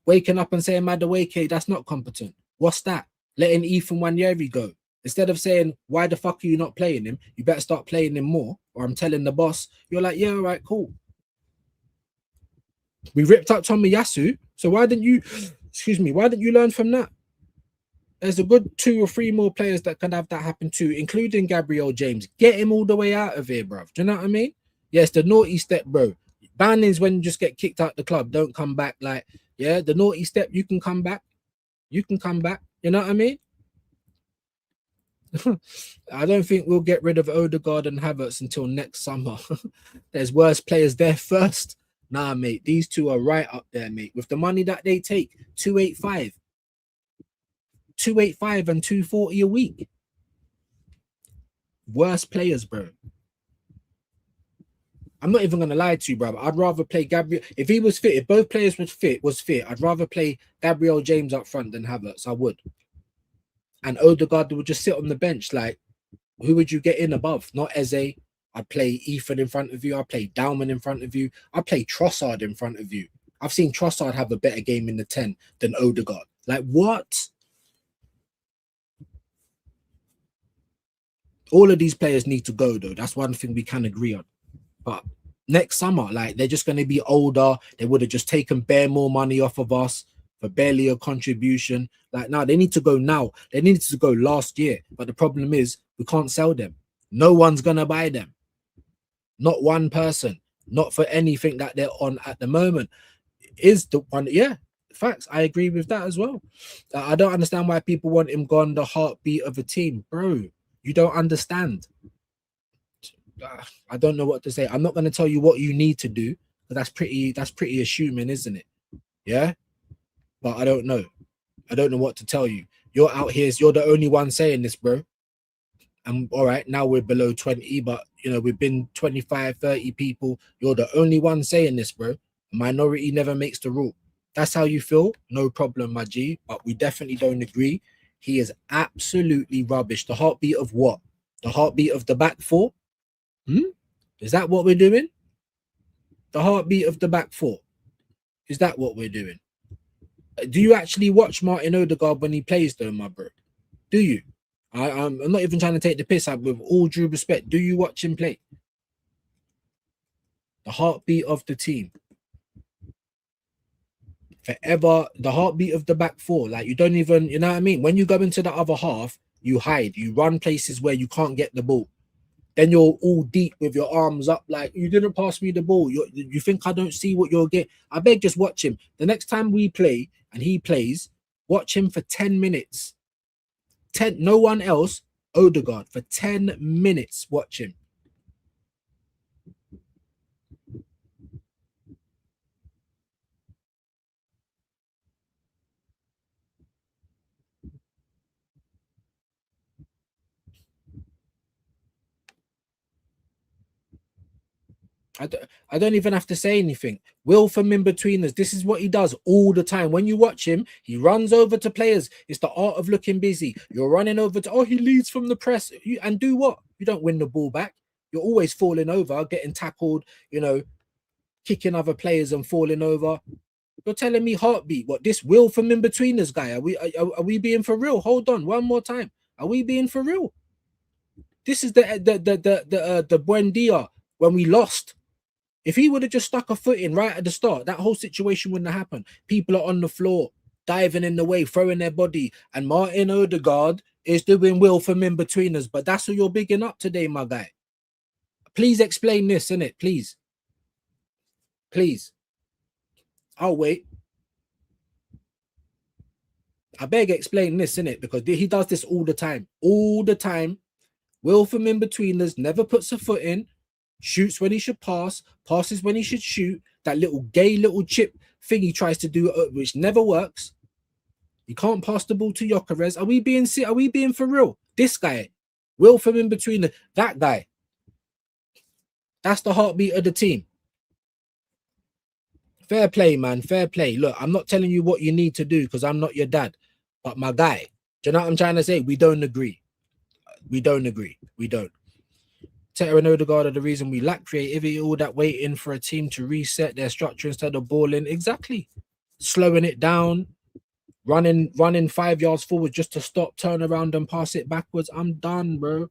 Waking up and saying Madueke, that's not competent. What's that? Letting Ethan Wanyeri go. Instead of saying, why the fuck are you not playing him? You better start playing him more. Or I'm telling the boss, you're like, yeah, all right, cool. We ripped up Tomiyasu. So why didn't you learn from that? There's a good 2 or 3 more players that can have that happen too, including Gabriel James. Get him all the way out of here, bruv. Do you know what I mean? Yes, the naughty step, bro. Banning's when you just get kicked out the club. Don't come back. Like, yeah, the naughty step, you can come back. You can come back. You know what I mean? I don't think we'll get rid of Odegaard and Havertz until next summer. There's worse players there first. Nah, mate. These two are right up there, mate. With the money that they take, 285. 285 and 240 a week. Worst players, bro. I'm not even gonna lie to you, bro. I'd rather play Gabriel if he was fit. If both players was fit. I'd rather play Gabriel James up front than Havertz. I would. And Odegaard would just sit on the bench. Like, who would you get in above? Not Eze. I'd play Ethan in front of you. I'd play Dowman in front of you. I'd play Trossard in front of you. I've seen Trossard have a better game in the 10 than Odegaard. Like, what? All of these players need to go, though. That's one thing we can agree on. But next summer, like, they're just going to be older. They would have just taken bare more money off of us for barely a contribution. Like, no, they need to go now. They needed to go last year. But the problem is we can't sell them. No one's going to buy them. Not one person. Not for anything that they're on at the moment. Is the one, yeah, facts. I agree with that as well. I don't understand why people want him gone, the heartbeat of a team. Bro, you don't understand. I don't know what to say. I'm not going to tell you what you need to do, but that's pretty assuming, isn't it? Yeah, but I don't know. I don't know what to tell you. You're out here. You're the only one saying this, bro. And all right, now we're below 20, but you know, we've been 25, 30 people. You're the only one saying this, bro. Minority never makes the rule. That's how you feel. No problem, my G. But we definitely don't agree. He is absolutely rubbish. The heartbeat of what? The heartbeat of the back four? Is that what we're doing? The heartbeat of the back four. Is that what we're doing? Do you actually watch Martin Odegaard when he plays, though, my bro? Do you? I'm not even trying to take the piss out. With all due respect, do you watch him play? The heartbeat of the team. Forever, the heartbeat of the back four. Like, you don't even, you know what I mean? When you go into the other half, you hide. You run places where you can't get the ball. Then you're all deep with your arms up, like, you didn't pass me the ball. You think I don't see what you're getting? I beg, just watch him. The next time we play and he plays, watch him for 10 minutes. 10, no one else. Odegaard for 10 minutes. Watch him. I don't even have to say anything. Will from in between us. This is what he does all the time. When you watch him, he runs over to players. It's the art of looking busy. You're running over to, he leads from the press. And do what? You don't win the ball back. You're always falling over, getting tackled, kicking other players and falling over. You're telling me heartbeat. What, this Will from in between us guy? Are we being for real? Hold on, one more time. Are we being for real? This is the Buendia when we lost. If he would have just stuck a foot in right at the start, that whole situation wouldn't have happened. People are on the floor, diving in the way, throwing their body. And Martin Odegaard is doing Will from in between us. But that's who you're bigging up today, my guy. Please explain this, innit? Please. Please. I'll wait. I beg explain this, innit? Because he does this all the time. All the time. Will from in between us, never puts a foot in. Shoots when he should pass, passes when he should shoot. That little gay little chip thing he tries to do, which never works. He can't pass the ball to Gyökeres. Are we being for real? This guy, Will from in between, that guy. That's the heartbeat of the team. Fair play, man. Fair play. Look, I'm not telling you what you need to do because I'm not your dad. But my guy, do you know what I'm trying to say? We don't agree. We don't agree. We don't. Teta and Odegaard are the reason we lack creativity, all that waiting for a team to reset their structure instead of balling. Exactly. Slowing it down, running 5 yards forward just to stop, turn around and pass it backwards. I'm done, bro.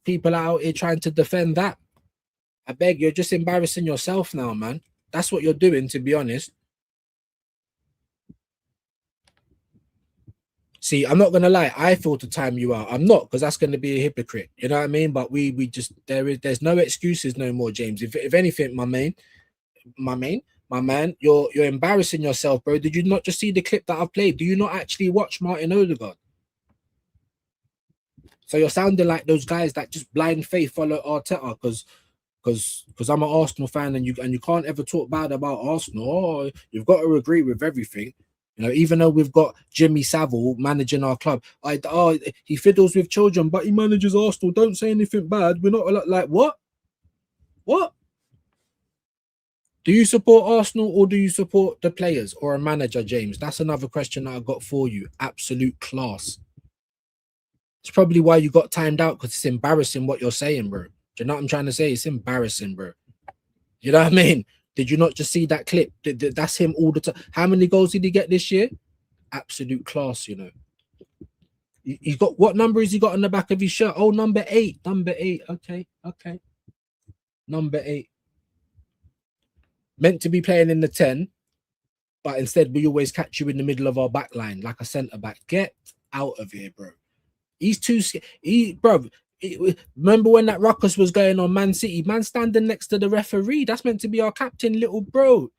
People are out here trying to defend that. I beg, you're just embarrassing yourself now, man. That's what you're doing, to be honest. See, I'm not gonna lie. I feel to time you out. I'm not, because that's gonna be a hypocrite. You know what I mean? But we just there's no excuses no more, James. If anything, my man, you're embarrassing yourself, bro. Did you not just see the clip that I've played? Do you not actually watch Martin Odegaard? So you're sounding like those guys that just blind faith follow Arteta because I'm an Arsenal fan and you can't ever talk bad about Arsenal. Oh, you've got to agree with everything. Even though we've got Jimmy Savile managing our club, he fiddles with children, but he manages Arsenal. Don't say anything bad. We're not like what? What? Do you support Arsenal or do you support the players or a manager, James? That's another question that I got for you. Absolute class. It's probably why you got timed out, because it's embarrassing what you're saying, bro. Do you know what I'm trying to say? It's embarrassing, bro. You know what I mean? Did you not just see that clip? That's him all the time. How many goals did he get this year? Absolute class, He's got, what number has he got on the back of his shirt? Oh, number 8. Number 8. Okay. Number 8. Meant to be playing in the 10, but instead we always catch you in the middle of our back line like a centre back. Get out of here, bro. He's too scared. Remember when that ruckus was going on Man City? Man standing next to the referee. That's meant to be our captain, little bro.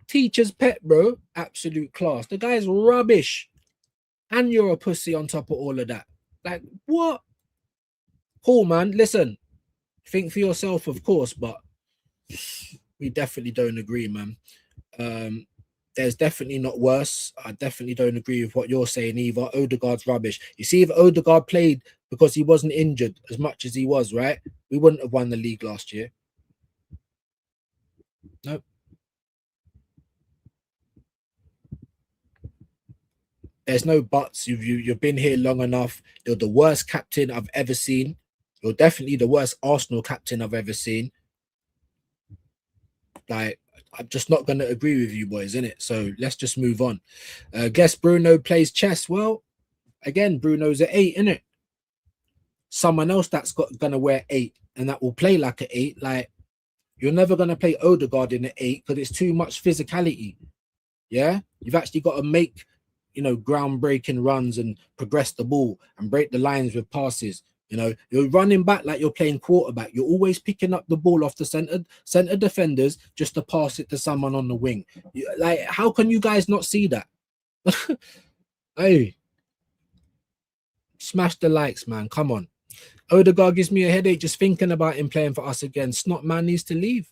Teacher's pet, bro. Absolute class. The guy's rubbish. And you're a pussy on top of all of that. Like, what? Cool, man. Listen. Think for yourself, of course, but we definitely don't agree, man. There's definitely not worse. I definitely don't agree with what you're saying either. Odegaard's rubbish. You see, if Odegaard played because he wasn't injured as much as he was, right, we wouldn't have won the league last year. Nope. There's no buts. You've been here long enough. You're the worst captain I've ever seen. You're definitely the worst Arsenal captain I've ever seen. Like, I'm just not going to agree with you boys, innit? So let's just move on. Guess Bruno plays chess. Well, again, Bruno's an 8, innit? Someone else that's gonna wear 8 and that will play like an 8. Like, you're never gonna play Odegaard in an 8 because it's too much physicality. Yeah, you've actually got to make, you know, groundbreaking runs and progress the ball and break the lines with passes. You know, you're running back like you're playing quarterback. You're always picking up the ball off the center defenders just to pass it to someone on the wing. Like, how can you guys not see that? Hey, smash the likes, man. Come on. Odegaard gives me a headache just thinking about him playing for us again. Snot man needs to leave.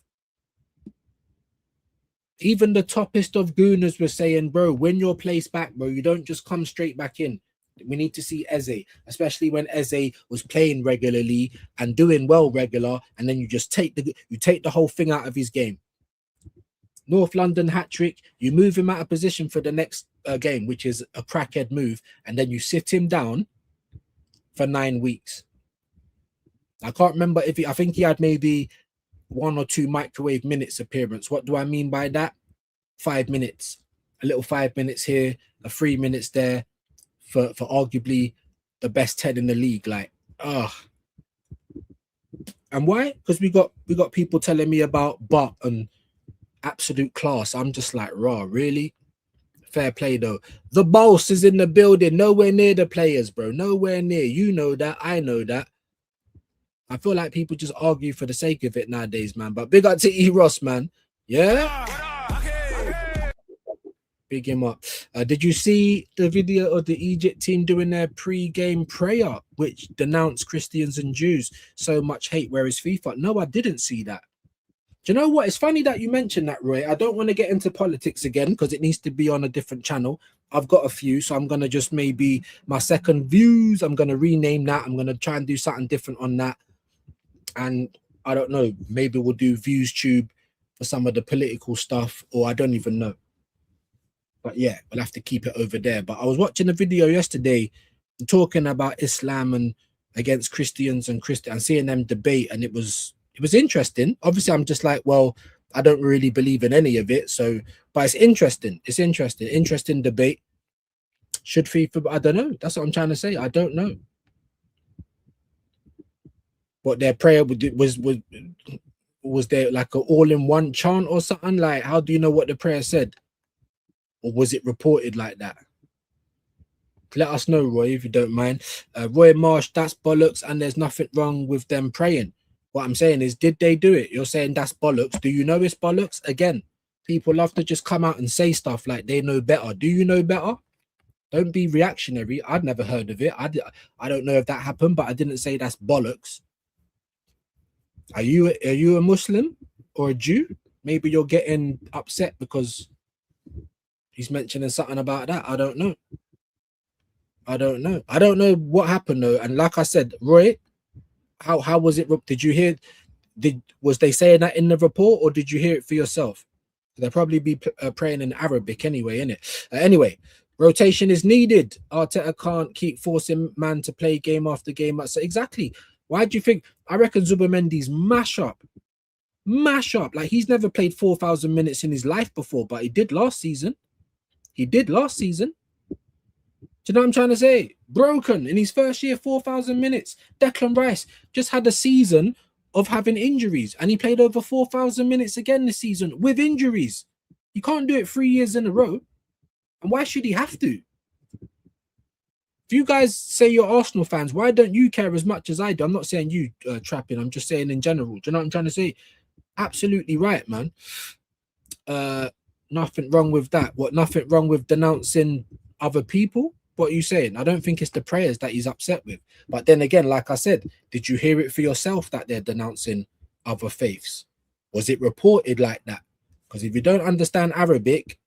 Even the toppest of gooners were saying, bro, win your place back, bro. You don't just come straight back in. We need to see Eze, especially when Eze was playing regularly and doing well regular, and then you just take the whole thing out of his game. North London hat trick. You move him out of position for the next game, which is a crackhead move, and then you sit him down for 9 weeks. I can't remember if I think he had maybe 1 or 2 microwave minutes appearance. What do I mean by that? 5 minutes, a little 5 minutes here, a 3 minutes there for arguably the best 10 in the league. Like, and why? Because we got people telling me about Butt and absolute class. I'm just like, raw, really? Fair play though. The boss is in the building, nowhere near the players, bro. Nowhere near. You know that, I know that. I feel like people just argue for the sake of it nowadays, man. But big up to E. Ross, man. Yeah? Big him up. Did you see the video of the Egypt team doing their pre-game prayer, which denounced Christians and Jews? So much hate, where is FIFA? No, I didn't see that. Do you know what? It's funny that you mentioned that, Roy. I don't want to get into politics again because it needs to be on a different channel. I've got a few, so I'm going to just maybe my second views, I'm going to rename that. I'm going to try and do something different on that. And I don't know, maybe we'll do Views Tube for some of the political stuff, or I don't even know. But yeah, we'll have to keep it over there. But I was watching a video yesterday talking about Islam and against Christians and seeing them debate, and it was interesting. Obviously, I'm just like, well, I don't really believe in any of it. So, but it's interesting. It's interesting. Interesting debate. Should FIFA? I don't know. That's what I'm trying to say. I don't know. What their prayer was there like an all-in-one chant or something? Like, how do you know what the prayer said? Or was it reported like that? Let us know, Roy, if you don't mind. Roy Marsh, that's bollocks, and there's nothing wrong with them praying. What I'm saying is, did they do it? You're saying that's bollocks. Do you know it's bollocks? Again, people love to just come out and say stuff like they know better. Do you know better? Don't be reactionary. I'd never heard of it. I don't know if that happened, but I didn't say that's bollocks. Are you a Muslim or a Jew? Maybe you're getting upset because he's mentioning something about that. I don't know. I don't know what happened though. And like I said, Roy, how was it? Did you hear? Was they saying that in the report, or did you hear it for yourself? They'll probably be praying in Arabic anyway, innit? Anyway, rotation is needed. Arteta can't keep forcing man to play game after game. So exactly. Why do you think? I reckon Zubimendi's mash up. Like, he's never played 4,000 minutes in his life before, but he did last season. Do you know what I'm trying to say? Broken in his first year, 4,000 minutes. Declan Rice just had a season of having injuries, and he played over 4,000 minutes again this season with injuries. You can't do it 3 years in a row. And why should he have to? If you guys say you're Arsenal fans, why don't you care as much as I do? I'm not saying you trapping. I'm just saying in general. Do you know what I'm trying to say? Absolutely right, man. Nothing wrong with that. What? Nothing wrong with denouncing other people? What are you saying? I don't think it's the prayers that he's upset with. But then again, like I said, did you hear it for yourself that they're denouncing other faiths? Was it reported like that? Because if you don't understand Arabic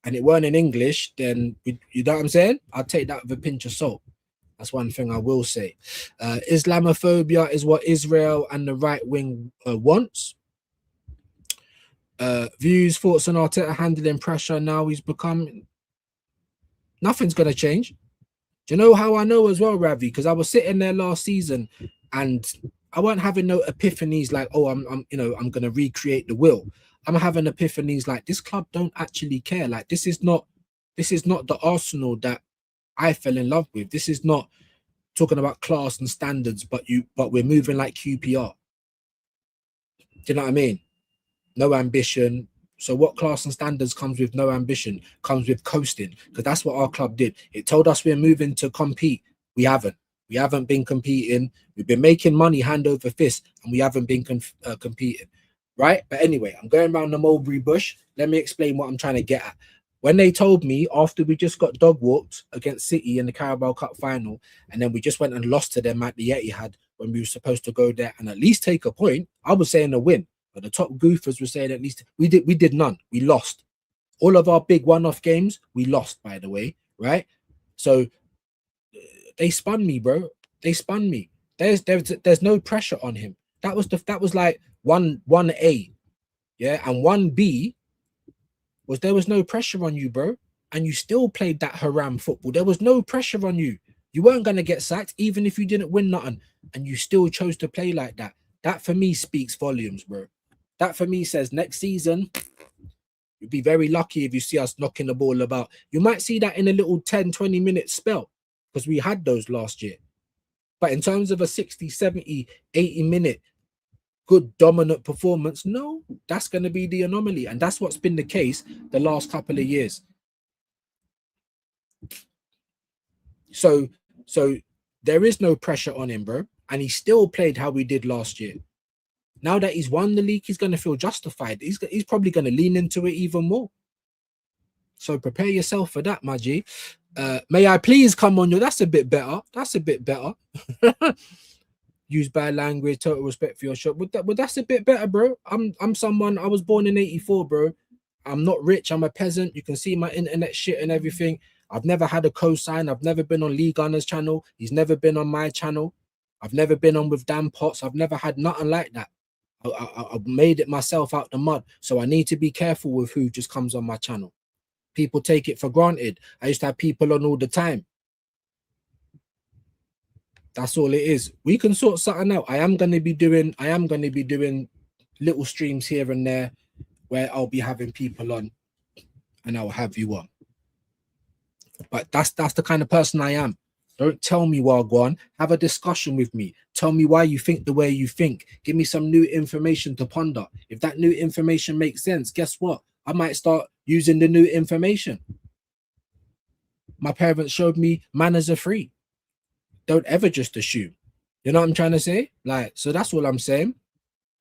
and it weren't in English, then you know what I'm saying? I'll take that with a pinch of salt. That's one thing I will say. Islamophobia is what Israel and the right wing wants. Views, thoughts on Arteta handling pressure. Now he's become... Nothing's going to change. Do you know how I know as well, Ravi? Because I was sitting there last season and I weren't having no epiphanies like, oh, I'm going to recreate the will. I'm having epiphanies like this club don't actually care. Like this is not the Arsenal that I fell in love with. This is not talking about class and standards, but we're moving like QPR. Do you know what I mean? No ambition. So what class and standards comes with no ambition? Comes with coasting, because that's what our club did. It told us we're moving to compete. We haven't. We haven't been competing. We've been making money hand over fist, and we haven't been competing, right? But anyway, I'm going around the mulberry bush. Let me explain what I'm trying to get at. When they told me after we just got dog walked against City in the Carabao Cup final, and then we just went and lost to them at the Etihad when we were supposed to go there and at least take a point, I was saying a win. But the top goofers were saying at least we did none. We lost. All of our big one-off games, we lost, by the way, right? So they spun me, bro. They spun me. There's no pressure on him. That was like 1A, yeah, and 1B was there was no pressure on you, bro, and you still played that haram football. There was no pressure on you. You weren't gonna get sacked even if you didn't win nothing, and you still chose to play like that. That for me speaks volumes, bro. That for me says next season, you'd be very lucky if you see us knocking the ball about. You might see that in a little 10, 20-minute spell because we had those last year. But in terms of a 60, 70, 80-minute good dominant performance, no, that's going to be the anomaly. And that's what's been the case the last couple of years. So there is no pressure on him, bro. And he still played how we did last year. Now that he's won the league, he's going to feel justified. He's probably going to lean into it even more. So prepare yourself for that, my G. May I please come on you? That's a bit better. That's a bit better. Use bad language, total respect for your shop. But that's a bit better, bro. I'm someone, I was born in 84, bro. I'm not rich. I'm a peasant. You can see my internet shit and everything. I've never had a cosign. I've never been on Lee Gunner's channel. He's never been on my channel. I've never been on with Dan Potts. I've never had nothing like that. I've made it myself out the mud. So I need to be careful with who just comes on my channel. People take it for granted. I used to have people on all the time. That's all it is. We can sort something out. I am going to be doing little streams here and there where I'll be having people on and I'll have you on. But that's the kind of person I am. Don't tell me Wagwan. Have a discussion with me. Tell me why you think the way you think. Give me some new information to ponder. If that new information makes sense, guess what? I might start using the new information. My parents showed me manners are free. Don't ever just assume. You know what I'm trying to say? Like, so that's all I'm saying.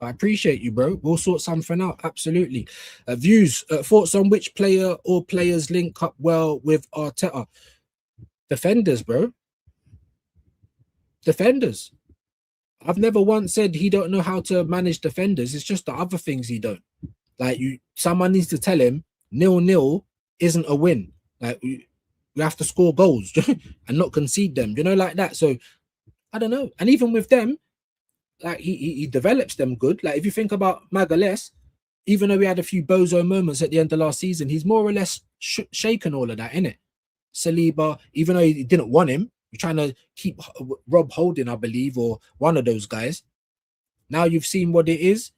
I appreciate you, bro. We'll sort something out. Absolutely. Thoughts on which player or players link up well with Arteta? Defenders, bro. Defenders. I've never once said he don't know how to manage defenders. It's just the other things he don't. Like someone needs to tell him 0-0 isn't a win. Like we have to score goals and not concede them. You know, like that. So I don't know. And even with them, like he develops them good. Like if you think about Magalhaes, even though we had a few bozo moments at the end of last season, he's more or less shaken all of that, innit? Saliba, even though he didn't want him, you're trying to keep Rob Holding, I believe, or one of those guys. Now you've seen what it is.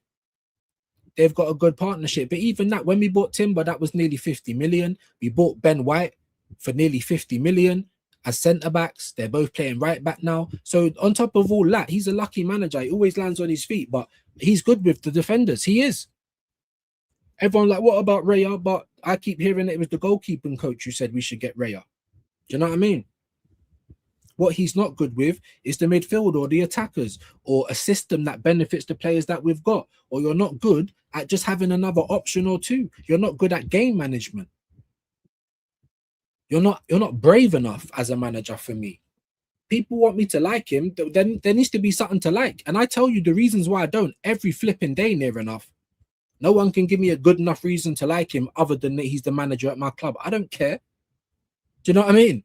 They've got a good partnership. But even that, when we bought Timber, that was nearly 50 million. We bought Ben White for nearly 50 million as centre-backs. They're both playing right back now. So on top of all that, he's a lucky manager. He always lands on his feet, but he's good with the defenders. He is. Everyone like, what about Raya? But I keep hearing it was the goalkeeping coach who said we should get Raya. Do you know what I mean? What he's not good with is the midfield or the attackers or a system that benefits the players that we've got. Or you're not good at just having another option or two. You're not good at game management. You're not brave enough as a manager for me. People want me to like him. Then there needs to be something to like. And I tell you the reasons why I don't every flipping day near enough. No one can give me a good enough reason to like him other than that he's the manager at my club. I don't care. Do you know what I mean?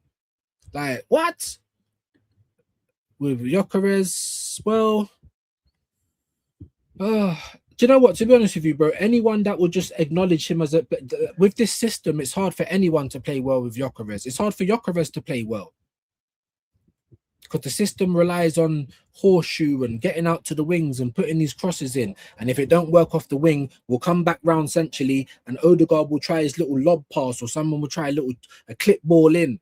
Like, what? With Gyökeres, well, do you know what? To be honest with you, bro, anyone that will just acknowledge him as a... With this system, it's hard for anyone to play well with Gyökeres. It's hard for Gyökeres to play well. because the system relies on horseshoe and getting out to the wings and putting these crosses in. And if it don't work off the wing, we'll come back round centrally, and Odegaard will try his little lob pass, or someone will try a clip ball in,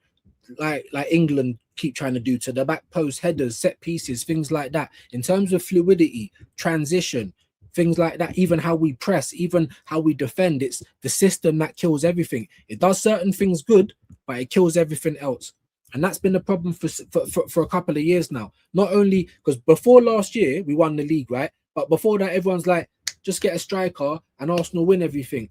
like England keep trying to do, to the back post, headers, set pieces, things like that. In terms of fluidity, transition, things like that, even how we press, even how we defend, it's the system that kills everything. It does certain things good, but it kills everything else. And that's been a problem for a couple of years now. Not only because before last year we won the league, right? But before that, everyone's like, just get a striker and Arsenal win everything.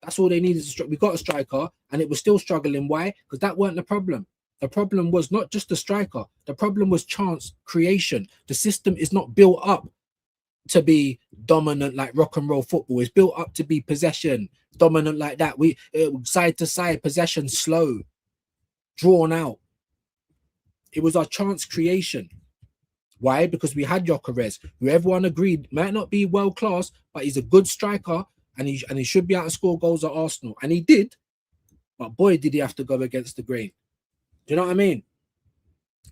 That's all they needed. We got a striker and it was still struggling. Why? Because that weren't the problem. The problem was not just the striker. The problem was chance creation. The system is not built up to be dominant like rock and roll football. It's built up to be possession, dominant like that. We side to side possession, slow, drawn out. It was our chance creation. Why? Because we had Gyökeres, who everyone agreed might not be world class, but he's a good striker, and he should be able to score goals at Arsenal, and he did. But boy, did he have to go against the grain. Do you know what I mean?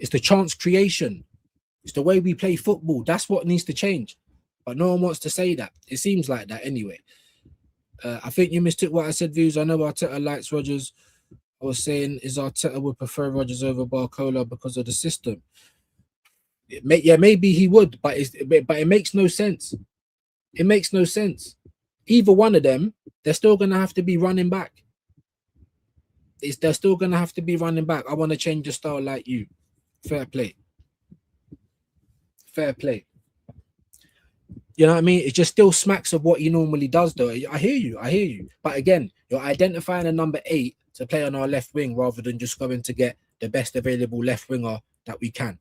It's the chance creation. It's the way we play football. That's what needs to change. But no one wants to say that. It seems like that anyway. I think you mistook what I said, Views. I know Arteta likes Rodgers. I was saying, is Arteta would prefer Rodgers over Barcola because of the system? Maybe he would, but it makes no sense. It makes no sense. Either one of them, they're still going to have to be running back. They're still going to have to be running back. I want to change the style like you. Fair play. Fair play. You know what I mean? It just still smacks of what he normally does, though. I hear you. But again, you're identifying a number 8 to play on our left wing rather than just going to get the best available left winger that we can.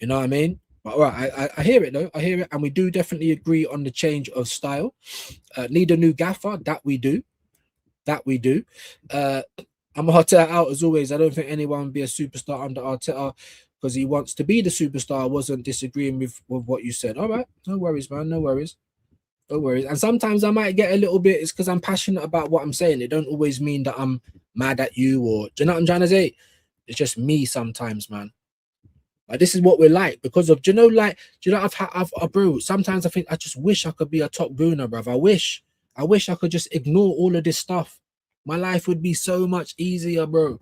You know what I mean? But all right, I hear it, though. I hear it. And we do definitely agree on the change of style. Need a new gaffer. That we do. I'm Arteta out as always. I don't think anyone will be a superstar under Arteta because he wants to be the superstar. I wasn't disagreeing with what you said. All right. No worries, man. No worries. And sometimes I might get a little bit, it's because I'm passionate about what I'm saying. It don't always mean that I'm mad at you, or do you know what I'm trying to say? It's just me sometimes, man. Like, this is what we're like because of, bro, sometimes I think I just wish I could be a top gooner, bruv. I wish I could just ignore all of this stuff. My life would be so much easier, bro.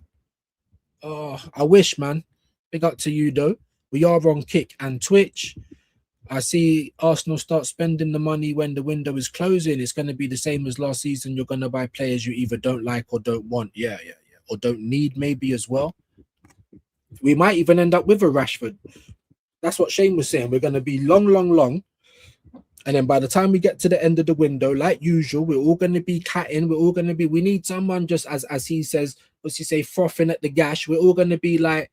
Oh, I wish, man. Big up to you, though. We are on Kick and Twitch. I see Arsenal start spending the money when the window is closing. It's going to be the same as last season. You're going to buy players you either don't like or don't want. Yeah. Or don't need, maybe, as well. We might even end up with a Rashford. That's what Shane was saying. We're going to be long. And then by the time we get to the end of the window, like usual, we're all going to be catting. We need someone just as he says, what's he say, frothing at the gash. We're all going to be like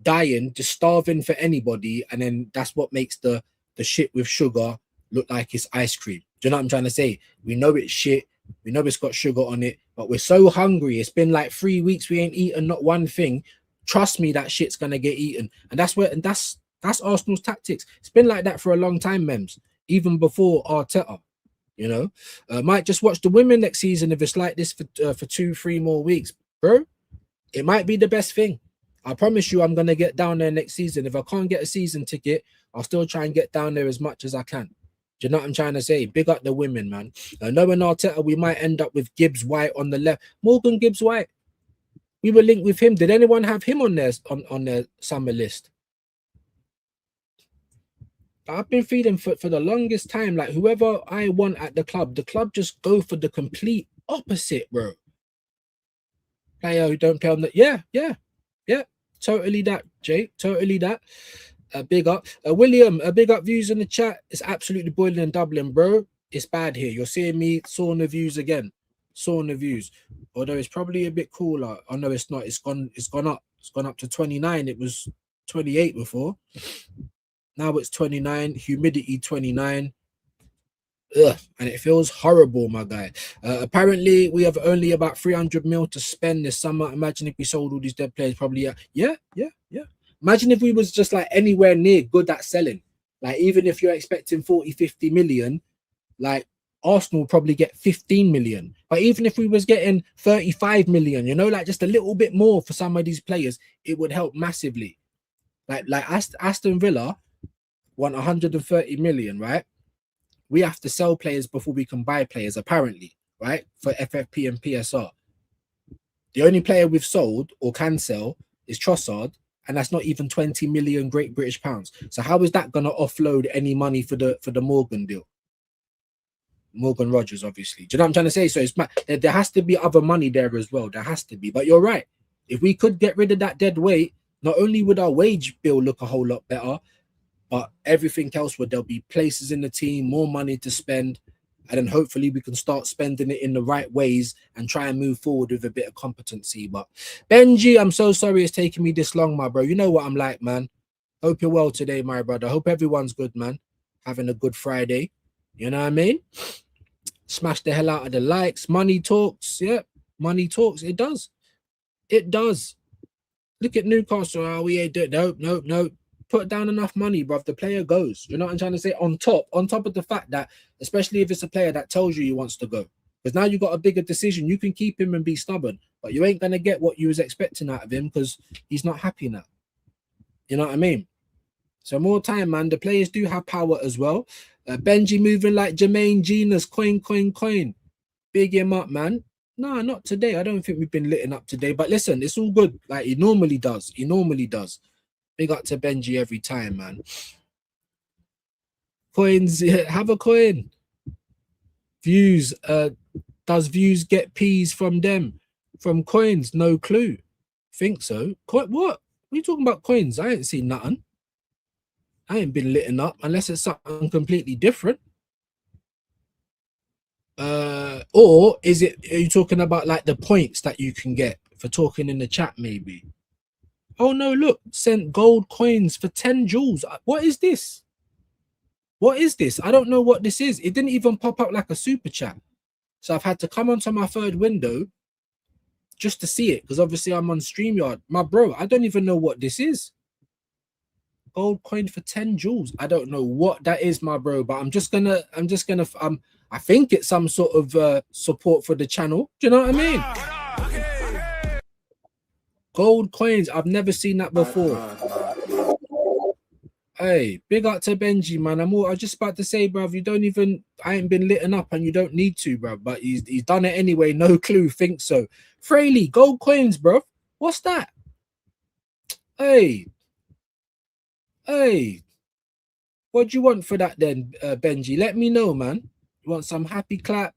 dying, just starving for anybody. And then that's what makes the shit with sugar look like it's ice cream. Do you know what I'm trying to say? We know it's shit. We know it's got sugar on it, but we're so hungry. It's been like 3 weeks. We ain't eaten not one thing. Trust me, that shit's going to get eaten. And that's Arsenal's tactics. It's been like that for a long time, Mems. Even before Arteta, you know, might just watch the women next season if it's like this for 2-3 more weeks, bro. It might be the best thing. I promise you, I'm gonna get down there next season. If I can't get a season ticket, I'll still try and get down there as much as I can. Do you know what I'm trying to say? Big up the women, man. Knowing Arteta, we might end up with Gibbs White on the left. Morgan Gibbs White. We were linked with him. Did anyone have him on their summer list? I've been feeling for the longest time, like whoever I want at the club just go for the complete opposite, bro. Player who don't play on the yeah, totally that, Jay, totally that. Big up, William. Big up views in the chat. It's absolutely boiling in Dublin, bro. It's bad here. You're seeing me sawing the views again, Although it's probably a bit cooler. Oh no, it's not. It's gone up. It's gone up to 29. It was 28 before. Now it's 29, humidity 29. Ugh, and it feels horrible, my guy. Apparently, we have only about 300 mil to spend this summer. Imagine if we sold all these dead players, probably. Yeah. Imagine if we was just like anywhere near good at selling. Like, even if you're expecting 40, 50 million, like Arsenal will probably get 15 million. But even if we was getting 35 million, you know, like just a little bit more for some of these players, it would help massively. Like Aston Villa want 130 million, right? We have to sell players before we can buy players, apparently, right? For FFP and PSR. The only player we've sold or can sell is Trossard, and that's not even 20 million Great British pounds. So how is that going to offload any money for the Morgan deal? Morgan Rogers, obviously. Do you know what I'm trying to say? So there has to be other money there as well. There has to be. But you're right. If we could get rid of that dead weight, not only would our wage bill look a whole lot better, but everything else would. There'll be places in the team, more money to spend, and then hopefully we can start spending it in the right ways and try and move forward with a bit of competency. But Benji, I'm so sorry it's taking me this long, my bro. You know what I'm like, man. Hope you're well today, my brother. Hope everyone's good, man. Having a good Friday. You know what I mean? Smash the hell out of the likes. Money talks. Yeah, money talks. It does. It does. Look at Newcastle. Oh, we ain't doing. Nope. Put down enough money, bruv. The player goes. You know what I'm trying to say? On top of the fact that, especially if it's a player that tells you he wants to go, because now you got a bigger decision. You can keep him and be stubborn, but you ain't gonna get what you was expecting out of him because he's not happy now. You know what I mean? So more time, man. The players do have power as well. Benji moving like Jermaine Genius, coin. Big him up, man. No, not today. I don't think we've been litting up today. But listen, it's all good. Like he normally does. Big up to Benji every time, man. Coins, have a coin. Views, does Views get peas from them? From coins? No clue. Think so. What? What are you talking about coins? I ain't seen nothing. I ain't been litting up unless it's something completely different. Or are you talking about like the points that you can get for talking in the chat, maybe? Oh no, look, sent gold coins for 10 joules. What is this? What is this? I don't know what this is. It didn't even pop up like a super chat. So I've had to come onto my third window just to see it, because obviously I'm on StreamYard. My bro, I don't even know what this is. Gold coin for 10 joules. I don't know what that is, my bro, but I'm just gonna I think it's some sort of support for the channel. Do you know what I mean? Gold coins. I've never seen that before. Hey, big up to Benji, man. I was just about to say, bruv, I ain't been litting up and you don't need to, bruv, but he's done it anyway. No clue. Think so. Fraley, gold coins, bruv. What's that? Hey, what do you want for that then, Benji? Let me know, man. You want some happy clap?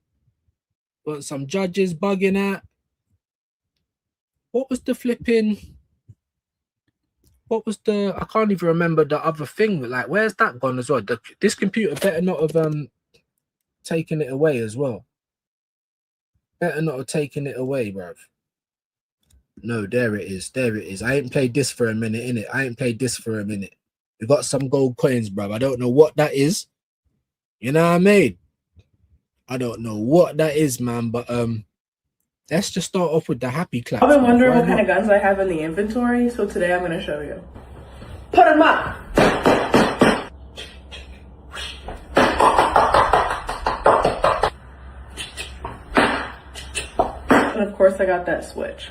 Want some judges bugging out? What was the flipping? What was the? I can't even remember the other thing. Like, where's that gone as well? This computer better not have taken it away as well. Better not have taken it away, bruv. No, there it is. There it is. I ain't played this for a minute, innit? We got some gold coins, bruv. I don't know what that is. You know what I mean? I don't know what that is, man. But let's just start off with the happy clap. I've been wondering what kind of guns I have in the inventory, so today I'm going to show you. Put them up! And of course I got that switch.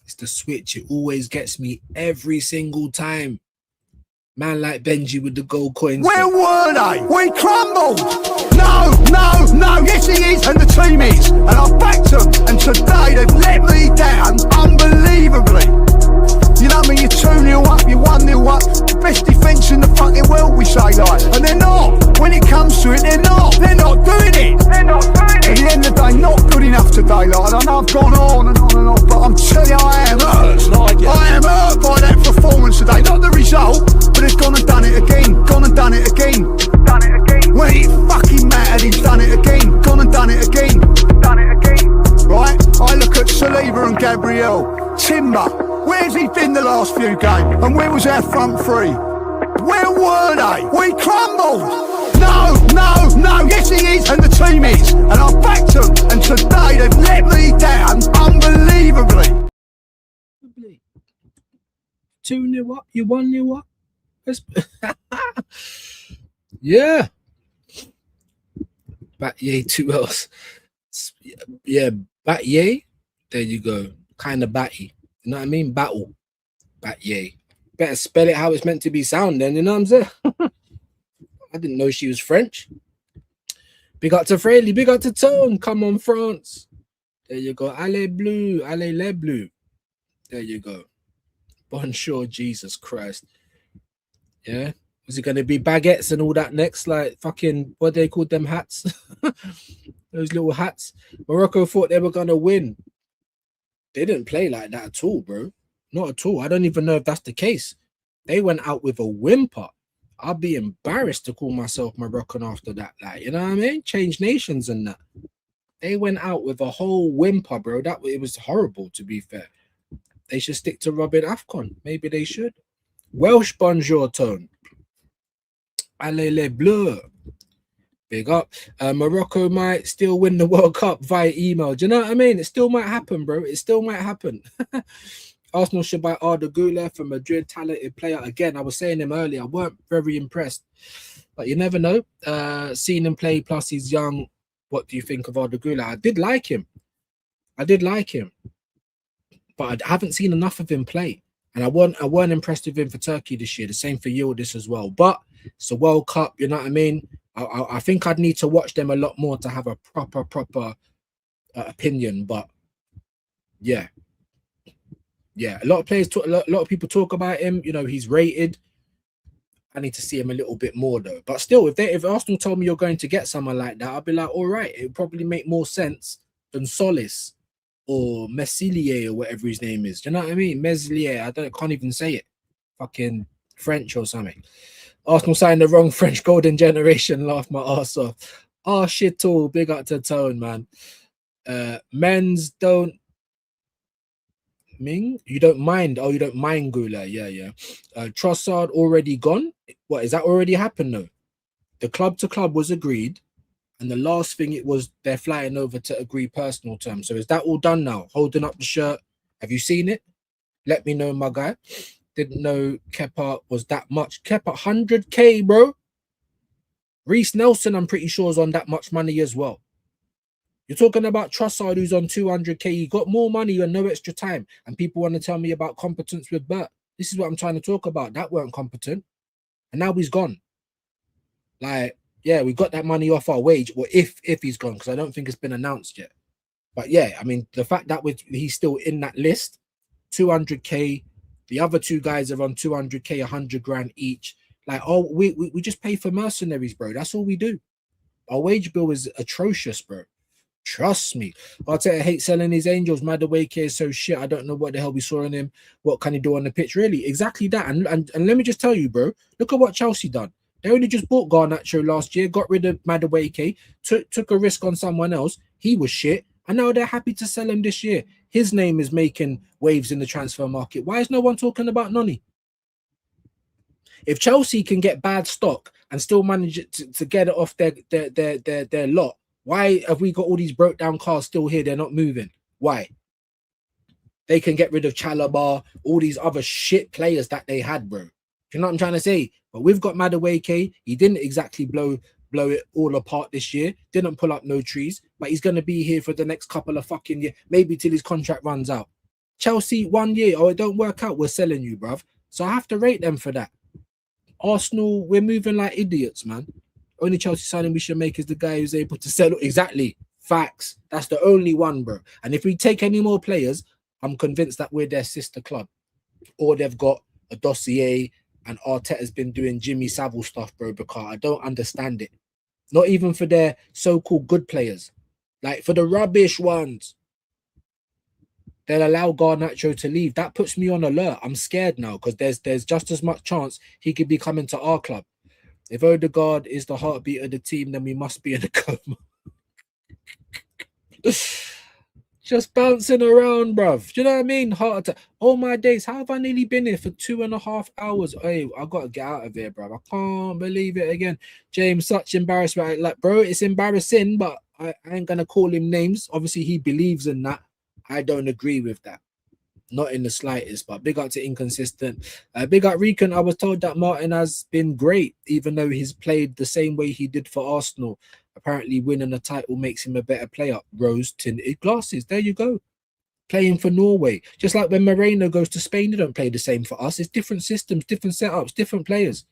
It's the switch. It always gets me every single time. Man like Benji with the gold coins. Where were they? We crumbled! No! Yes, he is, and the team is. And I backed them, and today they've let me down unbelievably. You know what I mean? You're 2-0 up, you're 1-0 up. Best defence in the fucking world, we say, like. And they're not. When it comes to it, they're not. They're not doing it. At the end of the day, not good enough today, like. I know I've gone on and on, but I'm telling you, I am hurt. I am hurt by that performance today. Not the result, but it's gone and done it again. When it fucking mattered, he's done it again. Gone and done it again. Right? I look at Saliba and Gabriel. Timber. Where's he been the last few games? And where was our front three? Where were they? We crumbled. No. Yes, he is, and the team is. And I backed them, and today they've let me down unbelievably. 2-0 up, you 1-0 up. Yeah. But yeah, 2 else. Yeah, Batye. There you go. Kind of batty. You know what I mean? Battle. Batye. Better spell it how it's meant to be sound then, you know what I'm saying? I didn't know she was French. Big up to Fraley, big up to Tone. Come on, France. There you go. Allez bleu, allez les bleus. There you go. Bonjour, Jesus Christ. Yeah. Was it going to be baguettes and all that next? Like fucking, what they called them hats? Those little hats. Morocco thought they were going to win. They didn't play like that at all, bro. Not at all. I don't even know if that's the case. They went out with a whimper. I'll be embarrassed to call myself Moroccan after that. Like, you know what I mean? Change nations and that. They went out with a whole whimper, bro. It was horrible, to be fair. They should stick to Robin Afcon. Maybe they should. Welsh bonjour tone. Allez les bleus. Big up. Morocco might still win the World Cup via email. Do you know what I mean? It still might happen, bro. It still might happen. Arsenal should buy Arda Güler from Madrid, talented player. Again, I was saying him earlier. I weren't very impressed. But you never know. Seeing him play, plus he's young. What do you think of Arda Güler? I did like him. But I haven't seen enough of him play. And I weren't impressed with him for Turkey this year. The same for Yildiz as well. But it's a World Cup, you know what I mean? I think I'd need to watch them a lot more to have a proper opinion. But yeah. Yeah, a lot of people talk about him. You know, he's rated. I need to see him a little bit more though. But still, if Arsenal told me you're going to get someone like that, I'd be like, all right, it would probably make more sense than Solis or Meslier or whatever his name is. Do you know what I mean? Meslier. Can't even say it. Fucking French or something. Arsenal signed the wrong French golden generation. Laugh my ass off. Oh shit! All big up to Tone, man. Men's don't. Ming, you don't mind. Oh, you don't mind Gula. Yeah. Trossard already gone. What is that already happened though? The club to club was agreed, and the last thing it was they're flying over to agree personal terms. So is that all done now? Holding up the shirt. Have you seen it? Let me know, my guy. Didn't know Kepa was that much. Kepa 100k, bro. Reece Nelson, I'm pretty sure, is on that much money as well. You're talking about Trossard, who's on 200k. He got more money and no extra time. And people want to tell me about competence with Bert. This is what I'm trying to talk about. That weren't competent. And now he's gone. Like, yeah, we got that money off our wage. Or if he's gone, because I don't think it's been announced yet. But yeah, I mean, the fact that he's still in that list, 200k. The other two guys are on 200k, 100 grand each. Like, oh, we just pay for mercenaries, bro. That's all we do. Our wage bill is atrocious, bro. Trust me. Arteta hates selling his Angels. Madueke is so shit. I don't know what the hell we saw in him. What can he do on the pitch? Really, exactly that. And let me just tell you, bro. Look at what Chelsea done. They only just bought Garnacho last year, got rid of Madueke, took a risk on someone else. He was shit. And now they're happy to sell him this year. His name is making waves in the transfer market. Why is no one talking about Noni? If Chelsea can get bad stock and still manage to get it off their lot, why have we got all these broke down cars still here? They're not moving. Why? They can get rid of Chalobah, all these other shit players that they had, bro. Do you know what I'm trying to say? But we've got Madueke. He didn't exactly blow it all apart this year. Didn't pull up no trees. But he's going to be here for the next couple of fucking years. Maybe till his contract runs out. Chelsea, 1 year. Oh, it don't work out. We're selling you, bruv. So I have to rate them for that. Arsenal, we're moving like idiots, man. Only Chelsea signing we should make is the guy who's able to sell. Exactly. Facts. That's the only one, bro. And if we take any more players, I'm convinced that we're their sister club. Or they've got a dossier and Arteta's been doing Jimmy Savile stuff, bro, because I don't understand it. Not even for their so-called good players. Like, for the rubbish ones. They'll allow Garnacho to leave. That puts me on alert. I'm scared now because there's just as much chance he could be coming to our club. If Odegaard is the heartbeat of the team, then we must be in a coma. Just bouncing around, bruv. Do you know what I mean? Heart attack. Oh my days, how have I nearly been here for 2.5 hours? Hey, I got to get out of here, bruv. I can't believe it again. James, such embarrassment. Like, bro, it's embarrassing, but I ain't going to call him names. Obviously, he believes in that. I don't agree with that. Not in the slightest, but big up to Inconsistent. Big up Recon. I was told that Martin has been great, even though he's played the same way he did for Arsenal. Apparently winning a title makes him a better player. Rose tinted glasses. There you go. Playing for Norway. Just like when Moreno goes to Spain, they don't play the same for us. It's different systems, different setups, different players.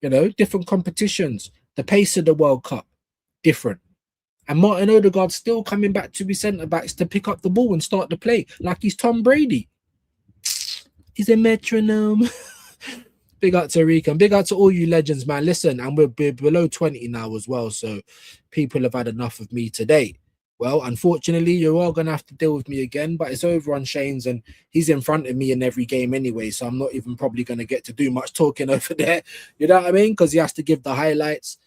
You know, different competitions. The pace of the World Cup, different. And Martin Odegaard's still coming back to be centre-backs to pick up the ball and start the play like he's Tom Brady. He's a metronome. Big up to Rico and big up to all you legends, man. Listen, and we're below 20 now as well, so people have had enough of me today. Well, unfortunately, you're all going to have to deal with me again, but it's over on Shane's, and he's in front of me in every game anyway, so I'm not even probably going to get to do much talking over there. You know what I mean? Because he has to give the highlights,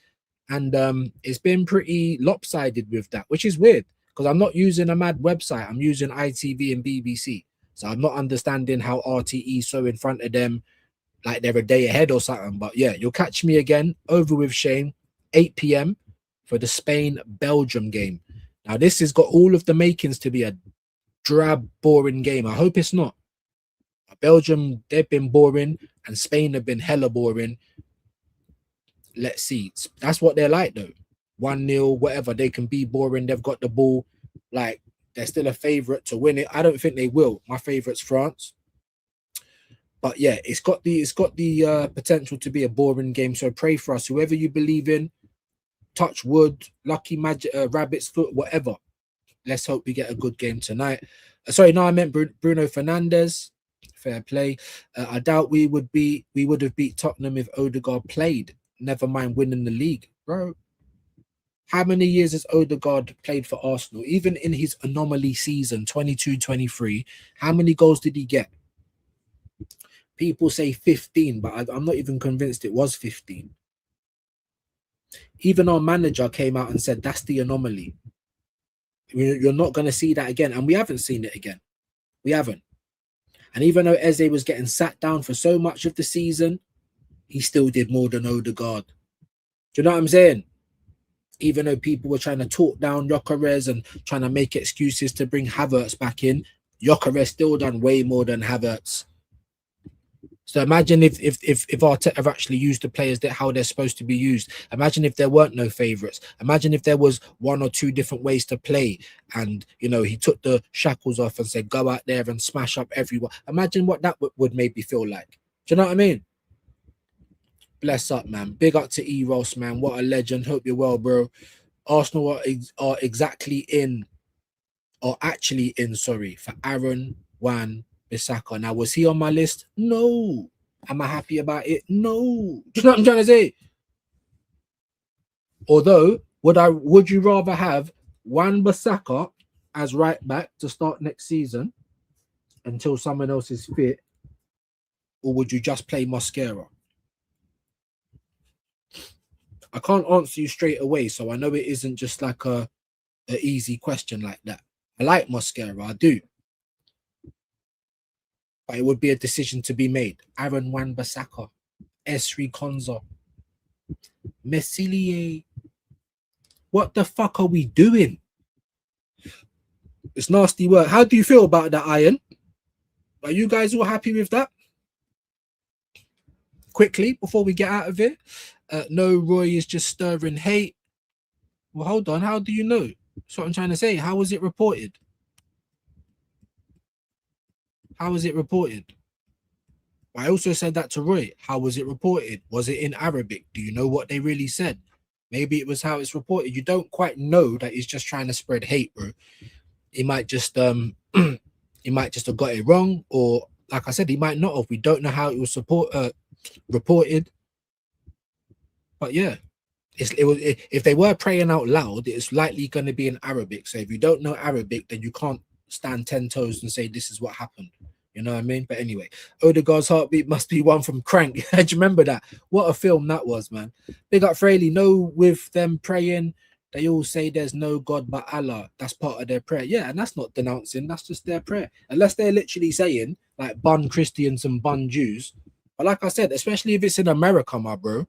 and it's been pretty lopsided with that, which is weird, because I'm not using a mad website. I'm using ITV and BBC, so I'm not understanding how RTE so in front of them, like they're a day ahead or something. But yeah, you'll catch me again over with Shane, 8 p.m. for the Spain-Belgium game. Now, this has got all of the makings to be a drab, boring game. I hope it's not. Belgium, they've been boring, and Spain have been hella boring. Let's see. That's what they're like, though. 1-0, whatever. They can be boring. They've got the ball. Like, they're still a favourite to win it. I don't think they will. My favourite's France. But yeah, it's got the potential to be a boring game. So pray for us. Whoever you believe in, touch wood, lucky magic, rabbit's foot, whatever. Let's hope we get a good game tonight. Sorry, no, I meant Bruno Fernandes. Fair play. I doubt we would have beat Tottenham if Odegaard played. Never mind winning the league, bro. How many years has Odegaard played for Arsenal? Even in his anomaly season, 22-23, how many goals did he get? People say 15, but I'm not even convinced it was 15. Even our manager came out and said that's the anomaly. You're not going to see that again. And we haven't seen it again. We haven't. And even though Eze was getting sat down for so much of the season, he still did more than Odegaard. Do you know what I'm saying? Even though people were trying to talk down Gyökeres and trying to make excuses to bring Havertz back in, Gyökeres still done way more than Havertz. So imagine if Arteta have actually used the players how they're supposed to be used. Imagine if there weren't no favourites. Imagine if there was 1 or 2 different ways to play, and he took the shackles off and said, "Go out there and smash up everyone." Imagine what that would maybe feel like. Do you know what I mean? Bless up, man. Big up to E-Ross, man. What a legend. Hope you're well, bro. Arsenal are actually in for Aaron Wan Bissaka. Now, was he on my list? No. Am I happy about it? No. Do you know what I'm trying to say? Although, would you rather have Wan Bissaka as right back to start next season until someone else is fit, or would you just play Mosquera? I can't answer you straight away, so I know it isn't just like a easy question like that. I like Mosquera, I do. But it would be a decision to be made. Aaron Wan-Bissaka, Esri Konza, Messilie. What the fuck are we doing? It's nasty work. How do you feel about that, Iron? Are you guys all happy with that? Quickly, before we get out of it. No, Roy is just stirring hate. Well, hold on. How do you know? That's what I'm trying to say. How was it reported? How was it reported? I also said that to Roy. How was it reported? Was it in Arabic? Do you know what they really said? Maybe it was how it's reported. You don't quite know that he's just trying to spread hate, bro. He might just he might just have got it wrong, or like I said, he might not have. We don't know how it was reported. But yeah, if they were praying out loud, it's likely going to be in Arabic. So if you don't know Arabic, then you can't stand 10 toes and say this is what happened. You know what I mean? But anyway, Odegaard's heartbeat must be one from Crank. Do you remember that? What a film that was, man. Big up Fraley. No, with them praying, they all say there's no God but Allah. That's part of their prayer. Yeah, and that's not denouncing. That's just their prayer. Unless they're literally saying, like, bun Christians and bun Jews. But like I said, especially if it's in America, my bro,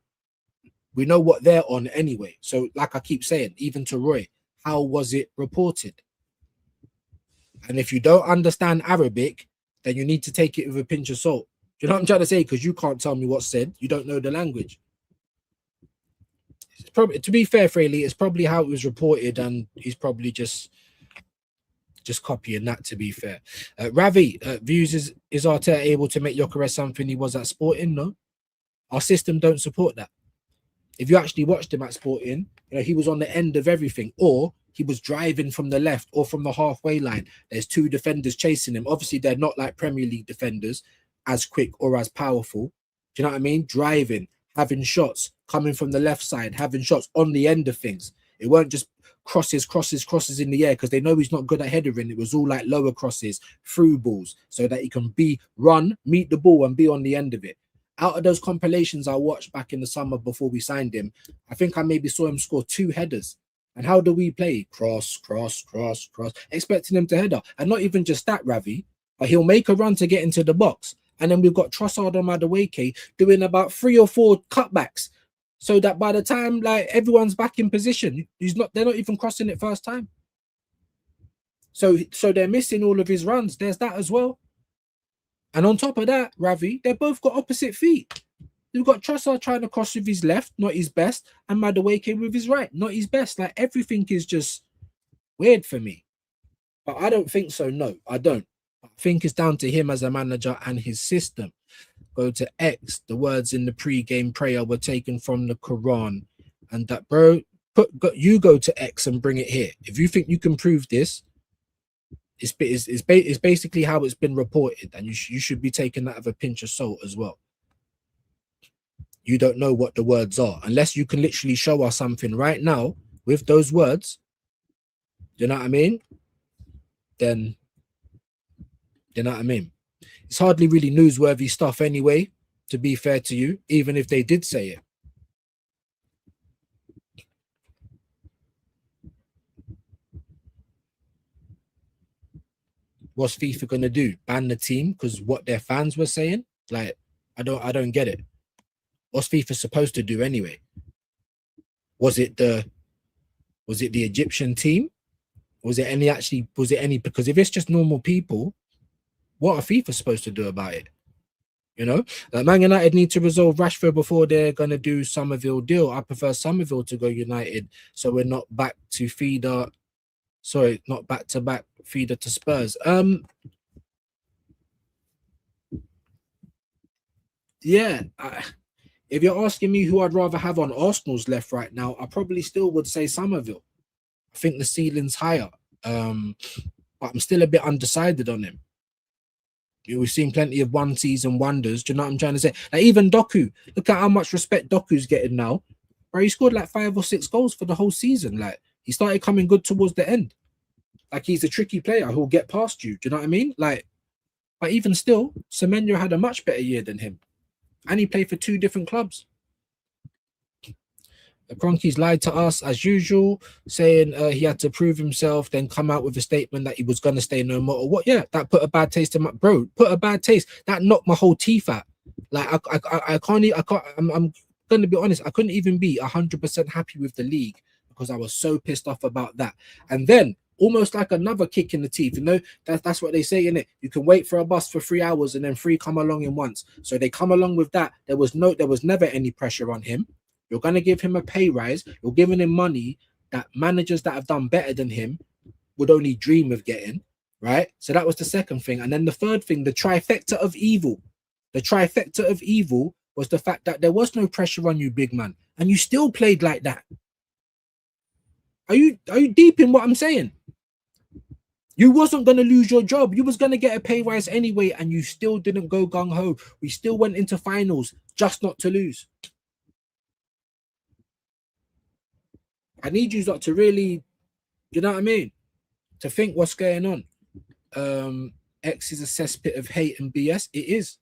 we know what they're on anyway. So like I keep saying, even to Roy, how was it reported? And if you don't understand Arabic, then you need to take it with a pinch of salt. Do you know what I'm trying to say? Because you can't tell me what's said. You don't know the language. It's probably, to be fair, Fraley, it's probably how it was reported, and he's probably just copying that, to be fair. Ravi, views, is Arteta able to make Gyökeres something he was at Sporting? No. Our system don't support that. If you actually watched him at Sporting, you know, he was on the end of everything, or he was driving from the left or from the halfway line. There's two defenders chasing him. Obviously, they're not like Premier League defenders, as quick or as powerful. Do you know what I mean? Driving, having shots, coming from the left side, having shots on the end of things. It weren't just crosses in the air, because they know he's not good at headering. It was all like lower crosses, through balls, so that he can run, meet the ball, and be on the end of it. Out of those compilations I watched back in the summer before we signed him, I think I maybe saw him score 2 headers. And how do we play? Cross, expecting him to header. And not even just that, Ravi, but he'll make a run to get into the box. And then we've got Trossard on Madueke doing about 3 or 4 cutbacks, so that by the time like everyone's back in position, they're not even crossing it first time. So they're missing all of his runs. There's that as well. And on top of that, Ravi, they both got opposite feet. You've got Trossard trying to cross with his left, not his best, and Madueke with his right, not his best. Like, everything is just weird for me. But I don't think so. No, I don't. I think it's down to him as a manager and his system. Go to X. The words in the pre-game prayer were taken from the Quran, and that, bro, you go to X and bring it here. If you think you can prove this, it's basically how it's been reported, and you should be taking that with a pinch of salt as well. You don't know what the words are unless you can literally show us something right now with those words. Do you know what I mean? Then, you know what I mean? It's hardly really newsworthy stuff anyway, to be fair to you, even if they did say it. What's FIFA gonna do? Ban the team because what their fans were saying? Like, I don't get it. What's FIFA supposed to do anyway? Was it the Egyptian team? Was it any? Because if it's just normal people, what are FIFA supposed to do about it? You know, like Man United need to resolve Rashford before they're gonna do Summerville deal. I prefer Summerville to go United, so we're not back to feeder. Sorry, not back to back feeder to Spurs. Yeah. If you're asking me who I'd rather have on Arsenal's left right now, I probably still would say Summerville. I think the ceiling's higher, but I'm still a bit undecided on him. We've seen plenty of one-season wonders. Do you know what I'm trying to say? Like, even Doku, look at how much respect Doku's getting now. Bro, he scored like 5 or 6 goals for the whole season. Like, he started coming good towards the end. Like, he's a tricky player who'll get past you. Do you know what I mean? Like, but even still, Semenyo had a much better year than him. And he played for 2 different clubs. The Cronkies lied to us as usual, saying he had to prove himself, then come out with a statement that he was going to stay no matter what. Yeah, that put a bad taste in my... Bro, put a bad taste. That knocked my whole teeth out. Like, I'm going to be honest, I couldn't even be 100% happy with the league because I was so pissed off about that. And then, almost like another kick in the teeth, you know, that's what they say, innit? You can wait for a bus for 3 hours and then 3 come along in once. So they come along with that. There was never any pressure on him. You're going to give him a pay rise. You're giving him money that managers that have done better than him would only dream of getting, right? So that was the second thing. And then the third thing, the trifecta of evil. The trifecta of evil was the fact that there was no pressure on you, big man. And you still played like that. Are you deep in what I'm saying? You wasn't going to lose your job. You was going to get a pay rise anyway, and you still didn't go gung-ho. We still went into finals just not to lose. I need you lot to really, you know what I mean? To think what's going on. X is a cesspit of hate and BS. It is.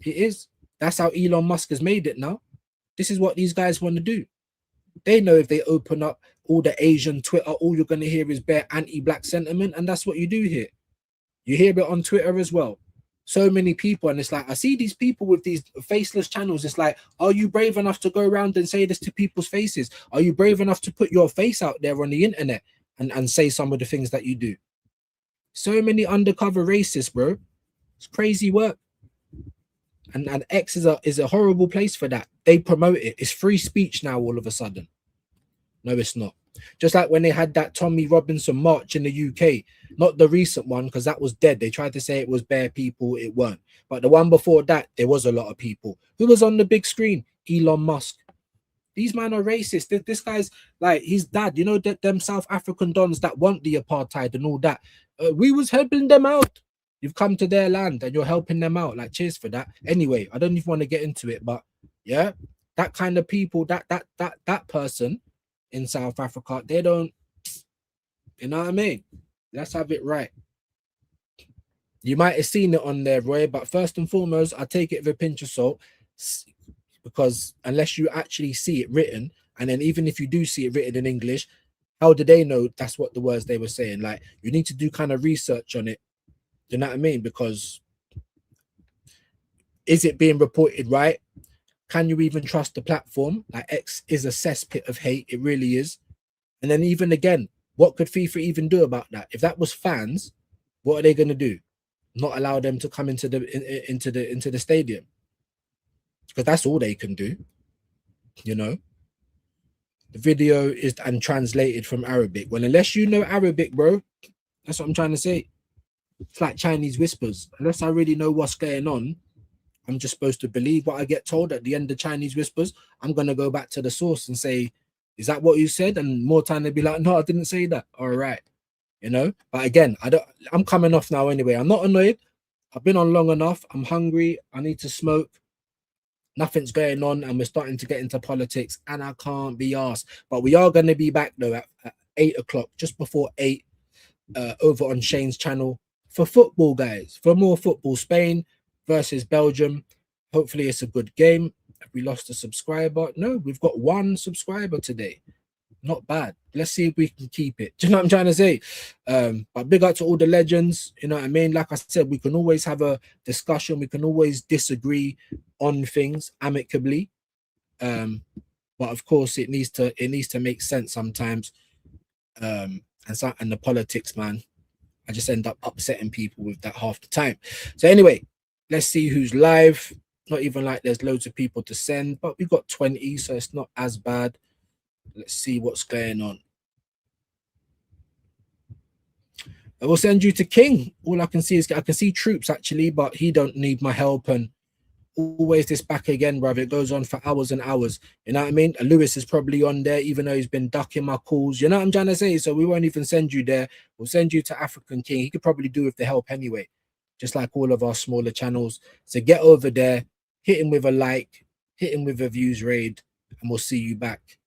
It is. That's how Elon Musk has made it now. This is what these guys want to do. They know if they open up all the Asian Twitter, all you're going to hear is bare anti-black sentiment, and that's what you do here. You hear it on Twitter as well. So many people, and it's like, I see these people with these faceless channels. It's like, are you brave enough to go around and say this to people's faces? Are you brave enough to put your face out there on the internet and say some of the things that you do? So many undercover racists, bro. It's crazy work. And X is a horrible place for that. They promote it. It's free speech now all of a sudden. No, it's not. Just like when they had that Tommy Robinson march in the UK, not the recent one, because that was dead. They tried to say it was bare people, it weren't. But the one before that, there was a lot of people. Who was on the big screen? Elon Musk. These men are racist. This guy's like his dad, you know, them South African dons that want the apartheid and all that. We was helping them out. You've come to their land and you're helping them out. Like, cheers for that. Anyway, I don't even want to get into it, but yeah, that kind of people, that person in South Africa, they don't, you know what I mean? Let's have it right. You might have seen it on there, Roy, but first and foremost, I take it with a pinch of salt, because unless you actually see it written, and then even if you do see it written in English, how do they know that's what the words they were saying? Like, you need to do kind of research on it. Do you know what I mean? Because is it being reported right? Can you even trust the platform? Like, X is a cesspit of hate. It really is. And then even again, what could FIFA even do about that? If that was fans, what are they going to do? Not allow them to come into the stadium? Because that's all they can do. You know, the video is and translated from Arabic. Well, unless you know Arabic, bro, that's what I'm trying to say. It's like Chinese whispers. Unless I really know what's going on, I'm just supposed to believe what I get told at the end of Chinese whispers. I'm going to go back to the source and say, is that what you said? And more time they'd be like, no, I didn't say that. All right. You know, but again, I'm coming off now anyway. I'm not annoyed. I've been on long enough. I'm hungry. I need to smoke. Nothing's going on, and we're starting to get into politics, and I can't be asked. But we are going to be back though at 8 o'clock, just before 8, over on Shane's channel for football, guys. For more football, Spain versus Belgium. Hopefully, it's a good game. Have we lost a subscriber? No, we've got 1 subscriber today. Not bad. Let's see if we can keep it. Do you know what I'm trying to say? But big up to all the legends. You know what I mean? Like I said, we can always have a discussion. We can always disagree on things amicably. But of course, it needs to make sense sometimes. And the politics, man, I just end up upsetting people with that half the time. So anyway, let's see who's live. Not even like there's loads of people to send, but we got 20, so it's not as bad. Let's see what's going on. I will send you to King. All I can see is I can see Troops actually, but he don't need my help. And always this back again, brother. It goes on for hours and hours. You know what I mean? And Lewis is probably on there, even though he's been ducking my calls. You know what I'm trying to say? So we won't even send you there. We'll send you to African King. He could probably do with the help anyway, just like all of our smaller channels. So get over there, hit him with a like, hit him with a views raid, and we'll see you back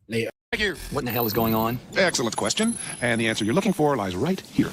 later. Thank you. What in the hell is going on? Excellent question. And the answer you're looking for lies right here.